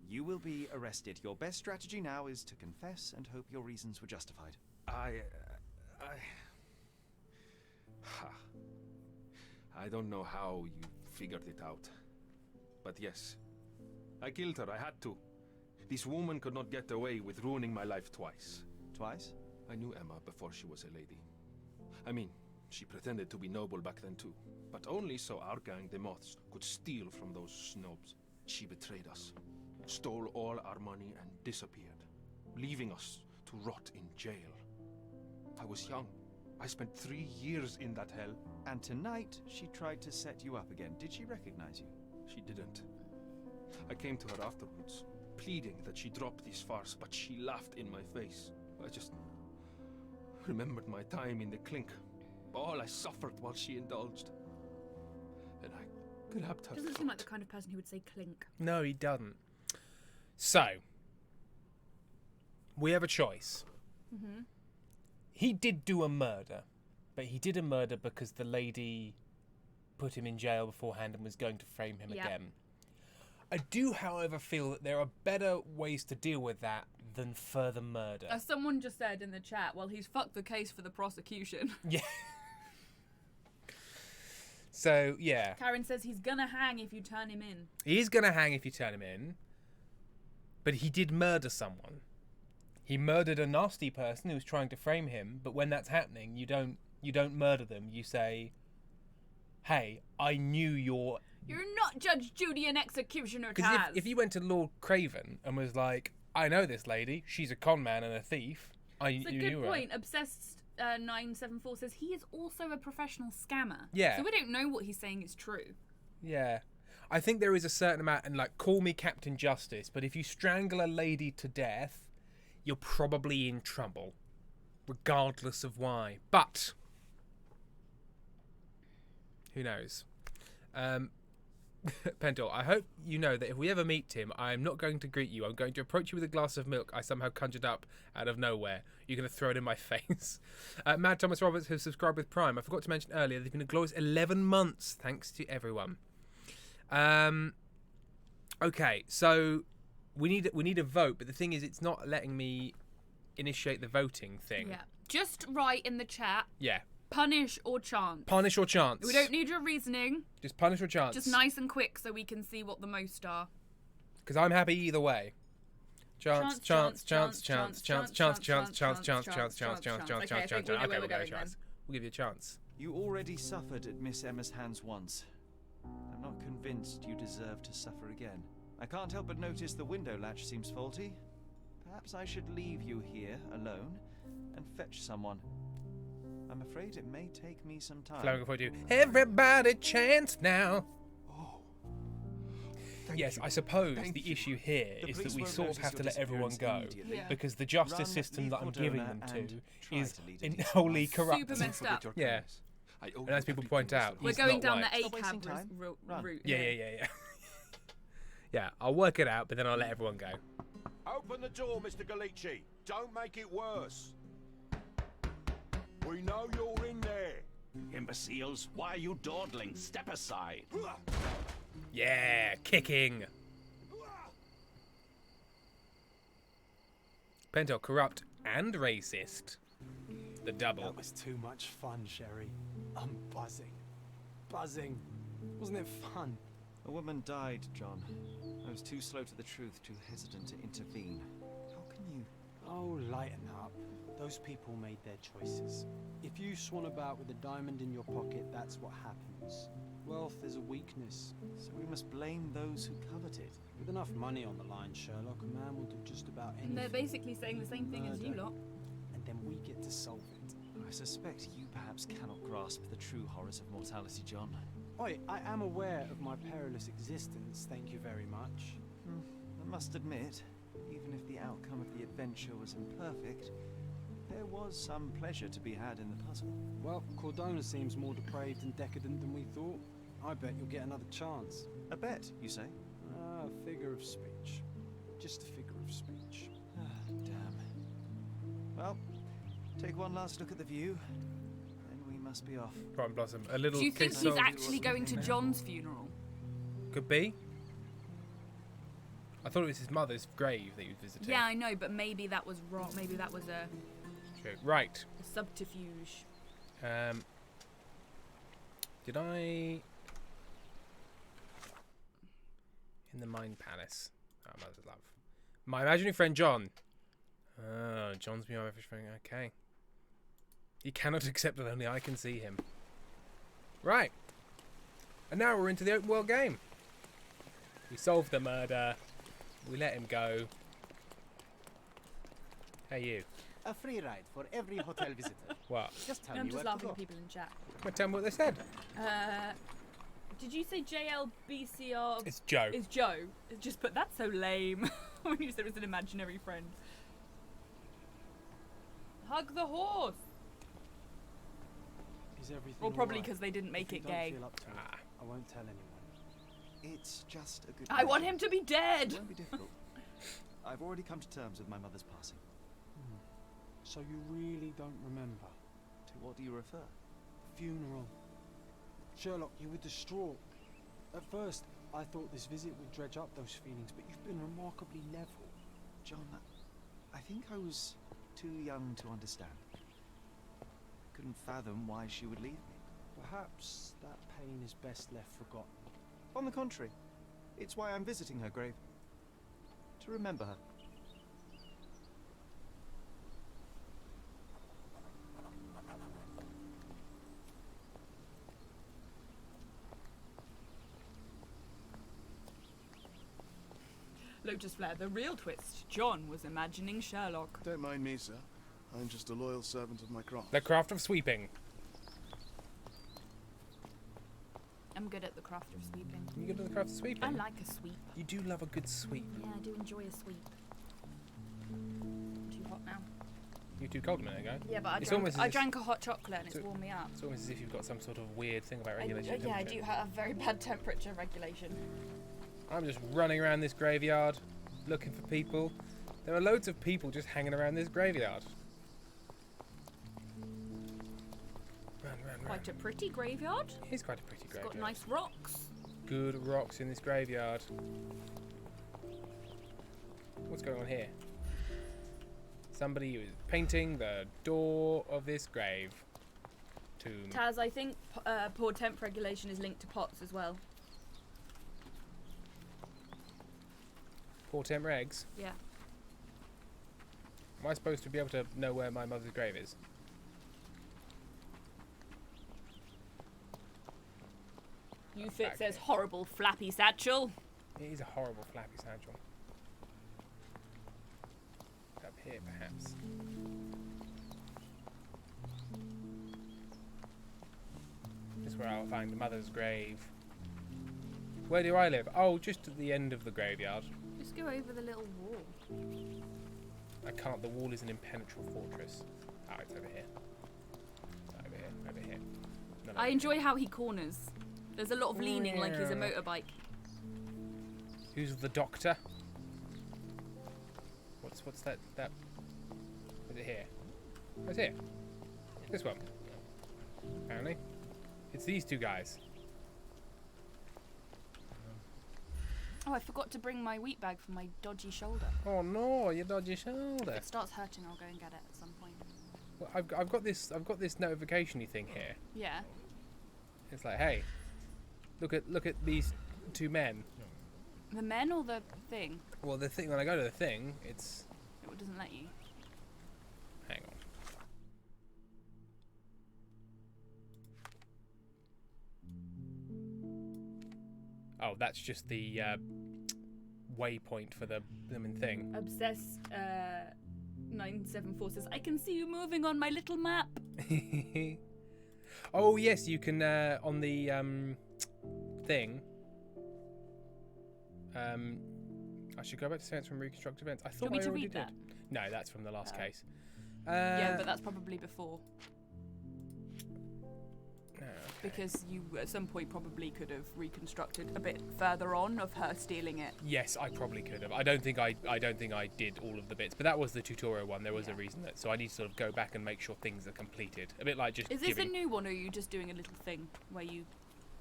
You will be arrested. Your best strategy now is to confess and hope your reasons were justified. I don't know how you figured it out. But yes, I killed her. I had to. This woman could not get away with ruining my life twice. Twice? I knew Emma before she was a lady. I mean, she pretended to be noble back then too. But only so our gang, the Moths, could steal from those snobs. She betrayed us, stole all our money and disappeared, leaving us to rot in jail. I was young. I spent 3 years in that hell. And tonight, she tried to set you up again. Did she recognize you? She didn't. I came to her afterwards, pleading that she drop this farce, but she laughed in my face. I just remembered my time in the clink, all I suffered while she indulged. And I grabbed her Doesn't seem like the kind of person who would say clink. No, he doesn't. So, we have a choice. Mm-hmm. He did do a murder, but he did a murder because the lady put him in jail beforehand and was going to frame him again. I do, however, feel that there are better ways to deal with that than further murder. As someone just said in the chat, well, he's fucked the case for the prosecution. Yeah. So, yeah. Karen says he's gonna hang if you turn him in. He is going to hang if you turn him in, but he did murder someone. He murdered a nasty person who was trying to frame him, but when that's happening, you don't murder them. You say, hey, I knew you're not Judge Judy and executioner, Because Taz. if you went to Lord Craven and was like, I know this lady, she's a con man and a thief. It's a you good knew her. point. Obsessed 974 says he is also a professional scammer. Yeah. So we don't know what he's saying is true. Yeah. I think there is a certain amount, and like, call me Captain Justice, but if you strangle a lady to death, you're probably in trouble, regardless of why. But who knows? Pendle, I hope you know that if we ever meet Tim, I'm not going to greet you. I'm going to approach you with a glass of milk I somehow conjured up out of nowhere. You're going to throw it in my face. Mad Thomas Roberts has subscribed with Prime. I forgot to mention earlier, they've been a glorious 11 months. Thanks to everyone. Okay, so we need a vote, but the thing is, it's not letting me initiate the voting thing. Yeah. Just write in the chat. Yeah. Punish or chance. Punish or chance. We don't need your reasoning. Just punish or chance. Just nice and quick so we can see what the most are. Because I'm happy either way. Chance, chance, chance, chance, chance, chance, chance, chance, chance, chance, chance, chance, chance, chance, chance. Okay, we'll go a chance. We'll give you a chance. You already suffered at Miss Emma's hands once. I'm not convinced you deserve to suffer again. I can't help but notice the window latch seems faulty. Perhaps I should leave you here alone and fetch someone. I'm afraid it may take me some time. Flowing for you. Everybody chance now. Yes, I suppose the issue here is that we sort of have to let everyone go because the justice system that I'm giving them to is wholly corrupt. Super messed up. Yeah. And as people point out, we're going down the ACAB route. Yeah. Yeah, I'll work it out, but then I'll let everyone go. Open the door, Mr. Galici. Don't make it worse. We know you're in there. Imbeciles, why are you dawdling? Step aside. Yeah, kicking. Pentel, corrupt and racist. The double. That was too much fun, Sherry. I'm buzzing. Buzzing. Wasn't it fun? A woman died, John. I was too slow to the truth, too hesitant to intervene. How can you... Oh, lighten up. Those people made their choices. If you swan about with a diamond in your pocket, that's what happens. Wealth is a weakness. So we must blame those who covet it. With enough money on the line, Sherlock, a man will do just about anything. And they're basically saying the same thing as you lot. And then we get to solve it. I suspect you perhaps cannot grasp the true horrors of mortality, John. Oi, I am aware of my perilous existence, thank you very much. I must admit, even if the outcome of the adventure was imperfect, there was some pleasure to be had in the puzzle. Well, Cordona seems more depraved and decadent than we thought. I bet you'll get another chance. A bet, you say? A figure of speech. Just a figure of speech. Damn. Well, take one last look at the view. Then we must be off. Prime Blossom, a little. Do you think he's actually going to John's funeral? Could be. I thought it was his mother's grave that he was visiting. Yeah, I know, but maybe that was wrong. Maybe that was a True. Right. subterfuge. Did I... In the Mind Palace. Oh, Mother's Love. My imaginary friend John. Oh, John's my imaginary friend. Okay. He cannot accept that only I can see him. Right. And now we're into the open world game. We solved the murder. We let him go. Hey, you. A free ride for every hotel visitor. What? Just tell I'm me just where to laughing go. at people in chat. Well, tell me what they said. Did you say JLBCR? It's Joe. It's Joe. Just put that's so lame when you said it was an imaginary friend. Hug the horse. Is everything Well, probably alright? because they didn't make If it you don't gay. feel up to it, I won't tell anyone. It's just a good I want question. him to be dead. It won't be difficult. I've already come to terms with my mother's passing. So you really don't remember? To what do you refer? Funeral. Sherlock, you were distraught. At first, I thought this visit would dredge up those feelings, but you've been remarkably level. John, I think I was too young to understand. Couldn't fathom why she would leave me. Perhaps that pain is best left forgotten. On the contrary, it's why I'm visiting her grave. To remember her. Lotus Flare, the real twist. John was imagining Sherlock. Don't mind me, sir. I'm just a loyal servant of my craft. The craft of sweeping. I'm good at the craft of sweeping. You good at the craft of sweeping? I like a sweep. You do love a good sweep. Yeah, I do enjoy a sweep. Too hot now. You're too cold a minute ago. Yeah, but It's almost as I if- drank a hot chocolate and so- it's warmed me up. It's almost as if you've got some sort of weird thing about I regulation. do have very bad temperature regulation. I'm just running around this graveyard, looking for people. There are loads of people just hanging around this graveyard. Run. Quite a pretty graveyard. It is quite a pretty It's graveyard. got nice rocks. Good rocks in this graveyard. What's going on here? Somebody is painting the door of this grave. Tomb. Taz, I think poor temp regulation is linked to pots as well. Poor temp regs. Yeah. Am I supposed to be able to know where my mother's grave is? You fit says horrible flappy satchel. It is a horrible flappy satchel. Up here, perhaps. This is where I'll find the mother's grave. Where do I live? Oh, just at the end of the graveyard. Just go over the little wall. I can't. The wall is an impenetrable fortress. Oh, it's over here. Over here. No, I enjoy how he corners. There's a lot of leaning like he's a motorbike. Who's the doctor? What's that? Is it here? Oh, it's here. This one. Apparently. It's these two guys. Oh, I forgot to bring my wheat bag for my dodgy shoulder. Oh no, your dodgy shoulder. If it starts hurting, I'll go and get it at some point. Well, I've got this notification-y thing here. Yeah. It's like, hey, look at these two men. The men or the thing? Well, the thing, when I go to the thing, it doesn't let you. Hang on. Oh, that's just the waypoint for the blooming thing. Obsessed 974 says, I can see you moving on my little map. Oh yes, you can on the thing. I should go back to Science from Reconstruct Events. I thought I already did. That? No, that's from the last case. Yeah, but that's probably before. Okay. Because you at some point probably could have reconstructed a bit further on of her stealing it. Yes, I probably could have. I don't think I did all of the bits, but that was the tutorial one. There was a reason that, so I need to sort of go back and make sure things are completed. A bit like just. Is this a new one, or are you just doing a little thing where you,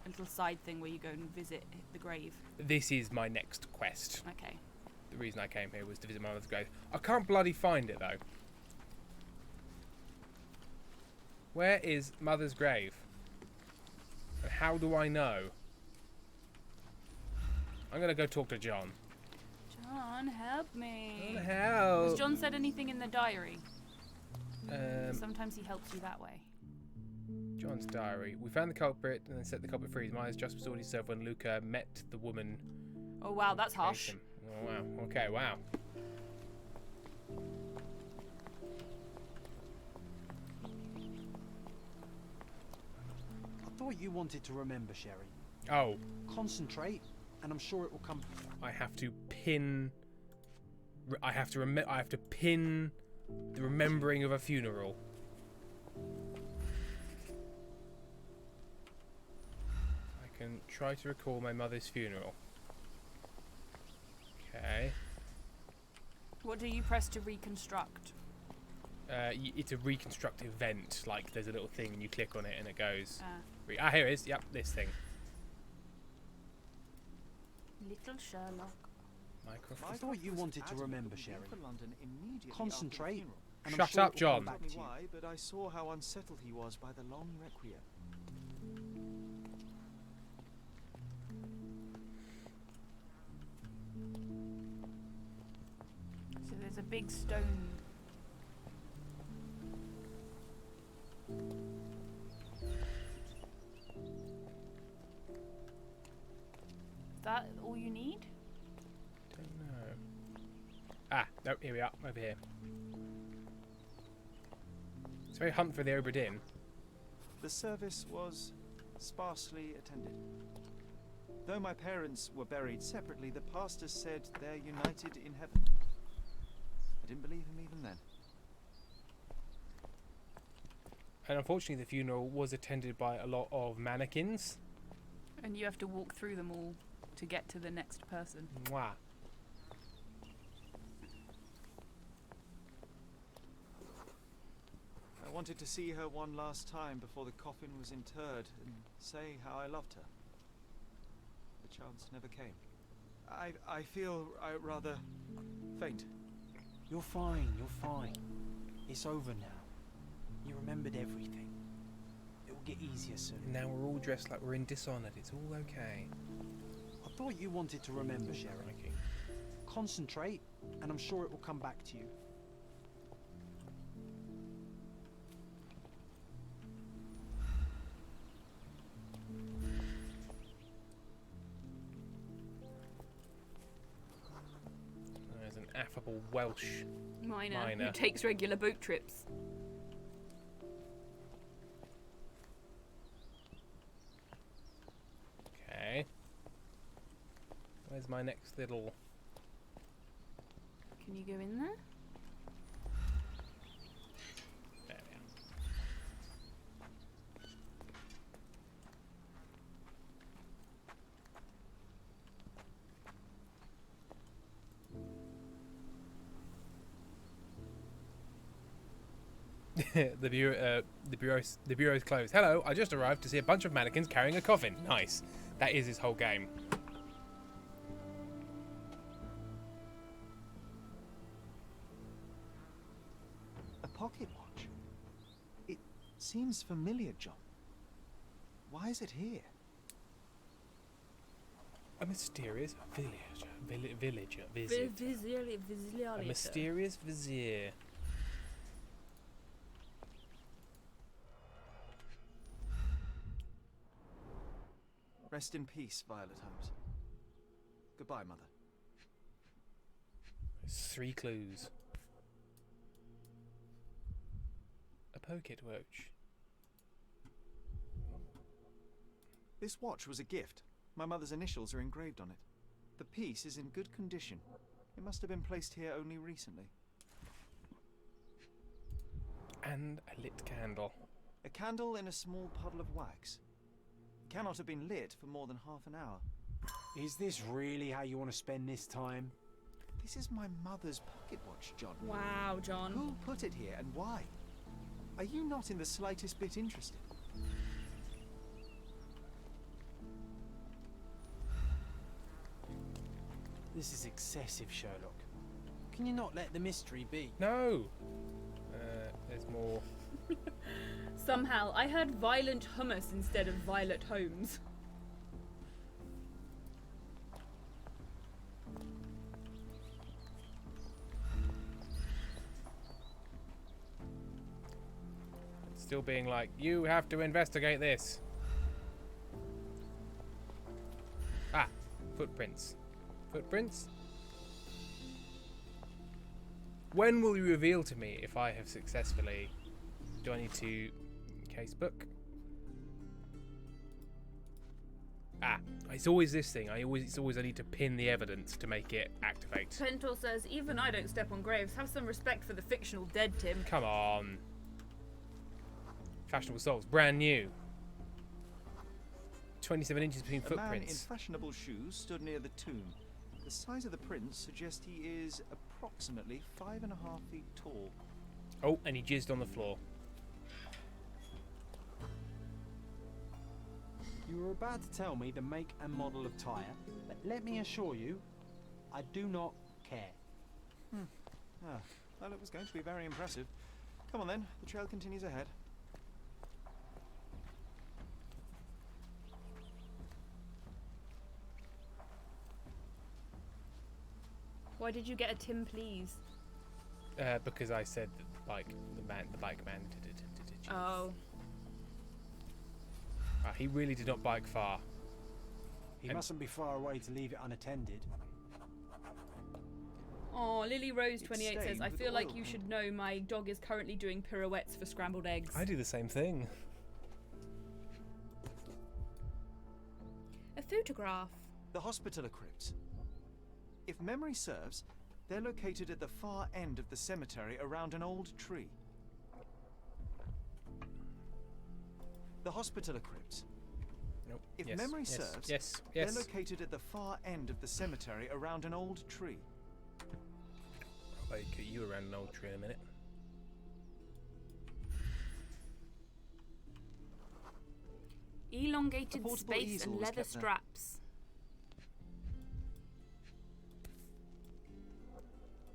a little side thing where you go and visit the grave? This is my next quest. Okay. the reason I came here was to visit my mother's grave. I can't bloody find it, though. Where is Mother's grave? And how do I know? I'm going to go talk to John. John, help me. Help. Has John said anything in the diary? Sometimes he helps you that way. John's diary. We found the culprit and then set the culprit free. His mind just was already served when Luca met the woman. Oh wow, that's harsh. Oh wow. Okay, wow. I thought you wanted to remember, Sherry. Oh. Concentrate, and I'm sure it will come. I have to pin. I have to pin the remembering of a funeral. I can try to recall my mother's funeral. Okay. What do you press to reconstruct? It's a reconstruct event. Like there's a little thing and you click on it and it goes. Here it is. Yep, this thing. Little Sherlock. Microphone. I thought you wanted to remember, Sherry. Concentrate. And I'm Shut sure up, it will come John. back to you. Why, but I saw how unsettled he was by the long requiem. So there's a big stone. Is that all you need? Don't know. No, here we are, over here. It's very Hunt for the Obra Dinn. The service was sparsely attended. Though my parents were buried separately, the pastor said they're united in heaven. I didn't believe him even then. And unfortunately the funeral was attended by a lot of mannequins. And you have to walk through them all to get to the next person. Mwah. I wanted to see her one last time before the coffin was interred and say how I loved her. The chance never came. I feel rather faint. You're fine, you're fine. It's over now. You remembered everything. It will get easier soon. Now we're all dressed like we're in Dishonored. It's all okay. I thought you wanted to remember, Sherry. Concentrate, and I'm sure it will come back to you. There's an affable Welsh Miner who takes regular boat trips. Okay. Where's my next little... Can you go in there? There we are. the bureau's closed. Hello, I just arrived to see a bunch of mannequins carrying a coffin. Nice. That is his whole game. A pocket watch? It seems familiar, John. Why is it here? A mysterious villager visit. A mysterious vizier. Rest in peace, Violet Holmes. Goodbye, Mother. There's 3 clues. A pocket watch. This watch was a gift. My mother's initials are engraved on it. The piece is in good condition. It must have been placed here only recently. And a lit candle. A candle in a small puddle of wax. It cannot have been lit for more than half an hour. Is this really how you want to spend this time? This is my mother's pocket watch, John. Wow, John. Who put it here and why? Are you not in the slightest bit interested? This is excessive, Sherlock. Can you not let the mystery be? No. There's more. Somehow, I heard violent hummus instead of Violet Holmes. Still being like, you have to investigate this. Ah, footprints. Footprints? When will you reveal to me if I have successfully... Do I need to... Casebook? Ah, it's always this thing. I need to pin the evidence to make it activate. Pentor says, even I don't step on graves. Have some respect for the fictional dead, Tim. Come on. Fashionable souls, brand new. 27 inches between A man in footprints. fashionable shoes stood near the tomb. The size of the print suggests he is approximately 5.5 feet tall. Oh, and he jizzed on the floor. You were about to tell me the make and model of tyre, but let me assure you, I do not care. Ah, well, it was going to be very impressive. Come on then, the trail continues ahead. Why did you get a Tim, please? Because I said that the bike man did it. Oh. He really did not bike far. He mustn't be far away to leave it unattended. Oh, Lily Rose 28 says, I with feel like oil you paint. should know my dog is currently doing pirouettes for scrambled eggs. I do the same thing. A photograph. The Hospitaller crypts. If memory serves, they're located at the far end of the cemetery around an old tree. The Hospitaller crypts. Nope. If Yes, memory yes, serves, yes. they're located at the far end of the cemetery around an old tree. I'll get you around an old tree in a minute. Elongated portable space easel and was leather kept there. straps.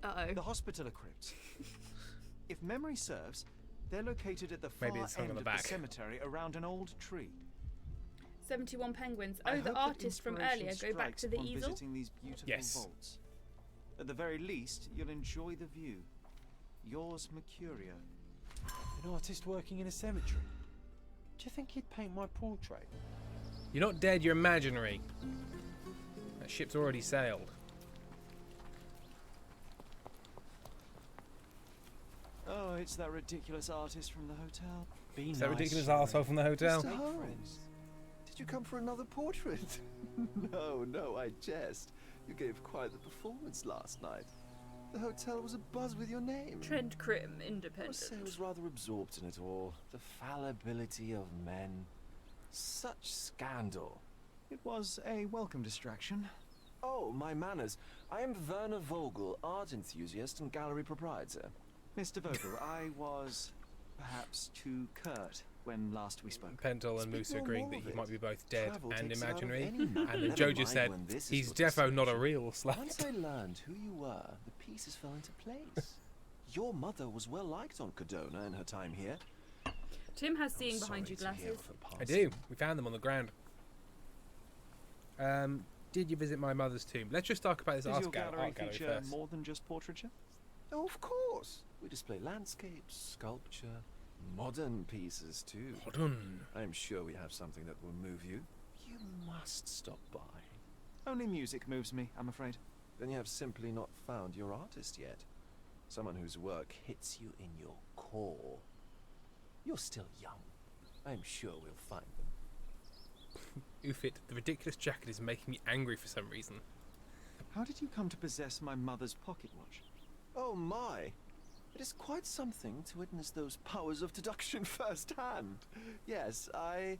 Uh-oh. The Hospitaller crypts. If memory serves, they're located at the far Maybe it's hung on end the of back. the cemetery around an old tree. 71 penguins. I Oh, hope the that artist from inspiration earlier. Go back strikes to the upon easel. Visiting these beautiful Yes. vaults. At the very least, you'll enjoy the view. Yours, Mercurio. An artist working in a cemetery. Do you think he'd paint my portrait? You're not dead, you're imaginary. That ship's already sailed. Oh, it's that ridiculous artist from the hotel. Be Is nice, that ridiculous Sherry. arsehole from the hotel? Mr. Holmes, did you come for another portrait? No, I jest. You gave quite the performance last night. The hotel was abuzz with your name. Trent Crim, I independent. must say I was rather absorbed in it all. The fallibility of men. Such scandal. It was a welcome distraction. Oh, my manners. I am Werner Vogel, art enthusiast and gallery proprietor. Mr. Vogel, I was perhaps too curt when last we spoke. Pentel and Speak Moose no agreeing more that of he it. might be both dead Travel and takes it out of imaginary. any man. And then Never Joe just mind said, when this is he's for defo not a discussion. real slut. Once I learned who you were, the pieces fell into place. Your mother was well liked on Cadona in her time here. Tim has seeing Sorry behind you to hear glasses. of her I passing. do. We found them on the ground. Did you visit my mother's tomb? Let's just talk about this Does art, your gallery art gallery feature first. more than just portraiture? Oh, of course. We display landscapes, sculpture, modern pieces too. Modern. I'm sure we have something that will move you. You must stop by. Only music moves me, I'm afraid. Then you have simply not found your artist yet. Someone whose work hits you in your core. You're still young. I'm sure we'll find them. Oofit, the ridiculous jacket is making me angry for some reason. How did you come to possess my mother's pocket watch? Oh my! It is quite something to witness those powers of deduction firsthand. Yes, I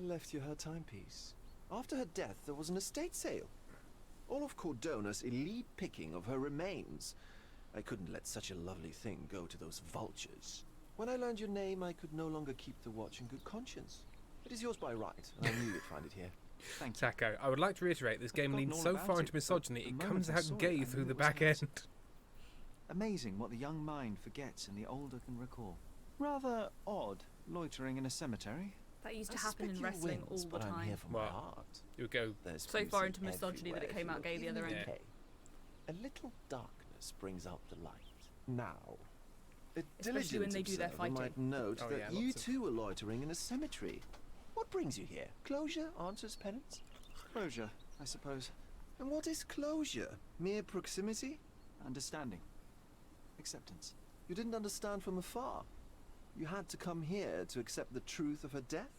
left you her timepiece. After her death, there was an estate sale. All of Cordona's elite picking of her remains. I couldn't let such a lovely thing go to those vultures. When I learned your name, I could no longer keep the watch in good conscience. It is yours by right, and I knew you'd find it here. Thank you. Taco, I would like to reiterate this game forgotten leans all so about far it, into but misogyny, the it moment comes I out saw it, gay I through knew the it was back an end. accident. Amazing what the young mind forgets and the older can recall. Rather odd, loitering in a cemetery. That used to I happen in suspect you wrestling wins, all the but I'm time. here for my heart. It would go There's So far beauty into misogyny that it came out gay the other end. A little darkness brings out the light. Now, a Especially when diligent they do their observer might fighting. note Oh, that yeah, you lots of- too are loitering in a cemetery. What brings you here? Closure answers penance? Closure, I suppose. And what is closure? Mere proximity? Understanding. Acceptance. You didn't understand from afar. You had to come here to accept the truth of her death?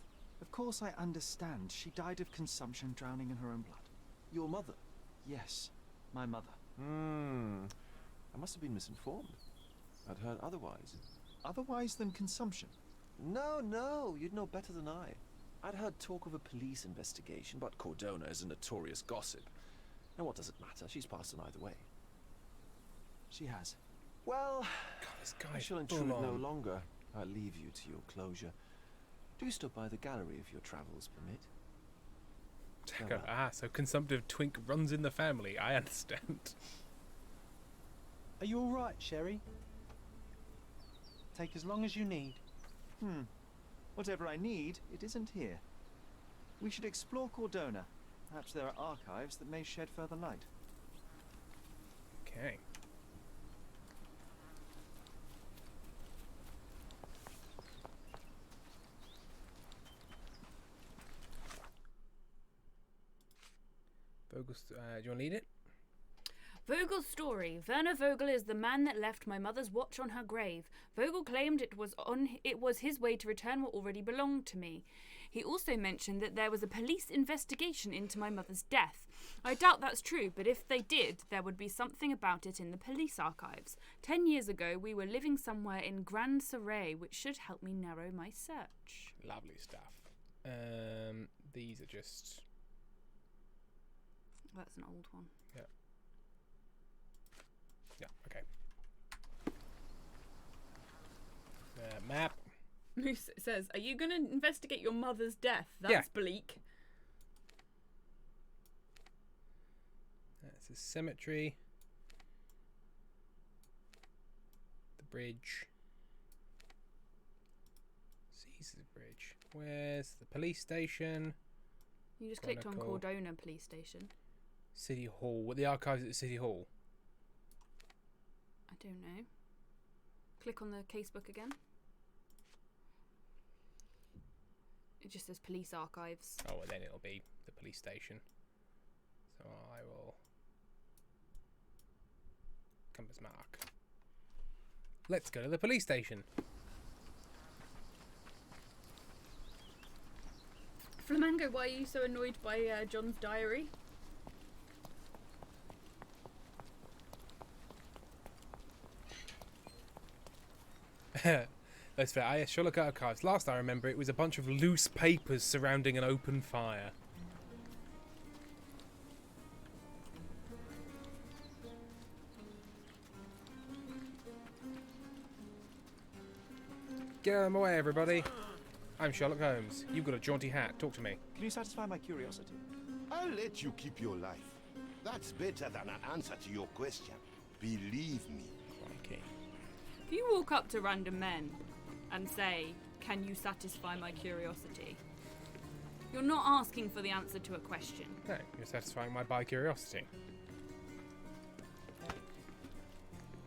Of course I understand. She died of consumption, drowning in her own blood. Your mother? Yes, my mother. I must have been misinformed. I'd heard otherwise. Otherwise than consumption? No, you'd know better than I. I'd heard talk of a police investigation, but Cordona is a notorious gossip. And what does it matter? She's passed on either way. She has. Well, this I guy's shall full intrude no on. longer. I'll leave you to your closure. Do stop by the gallery if your travels permit. Taco, so consumptive twink runs in the family. I understand. Are you all right, Sherry? Take as long as you need. Whatever I need, it isn't here. We should explore Cordona. Perhaps there are archives that may shed further light. Okay. Vogel's, do you want to read it? Vogel's story. Werner Vogel is the man that left my mother's watch on her grave. Vogel claimed it was his way to return what already belonged to me. He also mentioned that there was a police investigation into my mother's death. I doubt that's true, but if they did, there would be something about it in the police archives. 10 years ago, we were living somewhere in Grand Saray, which should help me narrow my search. Lovely stuff. These are just... That's an old one. Yeah. Yeah, okay. Map. Moose says, are you going to investigate your mother's death? That's Yeah. bleak. That's a cemetery. The bridge. Caesar's Bridge. Where's the police station? You just clicked on Chronicle. Cordona Police Station. City Hall. What, the archives at City Hall? I don't know. Click on the casebook again. It just says police archives. Oh, well, then it'll be the police station. So I will... Compass mark. Let's go to the police station. Flamingo, why are you so annoyed by John's diary? That's fair. Sherlock Archives. Last I remember, it was a bunch of loose papers surrounding an open fire. Get out of my way, everybody. I'm Sherlock Holmes. You've got a jaunty hat. Talk to me. Can you satisfy my curiosity? I'll let you keep your life. That's better than an answer to your question. Believe me. Okay. If you walk up to random men and say, can you satisfy my curiosity? You're not asking for the answer to a question. No, you're satisfying my bi-curiosity.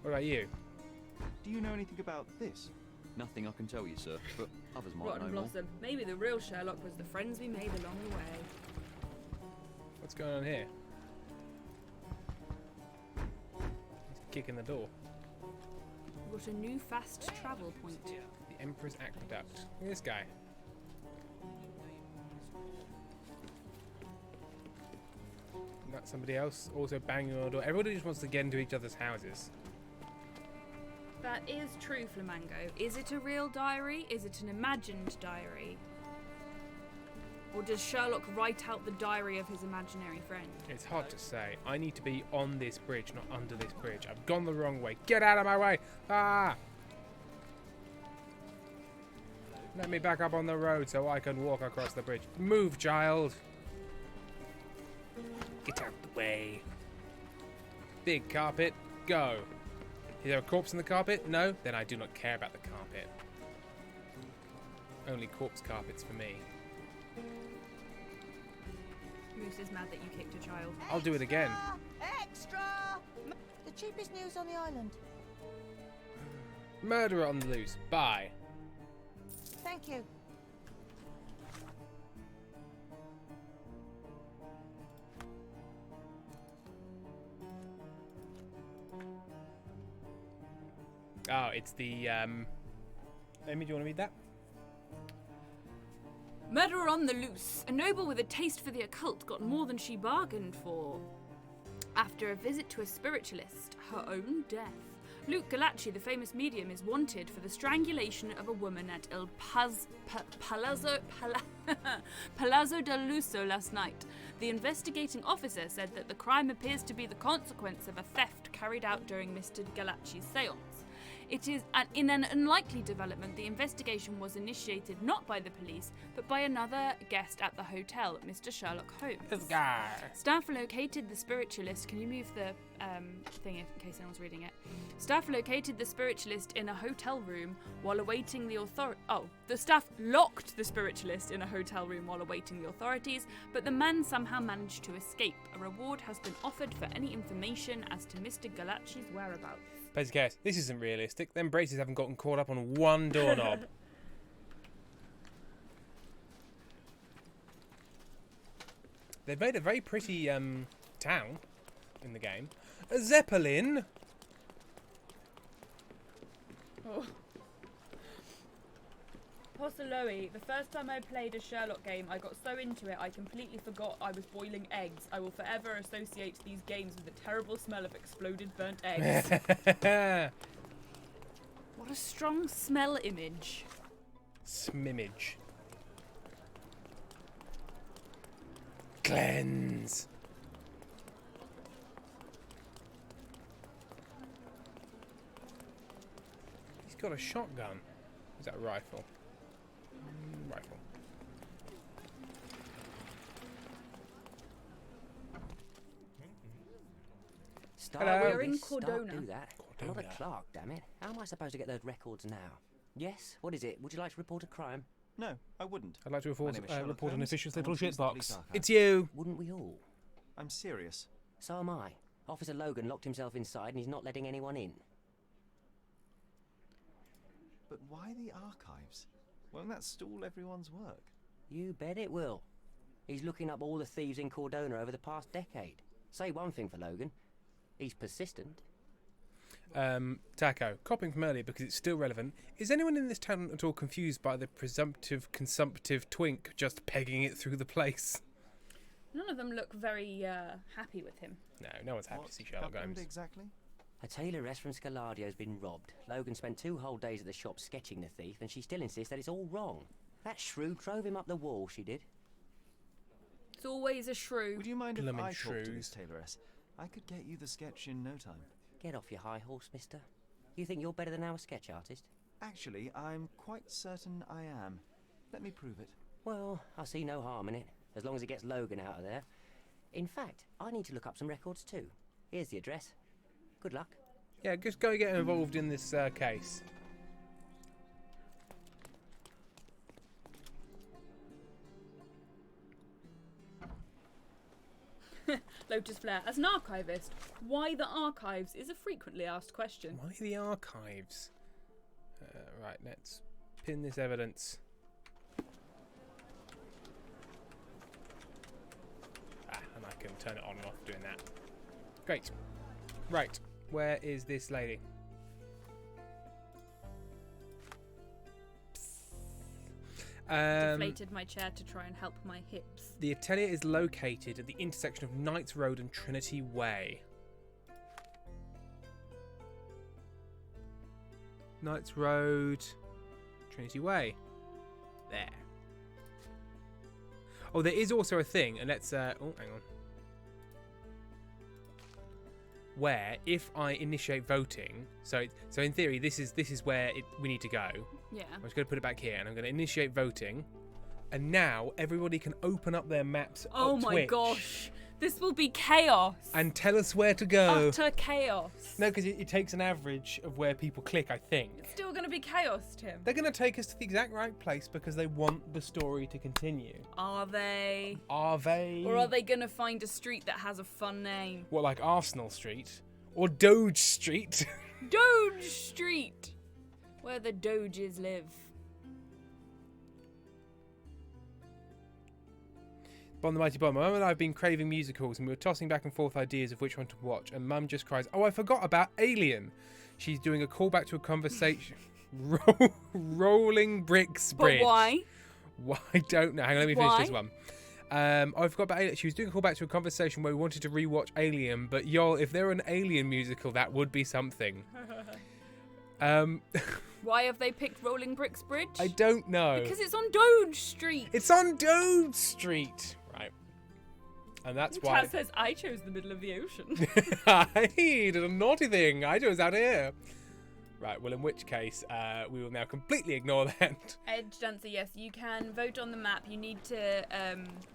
What about you? Do you know anything about this? Nothing I can tell you, sir, but others might Rotten know more. Blossom. Maybe the real Sherlock was the friends we made along the way. What's going on here? He's kicking the door. We've got a new fast travel point. The Emperor's Aqueduct. Look at this guy. Isn't that somebody else also banging on the door? Everybody just wants to get into each other's houses. That is true, Flamingo. Is it a real diary? Is it an imagined diary? Or does Sherlock write out the diary of his imaginary friend? It's hard to say. I need to be on this bridge, not under this bridge. I've gone the wrong way. Get out of my way! Ah! Let me back up on the road so I can walk across the bridge. Move, child! way. Big carpet, go. Is there a corpse on the carpet? No? Then I do not care about the carpet. Only corpse carpets for me. Moose is mad that you kicked a child. I'll do it again. Extra! The cheapest news on the island. Murderer on the loose. Bye. Thank you. Oh, it's the, Amy, do you want to read that? Murderer on the loose. A noble with a taste for the occult got more than she bargained for. After a visit to a spiritualist, her own death. Luke Galacci, the famous medium, is wanted for the strangulation of a woman at El Palazzo del Lusso last night. The investigating officer said that the crime appears to be the consequence of a theft carried out during Mr. Galacci's seance. It is in an unlikely development, the investigation was initiated not by the police, but by another guest at the hotel, Mr. Sherlock Holmes. This guy. Staff located the spiritualist. Can you move the thing in case anyone's reading it? Staff located the spiritualist in a hotel room while awaiting the the staff locked the spiritualist in a hotel room while awaiting the authorities, but the man somehow managed to escape. A reward has been offered for any information as to Mr. Galacci's whereabouts. Basic case. This isn't realistic. Them braces haven't gotten caught up on one doorknob. They've made a very pretty town in the game. A Zeppelin. Oh. Posoloe, the first time I played a Sherlock game, I got so into it I completely forgot I was boiling eggs. I will forever associate these games with the terrible smell of exploded burnt eggs. What a strong smell image. Smimmage. Cleanse. He's got a shotgun. Is that a rifle? Rifle. We're in Stop, Cordona. do that. I'm not a clerk, damn it. How am I supposed to get those records now? Yes? What is it? Would you like to report a crime? No, I wouldn't. I'd like to report, My name is Sherlock report an Holmes. officious I little want to use the shitbox. police archive. It's you. Wouldn't we all? I'm serious. So am I. Officer Logan locked himself inside and he's not letting anyone in. But why the archives? Won't that stall everyone's work? You bet it will. He's looking up all the thieves in Cordona over the past decade. Say one thing for Logan. He's persistent. Taco, copying from earlier because it's still relevant. Is anyone in this town at all confused by the presumptive consumptive twink just pegging it through the place? None of them look very happy with him. No one's happy to see Sherlock Holmes. Exactly? A tailoress from Scaladio's been robbed. Logan spent 2 whole days at the shop sketching the thief, and she still insists that it's all wrong. That shrew drove him up the wall, she did. It's always a shrew. Would you mind if Bloomin' I talked to shrews. this tailoress? I could get you the sketch in no time. Get off your high horse, mister. You think you're better than our sketch artist? Actually, I'm quite certain I am. Let me prove it. Well, I see no harm in it, as long as it gets Logan out of there. In fact, I need to look up some records too. Here's the address. Good luck. Yeah, just go get involved in this case. Lotus Flare. As an archivist, why the archives is a frequently asked question. Why the archives? Right, let's pin this evidence. And I can turn it on and off doing that. Great. Right, where is this lady? Deflated my chair to try and help my hips. The atelier is located at the intersection of Knights Road and Trinity Way. Knights Road, Trinity Way. There. Oh, there is also a thing, and let's oh, hang on. Where if I initiate voting, so in theory this is where we need to go. Yeah. I'm just going to put it back here, and I'm going to initiate voting, and now everybody can open up their maps. Oh on my Twitch. gosh, This will be chaos. And tell us where to go. Utter chaos. No, because it takes an average of where people click, I think. It's still going to be chaos, Tim. They're going to take us to the exact right place because they want the story to continue. Are they? Are they? Or are they going to find a street that has a fun name? What, like Arsenal Street? Or Doge Street? Doge Street! Where the Doges live. Bon the Mighty Bon. My mum and I have been craving musicals and we were tossing back and forth ideas of which one to watch. And Mum just cries, "Oh, I forgot about Alien." She's doing a callback to a conversation. Rolling Bricks Bridge. But why? Why? I don't know. Hang on, let me finish this one. I forgot about Alien. She was doing a callback to a conversation where we wanted to rewatch Alien, but y'all, if there were an Alien musical, that would be something. Why have they picked Rolling Bricks Bridge? I don't know. Because it's on Doge Street. It's on Doge Street. Right. And that's why... Chad says, I chose the middle of the ocean. I did a naughty thing. I chose out here. Right, well, in which case, we will now completely ignore that. Edge Dancer, yes, you can vote on the map. You need to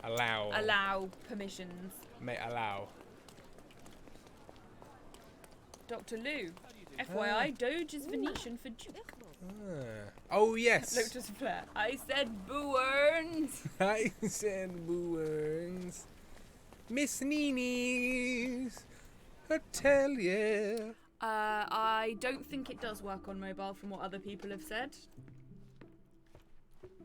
allow permissions. May allow. Dr. Lou, FYI, Doge is Venetian for Duke. Oh, yes. Lotus Flare. I said boo-earns. I said boo-earns. Miss Nini's Atelier. I don't think it does work on mobile from what other people have said.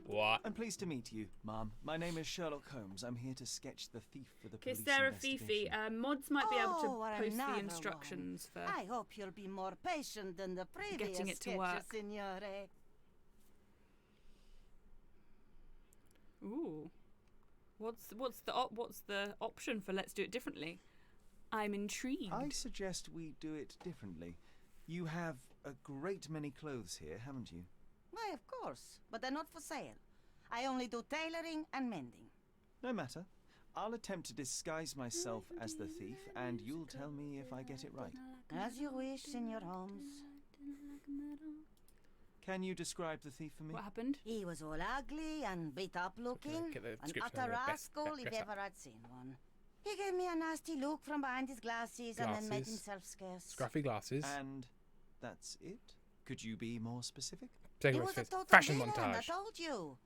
What? I'm pleased to meet you, Mom. My name is Sherlock Holmes. I'm here to sketch the thief for the police Sarah investigation. Fifi, mods might be able to post the another instructions for I hope you'll be more patient than the previous getting it to sketches, work. Signore. Ooh. What's the option for let's do it differently? I'm intrigued. I suggest we do it differently. You have a great many clothes here, haven't you? Why, of course, but they're not for sale. I only do tailoring and mending. No matter. I'll attempt to disguise myself as the thief, and you'll tell me if I get it right. As you wish, Senor Holmes. Can you describe the thief for me? What happened? He was all ugly and beat up looking. Get the An description utter of it. rascal if Best ever I'd seen one. He gave me a nasty look from behind his glasses and then made himself scarce. Scruffy glasses. And that's it? Could you be more specific? He was a total Fashion villain, I montage. told you.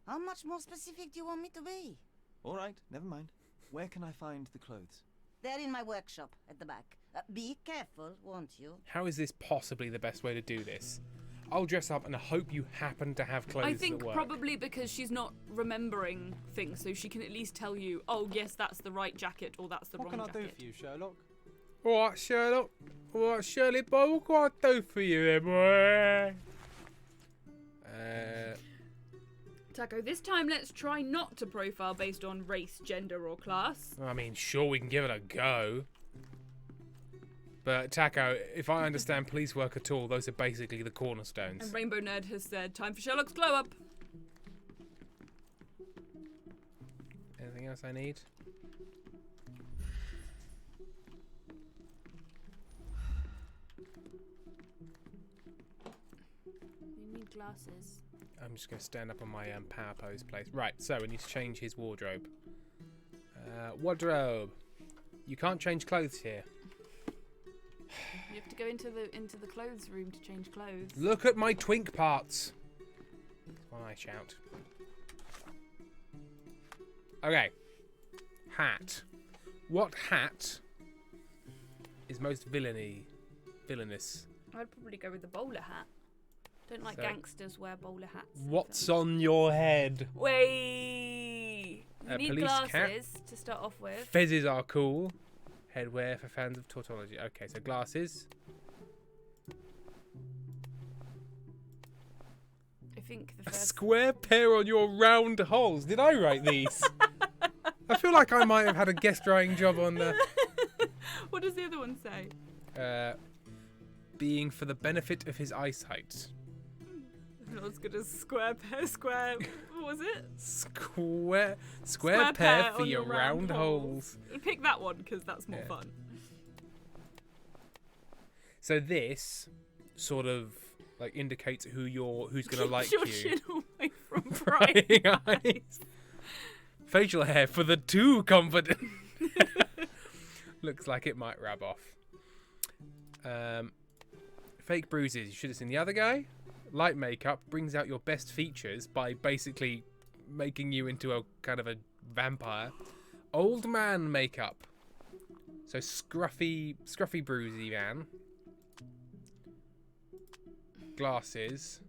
How much more specific do you want me to be? All right, never mind. Where can I find the clothes? They're in my workshop at the back. Be careful, won't you? How is this possibly the best way to do this? I'll dress up and I hope you happen to have clothes I think that work. probably because she's not remembering things, so she can at least tell you, oh yes, that's the right jacket or that's the wrong jacket. What can I do for you, Sherlock? Alright, Sherlock. Alright, Shirley boy, what can I do for you then, boy? Taco, this time let's try not to profile based on race, gender or class. I mean, sure, we can give it a go. But, Taco, if I understand police work at all, those are basically the cornerstones. And Rainbow Nerd has said, time for Sherlock's glow up. Anything else I need? You need glasses. I'm just going to stand up on my power pose place. Right, so we need to change his wardrobe. Wardrobe. You can't change clothes here. You have to go into the clothes room to change clothes. Look at my twink parts. That's what I shout. Okay. Hat. What hat is most villainous? I'd probably go with the bowler hat. Don't like So- gangsters wear bowler hats. What's on your head? Wait. You need police cap. glasses to start off with. Fezzes are cool. Headwear for fans of tautology. Okay, so glasses. I think the A first. square pair on your round holes. Did I write these? I feel like I might have had a guest writing job on the... What does the other one say? Being for the benefit of his eyesight. Not as good as square pair, square. What was it? Square Square pair for on your round holes. Pick that one because that's more fun. So this sort of like indicates who's gonna like your you. chin away from prying eyes. Facial hair for the too confident. Looks like it might rub off. Fake bruises. You should have seen the other guy. Light makeup brings out your best features by basically making you into a kind of a vampire. Old man makeup. So scruffy bruisey man. Glasses.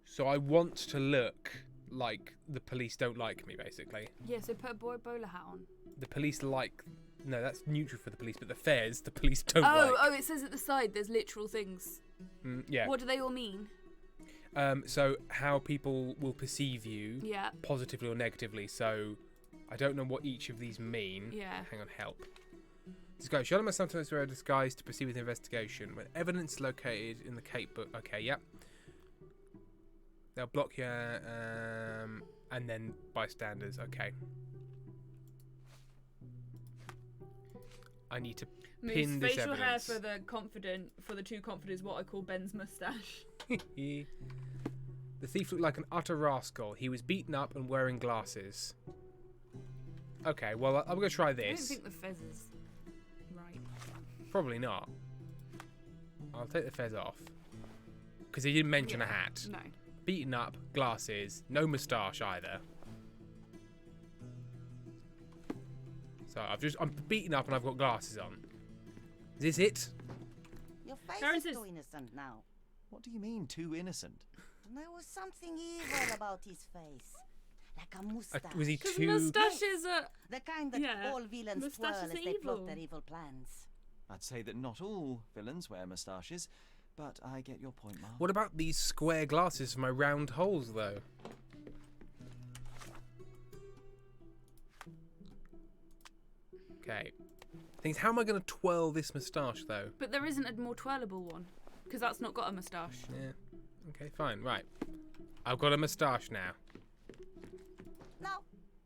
So I want to look like the police don't like me, basically. Yeah, so put a bowler hat on. The police like... No, that's neutral for the police, but the fairs, the police don't Oh, like. it says at the side there's literal things. Yeah. What do they all mean? So how people will perceive you, Yeah. positively or negatively. So I don't know what each of these mean. Yeah. Hang on, help. Disguise. Sherlock must sometimes wear a disguise to proceed with the investigation. When evidence located in the Cape book. Okay, yep. They'll block you, and then bystanders. Okay. I need to pin this facial evidence. hair for the too confident is what I call Ben's moustache. The thief looked like an utter rascal. He was beaten up and wearing glasses. Okay, well, I'm going to try I don't this. think the fez is right. Probably not. I'll take the fez off. Because he didn't mention a hat. No. Beaten up, glasses, no moustache either. So I'm beaten up and I've got glasses on. Is this it? Your face is too innocent now. What do you mean, too innocent? There was something evil about his face. Like a moustache. Was he too... Moustaches are... The kind that all villains twirl as they plot their evil plans. I'd say that not all villains wear moustaches, but I get your point, Mark. What about these square glasses for my round holes, though? Okay. Things. How am I going to twirl this moustache, though? But there isn't a more twirlable one, because that's not got a moustache. Yeah. Okay, fine. Right. I've got a moustache now. No,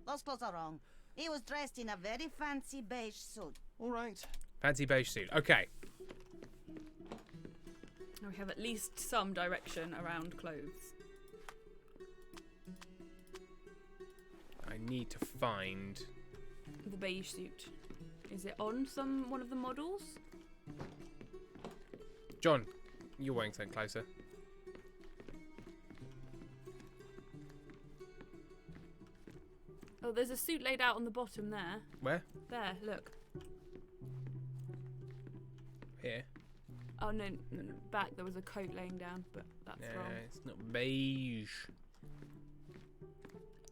those clothes are wrong. He was dressed in a very fancy beige suit. All right. Fancy beige suit. Okay. Now we have at least some direction around clothes. I need to find... The beige suit. Is it on one of the models? John, you're wearing something closer. Oh, there's a suit laid out on the bottom there. Where? There, look. Here. Oh no, back there was a coat laying down, but that's wrong. It's not beige.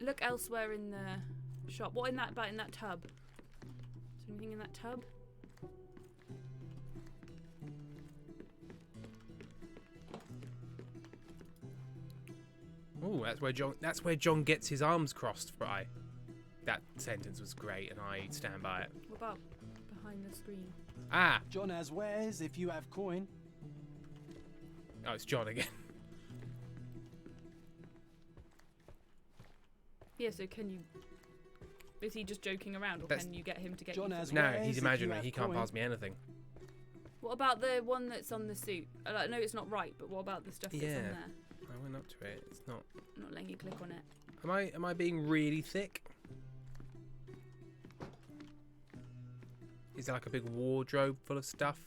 Look elsewhere in the shop. What in that tub? Is there anything in that tub? Oh, that's where John gets his arms crossed by. That sentence was great and I stand by it. What about behind the screen? Ah! John has wares if you have coin. Oh, it's John again. Yeah, so can you... Is he just joking around, or can you get him to get John you has No, wares he's if imaginary. you He have can't coin. pass me anything. What about the one that's on the suit? I know it's not right, but what about the stuff that's on Yeah. there? I went up to it. It's not... I'm not letting you click on it. Am I being really thick? Is there like a big wardrobe full of stuff?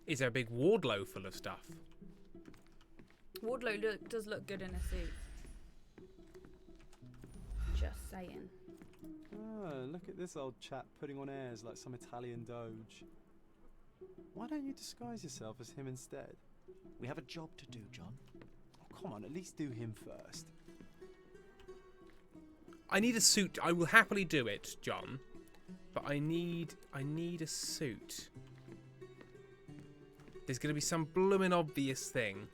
Is there a big wardlow full of stuff? Wardlow does look good in a suit. Just saying. Oh, look at this old chap putting on airs like some Italian doge. Why don't you disguise yourself as him instead? We have a job to do, John. Oh, come on, at least do him first. I need a suit. I will happily do it, John. But I need a suit. There's going to be some bloomin' obvious thing.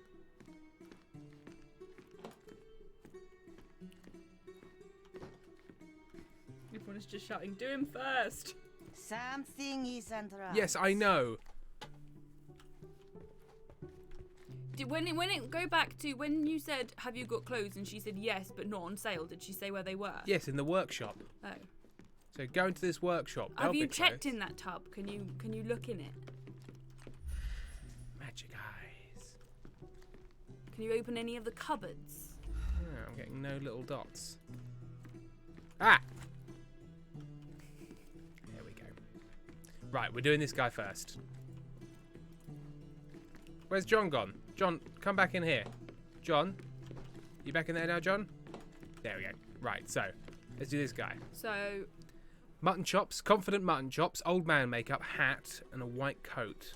Everyone is just shouting, do him first! Something isn't right. Yes, I know. Go back to when you said, have you got clothes? And she said yes, but not on sale. Did she say where they were? Yes, in the workshop. Oh. So go into this workshop. Have They'll you be checked closed. in that tub? Can you look in it? Magic eyes. Can you open any of the cupboards? Yeah, I'm getting no little dots. Ah! There we go. Right, we're doing this guy first. Where's John gone? John, come back in here. John? You back in there now, John? There we go. Right, so, let's do this guy. So... Mutton chops, confident mutton chops, old man makeup, hat, and a white coat.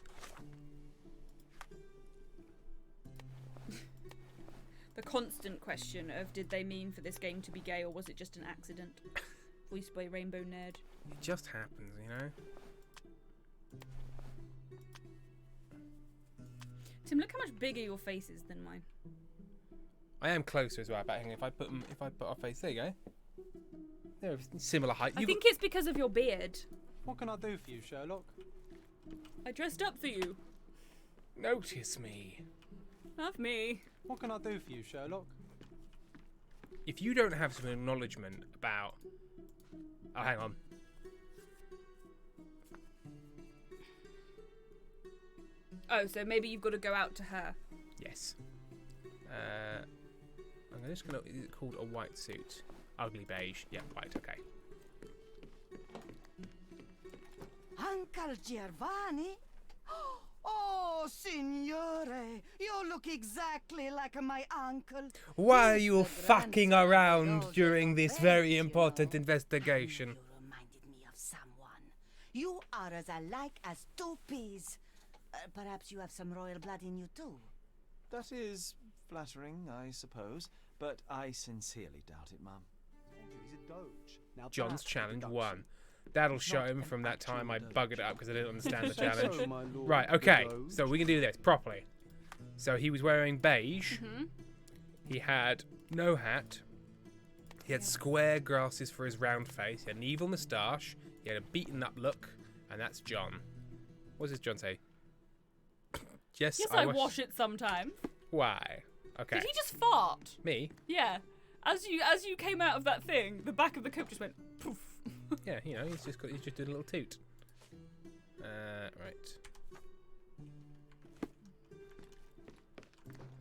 The constant question of did they mean for this game to be gay or was it just an accident? Voiced by Rainbow Nerd. It just happens, you know? Tim, look how much bigger your face is than mine. I am closer as well, but hang on, if I put our face, there you go. They're similar height. I think it's because of your beard. What can I do for you, Sherlock? I dressed up for you. Notice me. Love me. What can I do for you, Sherlock? If you don't have some acknowledgement about... Oh, hang on. Oh, so maybe you've got to go out to her. Yes. I'm just gonna... Is it called a white suit? Ugly beige. Yeah, white, okay. Uncle Giovanni? Oh, signore, you look exactly like my uncle. Why are you fucking around during this very important investigation? You reminded me of someone. You are as alike as two peas. Perhaps you have some royal blood in you too. That is flattering, I suppose, but I sincerely doubt it, Mum. He's a doge. Now John's challenge 1. That'll show him from that time I buggered it up because I didn't understand the challenge. Right, okay, so we can do this properly. So he was wearing beige. He had no hat. He had square glasses for his round face. He had an evil moustache. He had a beaten up look. And that's John. What does John say? Yes, I wash it sometimes. Why? Okay. Did he just fart? Me? Yeah. As you came out of that thing, the back of the coat just went poof. Yeah, you know, he's just did a little toot. Right.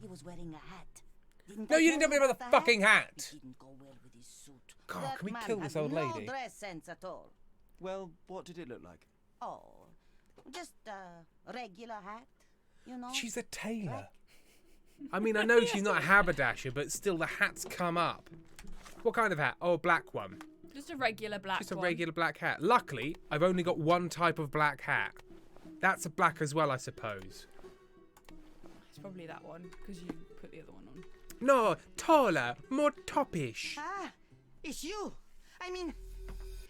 He was wearing a hat. No, you didn't tell me about the fucking hat. It didn't go well with his suit. God, That can we man kill this has old lady? No dress sense at all. Well, what did it look like? Oh, just a regular hat, you know. She's a tailor. I mean, I know she's not a haberdasher, but still, the hat's come up. What kind of hat? Oh, a black one. Just a regular black Just a one. regular black hat. Luckily, I've only got one type of black hat. That's a black as well, I suppose. It's probably that one, because you put the other one on. No, taller, more toppish. Ah, it's you. I mean,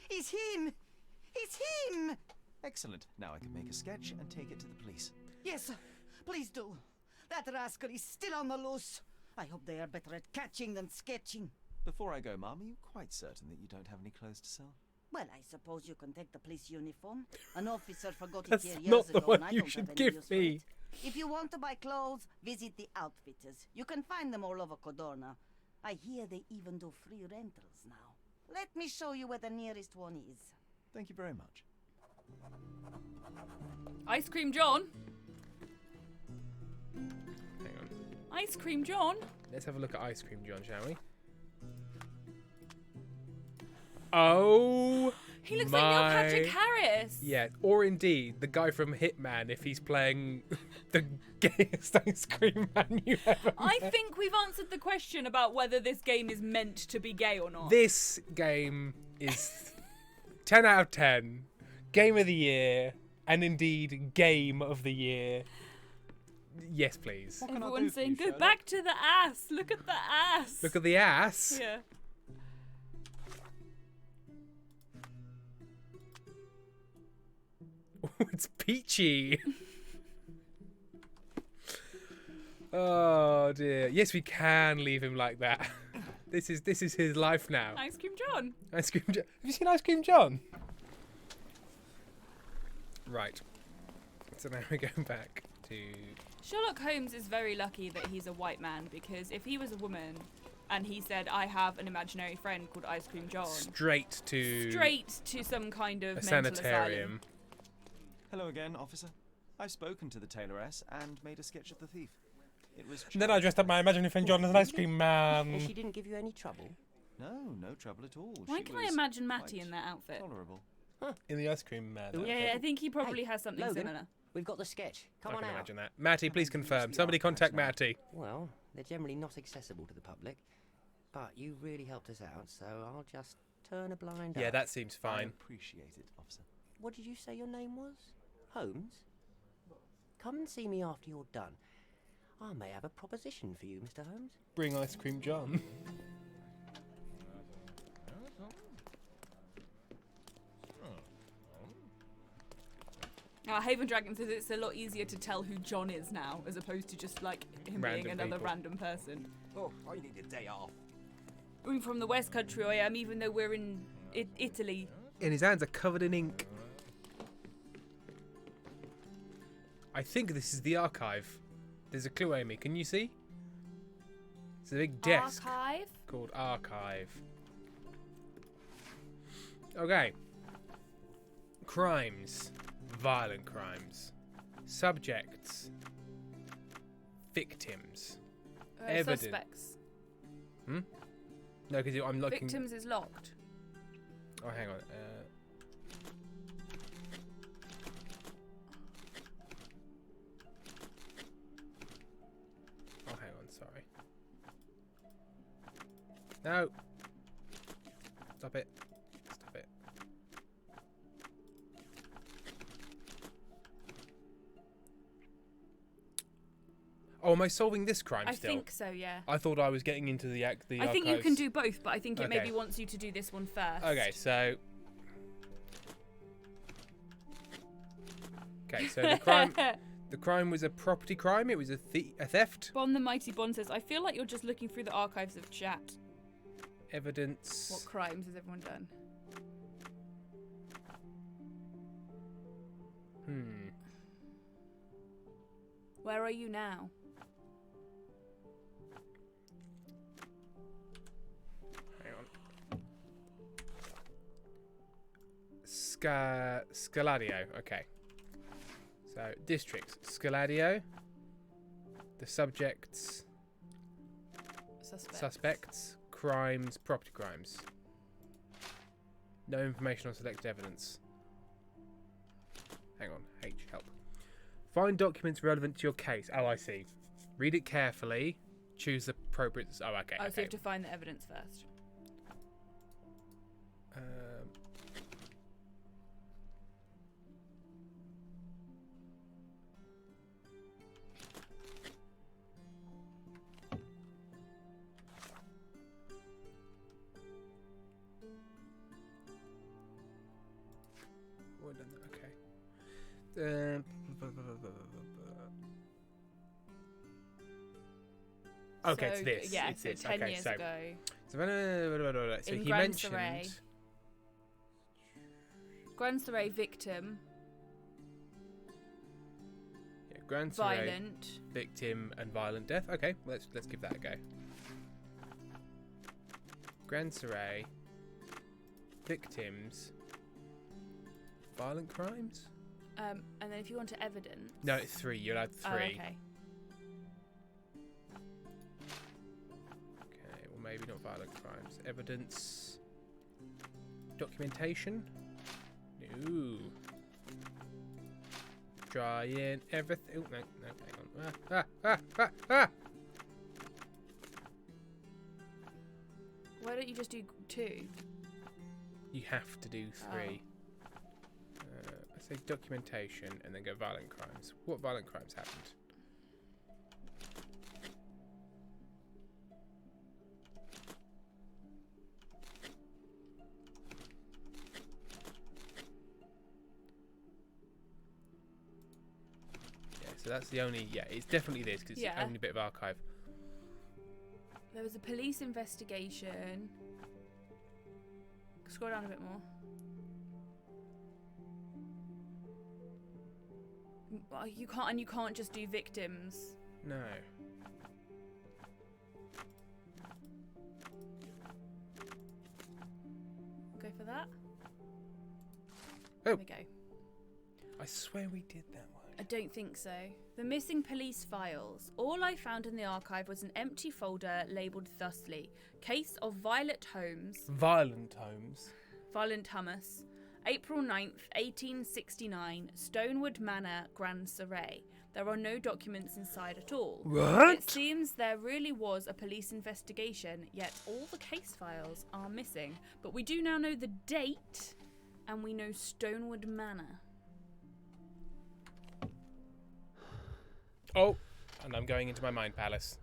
it's him. It's him. Excellent. Now I can make a sketch and take it to the police. Yes, please do. That rascal is still on the loose. I hope they are better at catching than sketching. Before I go, Mum, are you quite certain that you don't have any clothes to sell? Well, I suppose you can take the police uniform. An officer forgot it That's here not years the ago, one and I you don't should have any give use for me. it. If you want to buy clothes, visit the outfitters. You can find them all over Codorna. I hear they even do free rentals now. Let me show you where the nearest one is. Thank you very much. Ice Cream John. Hang on. Ice Cream John. Let's have a look at Ice Cream John, shall we? Oh, he looks like Neil Patrick Harris. Yeah, or indeed the guy from Hitman if he's playing the gayest ice cream man you ever I met. think we've answered the question about whether this game is meant to be gay or not. This game is 10 out of 10. Game of the year, and indeed game of the year. Yes, please. Everyone's saying, go back to the ass. Look at the ass. Look at the ass. Yeah. It's peachy. Oh dear. Yes, we can leave him like that. This is his life now. Ice Cream John. Ice Cream John. Have you seen Ice Cream John? Right. So now we're going back to... Sherlock Holmes is very lucky that he's a white man, because if he was a woman and he said, I have an imaginary friend called Ice Cream John... Straight to some kind of a mental sanitarium. asylum. Hello again, officer. I've spoken to the tailoress and made a sketch of the thief. It was... And then I dressed up my imaginary friend John as an ice cream man. And she didn't give you any trouble? No trouble at all. Why She can I was imagine Matty quite in that outfit? Tolerable. In the ice cream man. Yeah, I think he probably has something Logan, similar. we've got the sketch. Come I on can out. imagine that. Matty, please confirm. the Somebody archives contact now. Matty. Well, they're generally not accessible to the public, but you really helped us out, so I'll just turn a blind eye. Yeah, that seems I fine. appreciate it, officer. What did you say your name was? Holmes? Come and see me after you're done. I may have a proposition for you, Mr. Holmes. Bring ice cream, John. Haven Dragon says it's a lot easier to tell who John is now, as opposed to just like him Random being another people. random person. Oh, I need a day off. I'm from the West Country, I am, even though we're in Italy. And his hands are covered in ink. I think this is the archive. There's a clue, Amy. Can you see? It's a big desk Archive? called archive. Okay. Crimes. Violent crimes. Subjects. Victims. Evidence. Suspects. Hmm? No, because I'm looking... Victims is locked. Oh, hang on. Oh, hang on. Sorry. No. Stop it. Stop it. Oh, am I solving this crime I still? think so, yeah. I thought I was getting into the I think you archives. can do both, but I think it Okay. maybe wants you to do this one first. Okay, so... Okay, so the crime... The crime was a property crime. It was a theft. Bon the Mighty Bon says, I feel like you're just looking through the archives of chat. Evidence. What crimes has everyone done? Where are you now? Hang on. Scaladio. Okay. So, districts. Scaladio. The subjects. Suspects. Crimes. Property crimes. No information on selected evidence. Hang on. H. Help. Find documents relevant to your case. Oh, I see. Read it carefully. Choose the appropriate... Oh, okay. Oh, okay. so you have to find the evidence first. Well done. Okay. Okay, it's So, this. yeah, it's so this. 10 okay, years so, ago. So In he Gran mentioned... Saray. Gran Saray victim. Yeah, Gran Saray, Violent. victim and violent death. Okay, let's give that a go. Gran Saray, victims, violent crimes. And then if you want to evidence. No, it's 3. You'll add 3. Oh, okay. Okay, well maybe not violent crimes. Evidence, documentation. Ooh. Trying everything. Oh, no, hang on. Why don't you just do 2? You have to do 3. I say documentation and then go violent crimes. What violent crimes happened? Yeah, so that's the only... Yeah, it's definitely this because it's the only bit of archive. There was a police investigation. Scroll down a bit more. You can't just do victims. No. Go for that. Oh. There we go. I swear we did that one. I don't think so. The missing police files. All I found in the archive was an empty folder labelled thusly. Case of Violet Holmes. Violent Holmes. Violent Hummus. April 9th, 1869. Stonewood Manor, Grand Surrey. There are no documents inside at all. What? It seems there really was a police investigation, yet all the case files are missing. But we do now know the date, and we know Stonewood Manor. Oh, and I'm going into my mind palace.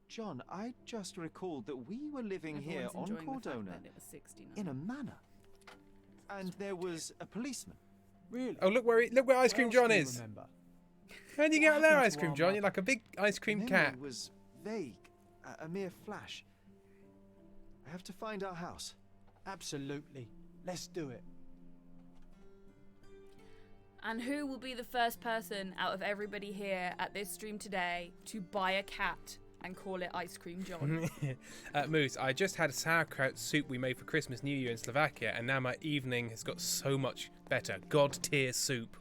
John, I just recalled that we were living here on Cordona in a manor. And there was a policeman. Really? Oh, look where Ice Cream John is. Remember? How do you get out there, Ice Cream John? You're like a big ice cream cat. It was vague, a mere flash. I have to find our house. Absolutely. Let's do it. And who will be the first person out of everybody here at this stream today to buy a cat and call it Ice Cream John? Moose, I just had a sauerkraut soup we made for Christmas, New Year in Slovakia, and now my evening has got so much better. God tier soup.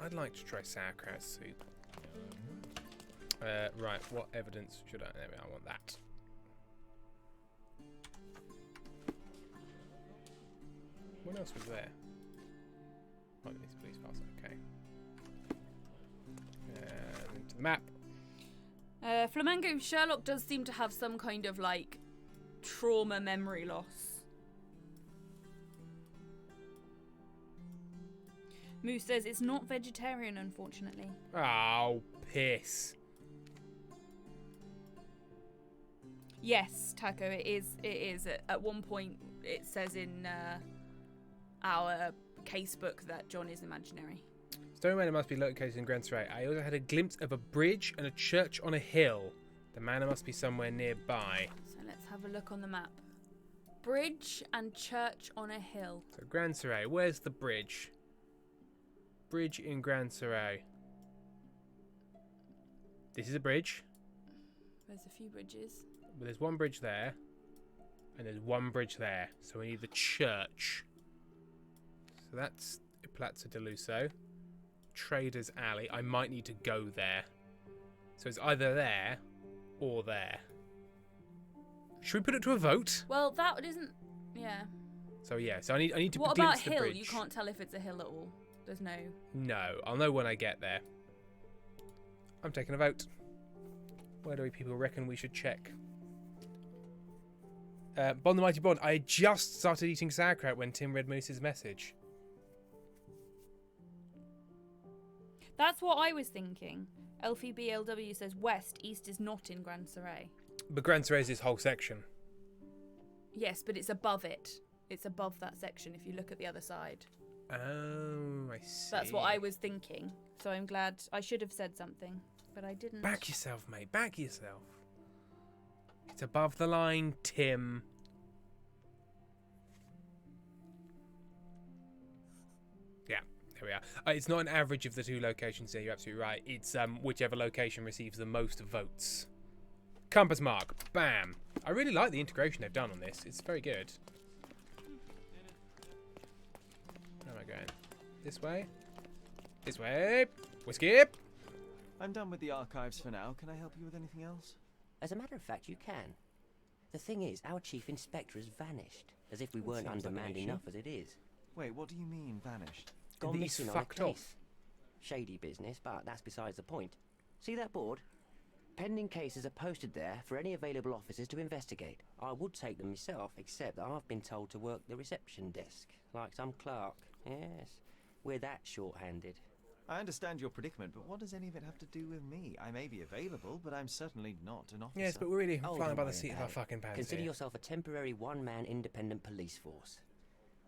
I'd like to try sauerkraut soup. Right, what evidence should I... There we are, I want that. What else was there? Oh, these police files, okay. And to the map. Flamingo Sherlock does seem to have some kind of, like, trauma memory loss. Moose says it's not vegetarian, unfortunately. Oh, piss. Yes, Taco, it is. At one point, it says in our casebook that John is imaginary. Stone Manor must be located in Grand Surrey. I also had a glimpse of a bridge and a church on a hill. The manor must be somewhere nearby. So let's have a look on the map. Bridge and church on a hill. So Grand Surrey, where's the bridge? Bridge in Grand Surrey. This is a bridge. There's a few bridges. But there's one bridge there. And there's one bridge there. So we need the church. So that's Plaza de Luso. Trader's Alley. I might need to go there. So it's either there or there. Should we put it to a vote? Well, that isn't... Yeah. So yeah, so I need to What glimpse about the hill? bridge. You can't tell if it's a hill at all. There's no... No, I'll know when I get there. I'm taking a vote. Where do people reckon we should check? Bond the Mighty Bond. I just started eating sauerkraut when Tim read Moose's message. That's what I was thinking. Elfie BLW says west, east is not in Grand Surrey. But Grand Surrey is this whole section. Yes, but it's above it. It's above that section if you look at the other side. Oh, I see. That's what I was thinking. So I'm glad. I should have said something, but I didn't. Back yourself, mate. Back yourself. It's above the line, Tim. Yeah, there we are. It's not an average of the two locations there. You're absolutely right. It's whichever location receives the most votes. Compass mark. Bam. I really like the integration they've done on this. It's very good. Where am I going? This way? This way? Whiskey? I'm done with the archives for now. Can I help you with anything else? As a matter of fact, you can. The thing is, our chief inspector has vanished, as if we weren't seems like an undermanned issue. enough as it is. Wait, what do you mean, vanished? Gone He's missing on a fucked case. off. Shady business, but that's besides the point. See that board? Pending cases are posted there for any available officers to investigate. I would take them myself, except that I've been told to work the reception desk, like some clerk. Yes, we're that short-handed. I understand your predicament, but what does any of it have to do with me? I may be available, but I'm certainly not an officer. Yes, but we're really Oh, flying don't by the worry seat of about our it. fucking pants Consider here. yourself a temporary one-man independent police force.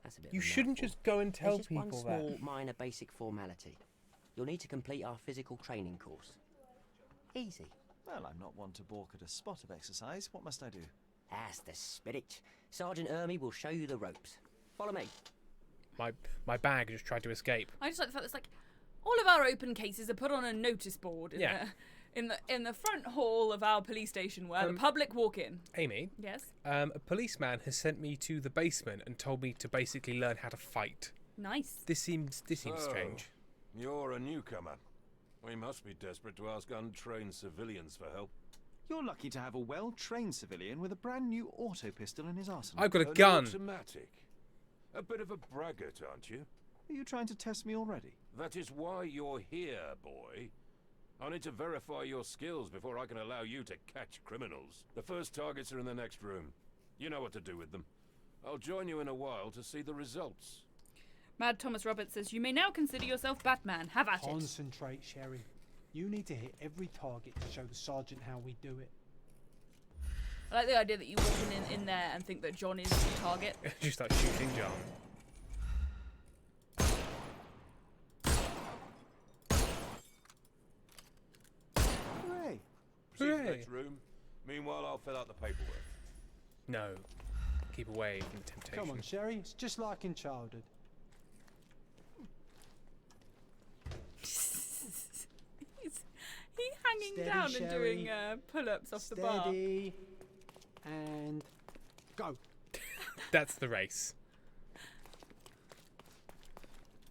That's a bit. You of a shouldn't mouthful. just go and tell There's just people one that. small, minor, basic formality. You'll need to complete our physical training course. Easy. Well, I'm not one to balk at a spot of exercise. What must I do? That's the spirit. Sergeant Ermy will show you the ropes. Follow me. My bag just tried to escape. I just like the fact that it's like, All of our open cases are put on a notice board in the front hall of our police station where the public walk in. Amy? Yes? A policeman has sent me to the basement and told me to basically learn how to fight. Nice. This seems strange. You're a newcomer. We must be desperate to ask untrained civilians for help. You're lucky to have a well-trained civilian with a brand new auto pistol in his arsenal. I've got a gun. Automatic. A bit of a braggart, aren't you? Are you trying to test me already? That is why you're here, boy. I need to verify your skills before I can allow you to catch criminals. The first targets are in the next room. You know what to do with them. I'll join you in a while to see the results. Mad Thomas Roberts says, you may now consider yourself Batman. Have at it. Concentrate, Sherry. You need to hit every target to show the sergeant how we do it. I like the idea that you walk in there and think that John is the target. You start shooting John. Hooray! Proceed to the next room. Meanwhile, I'll fill out the paperwork. No. Keep away from the temptation. Come on, Sherry. It's just like in childhood. He's hanging Steady, down Sherry. and doing pull-ups off the bar. Steady. And go. That's the race.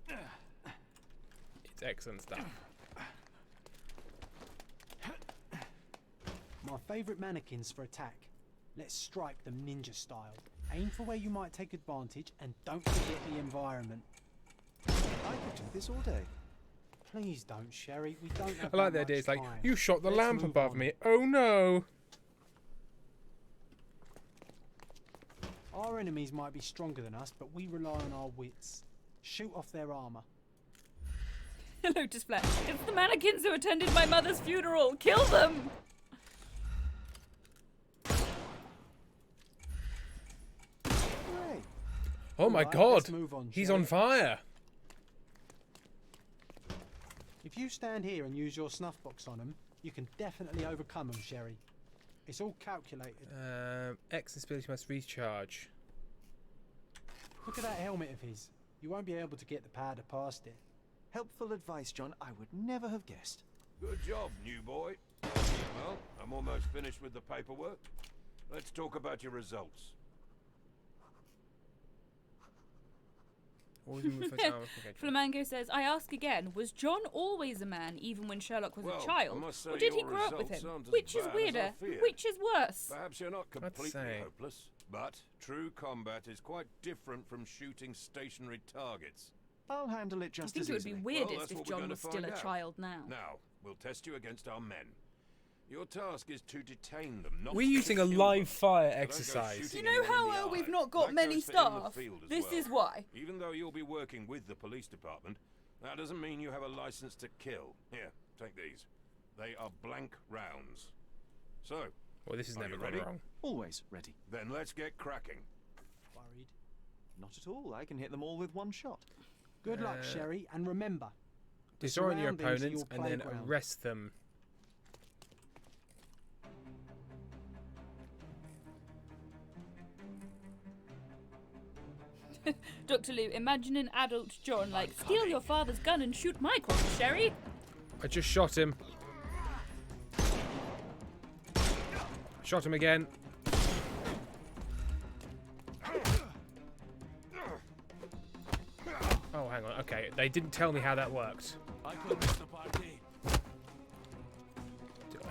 It's excellent stuff. My favourite mannequins for attack. Let's strike them ninja style. Aim for where you might take advantage and don't forget the environment. I could do this all day. Please don't, Sherry. We don't have I like that the idea. much It's like, time. you shot the Let's lamp move above on. me. Oh no. Our enemies might be stronger than us, but we rely on our wits. Shoot off their armour. Lotus Flesh. It's the mannequins who attended my mother's funeral. Kill them! Hooray! Oh my Alright, god. let's move on, He's shall on we? fire. If you stand here and use your snuff box on them, you can definitely overcome them, Sherry. It's all calculated. X ability must recharge. Look at that helmet of his. You won't be able to get the powder past it. Helpful advice, John. I would never have guessed. Good job, new boy. Well, I'm almost finished with the paperwork. Let's talk about your results. Flamingo says, I ask again, was John always a man even when Sherlock was Well, a child? I must say Or did he your grow up with results him? aren't as Which is bad as I weirder? feared. Which is worse? Perhaps you're not completely say. hopeless, but true combat is quite different from shooting stationary targets. I'll handle it I just think as it would be easily. weirdest that's if what we're John gonna was still find a out. child now. Now, we'll test you against our men. Your task is to detain them, not We're to using a kill live them. fire Don't go exercise. shooting You know anyone in how the we've eye. not got That many goes for in the staff? field as This well. is why. Even though you'll be working with the police department, that doesn't mean you have a license to kill. Here, take these. They are blank rounds. So, Well, this is are never you gone ready? wrong. Always ready. Then let's get cracking. Worried? Not at all. I can hit them all with one shot. Good luck, Sherry, and remember. the Disorient your surroundings are opponents your and then playground. arrest them. Dr. Lou, imagine an adult John like, steal your father's gun and shoot my corner, Sherry. I just shot him. Shot him again. Oh, hang on. Okay, they didn't tell me how that worked. I could miss the party.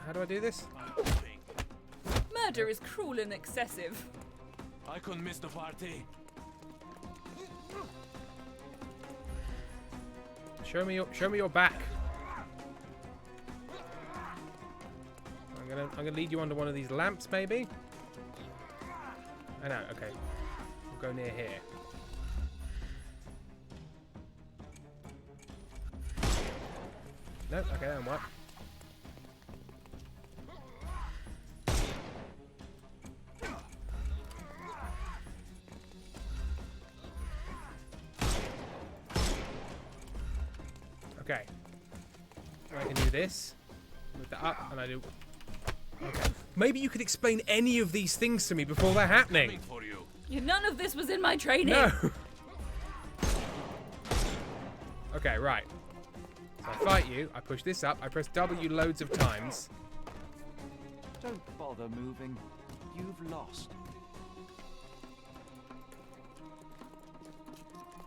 How do I do this? Murder is cruel and excessive. I couldn't miss the party. Show me your back. I'm gonna lead you onto one of these lamps, maybe. I know. Okay, we'll go near here. Nope. Okay, that won't work. Okay. I can do this. Move that up, and I do. Okay. Maybe you could explain any of these things to me before they're happening. For you. None of this was in my training. No. Okay, right. So I fight you, I push this up, I press W loads of times. Don't bother moving. You've lost.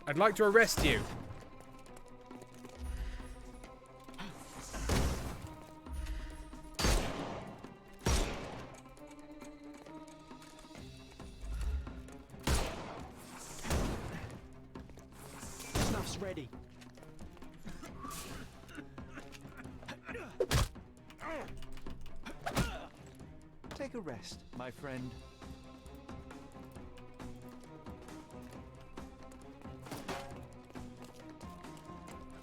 I'd like to arrest you. Snuff's ready. Take a rest, my friend.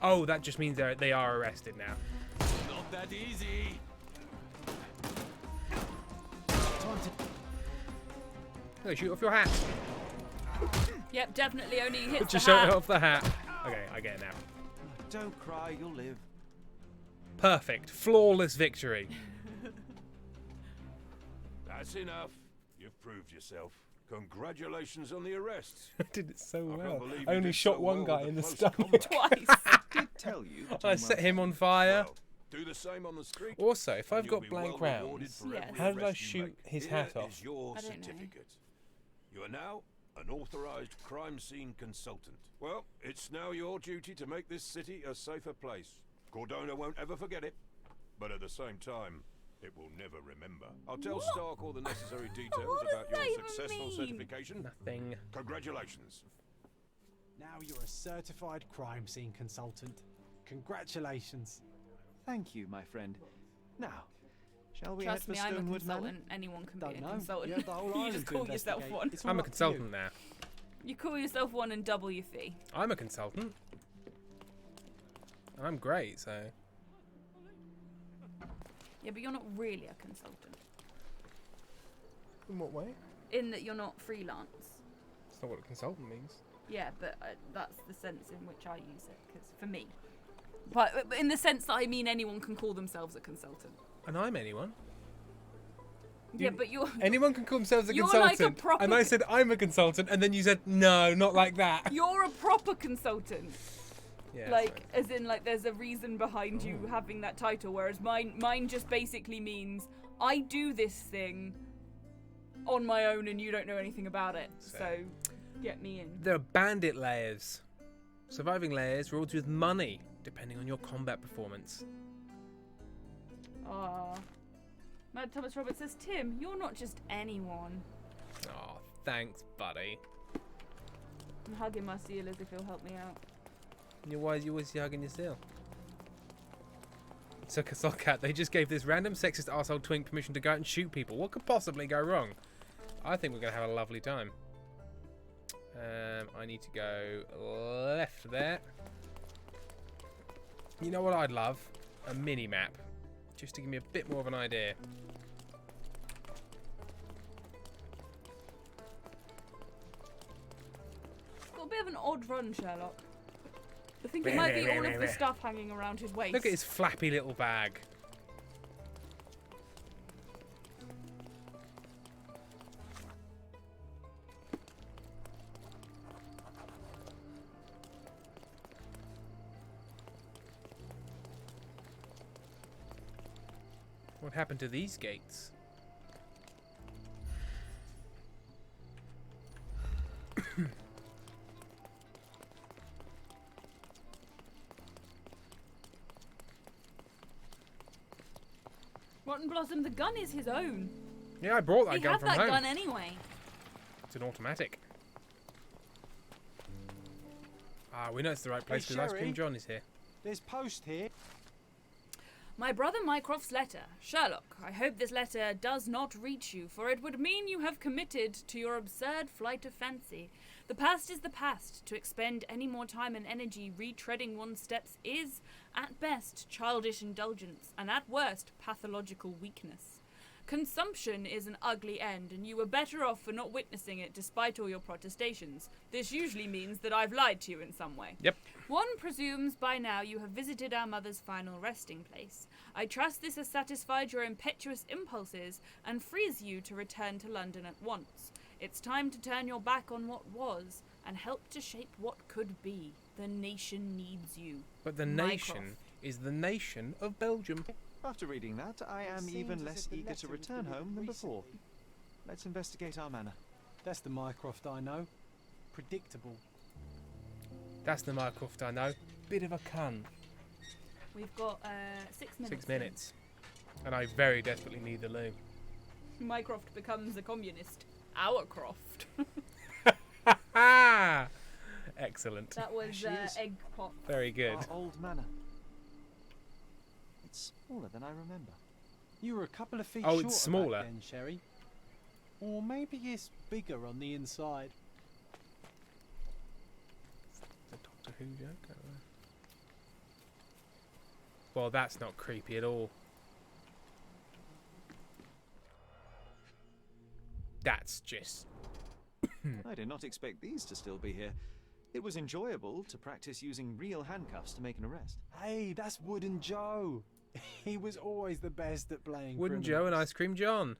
Oh, that just means they are arrested now. Not that easy. Hey, shoot off your hat. Yep, definitely only hits Just the shoot hat. off the hat. Okay, I get it now. Don't cry, you'll live. Perfect. Flawless victory. That's enough. You've proved yourself. Congratulations on the arrests. I did it so I can't well. believe I you only did shot so one well guy with in the the close stomach. Twice. I did tell you. that I you set weren't him on fire. Well, do the same on the street. Also, if and I've you'll got be blank well rewarded rounds, for Yes. every how did I arrest you shoot make. his Here hat off? is your I don't know. certificate. You are now an authorized crime scene consultant. Well, it's now your duty to make this city a safer place. Cordona won't ever forget it, but at the same time, it will never remember. I'll tell What? Stark all the necessary details What does about that your even successful mean? certification. Nothing. Congratulations. Now you're a certified crime scene consultant. Congratulations. Thank you, my friend. Now, shall we Trust head me, for I'm a Stonewood consultant. Manor? Anyone can Don't be a know. consultant. You have the whole You island just to call yourself investigate. one. It's all I'm a up to you. consultant now. You call yourself one and double your fee. I'm a consultant. I'm great, so. Yeah, but you're not really a consultant. In what way? In that you're not freelance. That's not what a consultant means. Yeah, but that's the sense in which I use it, because for me. But in the sense that I mean anyone can call themselves a consultant. And I'm anyone. Yeah, but you're... Anyone can call themselves a You're like a consultant. proper And I said I'm a consultant, and then you said no, not like that. You're a proper consultant. Yeah, Like, as in, like, there's a reason behind you having that title, whereas mine just basically means I do this thing on my own and you don't know anything about it. So, get me in. There are bandit layers. Surviving layers rewarded with money, depending on your combat performance. Mad Thomas Roberts says, Tim, you're not just anyone. Oh, thanks, buddy. I'm hugging my seal as if he'll help me out. Why are you always hugging your seal? Took a sock cat. They just gave this random sexist arsehole twink permission to go out and shoot people. What could possibly go wrong? I think we're going to have a lovely time. I need to go left there. You know what I'd love? A mini-map. Just to give me a bit more of an idea. Got a bit of an odd run, Sherlock. I think it might be all of the stuff hanging around his waist. Look at his flappy little bag. What happened to these gates? Rotten Blossom, the gun is his own. Yeah, I brought that He gun had from that home. gun anyway. It's an automatic. Ah, we know it's the right place because Ice Cream Sherry. John is here. There's post here. My brother Mycroft's letter. Sherlock, I hope this letter does not reach you, for it would mean you have committed to your absurd flight of fancy. The past is the past. To expend any more time and energy retreading one's steps is, at best, childish indulgence, and at worst, pathological weakness. Consumption is an ugly end, and you were better off for not witnessing it despite all your protestations. This usually means that I've lied to you in some way. Yep. One presumes by now you have visited our mother's final resting place. I trust this has satisfied your impetuous impulses and frees you to return to London at once. It's time to turn your back on what was and help to shape what could be. The nation needs you. But the Mycroft. nation is the nation of Belgium. After reading that, I am seems even as less if the eager to letter was return delivered home than before. recently. Let's investigate our manor. That's the Mycroft I know. Predictable. That's the Mycroft I know. Bit of a cunt. We've got 6 minutes. 6 minutes. And I very desperately need the loo. Mycroft becomes a communist. Our Croft. Excellent. That was She is. egg pot. Very good. Our old manor. It's smaller than I remember. You were a couple of feet Oh, shorter it's smaller. back then, Sherry. Or maybe it's bigger on the inside. The Doctor Who joke. Well, that's not creepy at all. That's just... I did not expect these to still be here. It was enjoyable to practice using real handcuffs to make an arrest. Hey, that's Wooden Joe. He was always the best at playing Wooden criminals. Joe and Ice Cream John.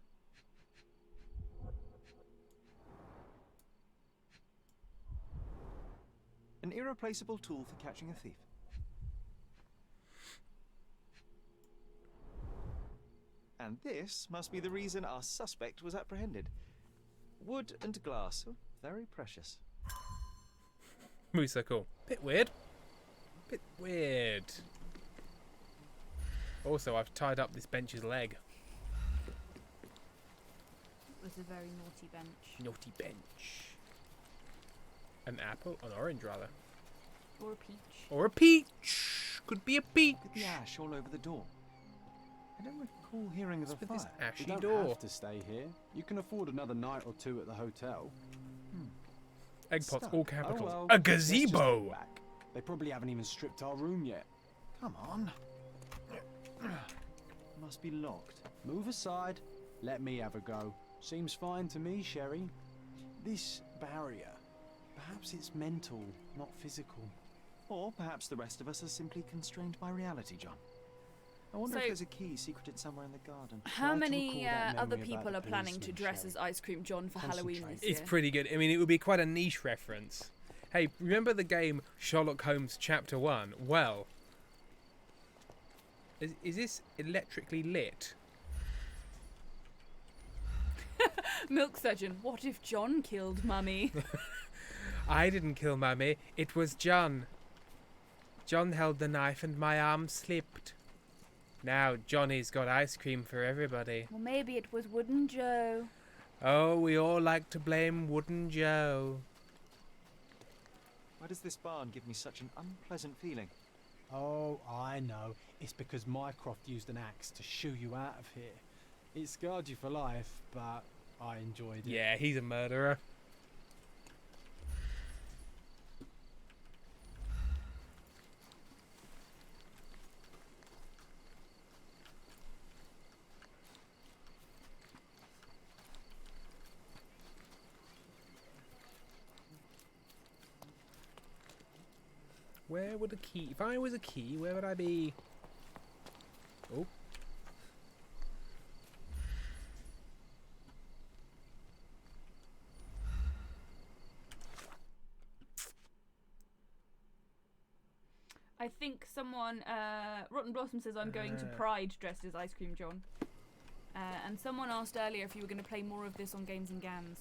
An irreplaceable tool for catching a thief. And this must be the reason our suspect was apprehended. Wood and glass. Oh, very precious. Moose so cool. Bit weird. Bit weird. Also, I've tied up this bench's leg. It was a very naughty bench. Naughty bench. An apple? An orange, rather. Or a peach. Or a peach. Could be a peach. Look at the ash all over the door. I don't recall hearing of a With this fire. ashy You don't door. have to stay here. You can afford another night or two at the hotel. Egg pots, Stuck. all capitals. Oh, well, A let's just gazebo. go back. They probably haven't even stripped our room yet. Come on. Must be locked. Move aside. Let me have a go. Seems fine to me, Sherry. This barrier. Perhaps it's mental, not physical. Or perhaps the rest of us are simply constrained by reality, John. I wonder if So- there's a key secreted somewhere in the garden. How Try to many recall that other memory about people the are planning to policeman, dress Sherry. as Ice Cream John for Halloween this Concentrate. year? It's pretty good. I mean, it would be quite a niche reference. Hey, remember the game Sherlock Holmes Chapter 1? Well, is this electrically lit? Milk Surgeon, what if John killed Mummy? I didn't kill Mummy. It was John. John held the knife and my arm slipped. Now Johnny's got ice cream for everybody. Well, maybe it was Wooden Joe. Oh, we all like to blame Wooden Joe. Why does this barn give me such an unpleasant feeling? Oh, I know. It's because Mycroft used an axe to shoo you out of here. It scarred you for life, but I enjoyed it. Yeah, he's a murderer. Where would a key... If I was a key, where would I be? Oh. I think someone, Rotten Blossom says I'm going to Pride dressed as Ice Cream John. And someone asked earlier if you were going to play more of this on Games and Gams.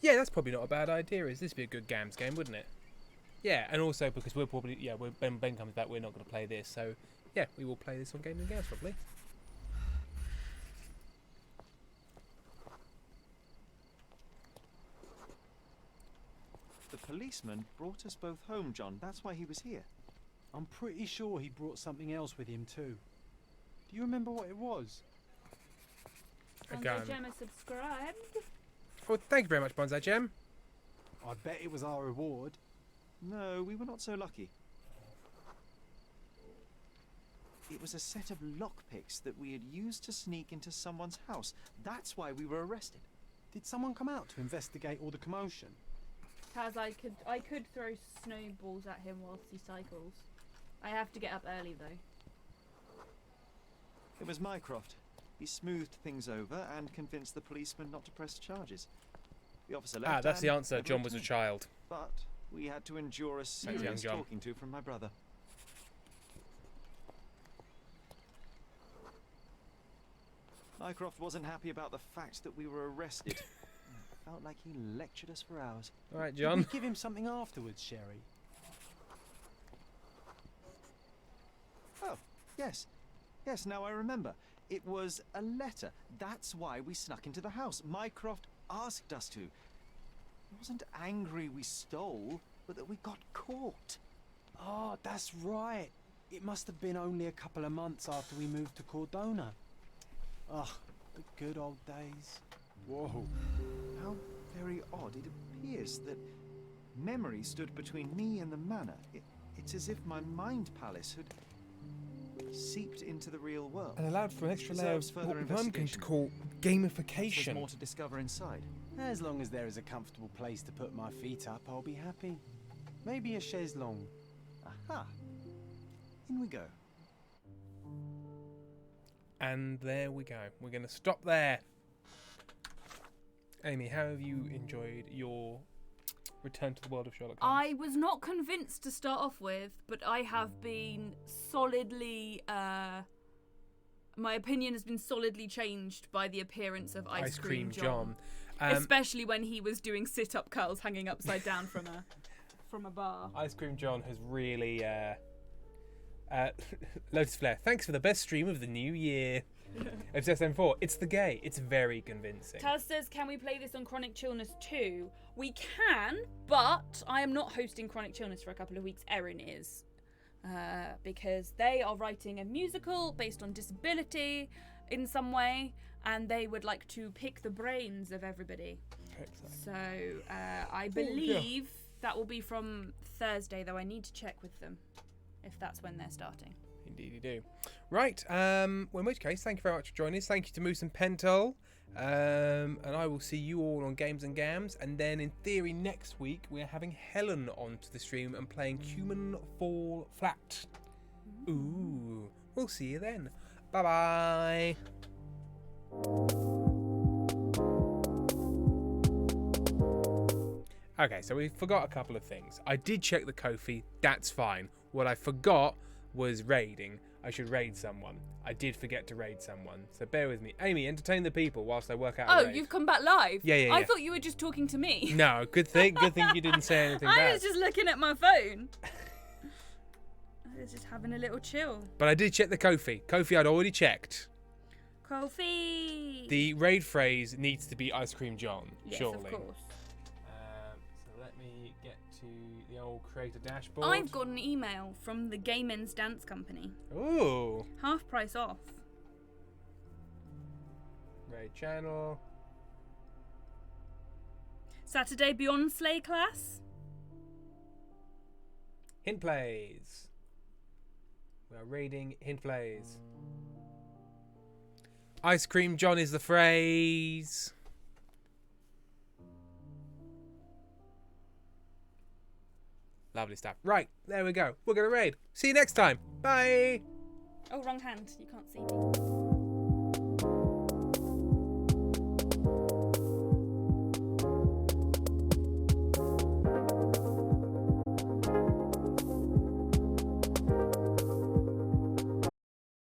Yeah, that's probably not a bad idea. This would be a good Gams game, wouldn't it? Yeah, and also because we're probably when Ben comes back, we're not going to play this. So yeah, we will play this on Games and Gams probably. The policeman brought us both home, John. That's why he was here. I'm pretty sure he brought something else with him too. Do you remember what it was? A Bonsai gun. Gem is subscribed. Oh, thank you very much, Bonsai Gem. I bet it was our reward. No, we were not so lucky. It was a set of lockpicks that we had used to sneak into someone's house. That's why we were arrested. Did someone come out to investigate all the commotion? Kaz, I could throw snowballs at him whilst he cycles. I have to get up early though. It was Mycroft. He smoothed things over and convinced the policeman not to press charges. The officer left. That's the and answer. never John was a returned. child. But we had to endure a young serious John. talking to from my brother. Mycroft wasn't happy about the fact that we were arrested. Felt like he lectured us for hours. All right, Did John. we give him something afterwards, Sherry? Oh, yes. Yes, now I remember. It was a letter. That's why we snuck into the house. Mycroft asked us to. He wasn't angry we stole, but that we got caught. Oh, that's right. It must have been only a couple of months after we moved to Cordona. Oh, the good old days. Whoa. How very odd. It appears that memory stood between me and the manor. It's as if my mind palace had seeped into the real world. And allowed for an extra layer of Deserves further what I'm going to investigation. call There's gamification. more to discover inside. As long as there is a comfortable place to put my feet up, I'll be happy. Maybe a chaise longue. Aha. In we go. And there we go. We're going to stop there. Amy, how have you enjoyed your return to the world of Sherlock Holmes? I was not convinced to start off with, but I have been solidly. My opinion has been solidly changed by the appearance of Ice Cream John. Especially when he was doing sit-up curls hanging upside down from a bar. Ice Cream John has really. Lotus Flare, thanks for the best stream of the new year. FSM4, it's the gay. It's very convincing. Taz says, can we play this on Chronic Chillness 2? We can, but I am not hosting Chronic Chillness for a couple of weeks. Erin is. Because they are writing a musical based on disability in some way, and they would like to pick the brains of everybody. So I believe that will be from Thursday, though I need to check with them if that's when they're starting. Indeed you do. Right, well, in which case, thank you very much for joining us. Thank you to Moose and Pentol. And I will see you all on Games and Gams. And then, in theory, next week, we're having Helen onto the stream and playing Human Fall Flat. Ooh. We'll see you then. Bye-bye. Okay, so we forgot a couple of things. I did check the Ko-fi. That's fine. What I forgot was raiding. I should raid someone. I did forget to raid someone, so bear with me. Amy, entertain the people whilst I work out a raid. You've come back live? Yeah. I thought you were just talking to me. No, good thing you didn't say anything bad. I was just looking at my phone. I was just having a little chill. But I did check the Ko-fi. Ko-fi I'd already checked. Ko-fi. The raid phrase needs to be Ice Cream John, yes, surely. Of course. So let me get to the old creator dashboard. I've got an email from the Gay Men's Dance Company. Ooh. Half price off. Raid channel. Saturday Beyond Slay class. Hint plays. We are raiding hint plays. Ice Cream John is the phrase. Lovely stuff. Right, there we go. We're going to raid. See you next time. Bye. Oh, wrong hand. You can't see me.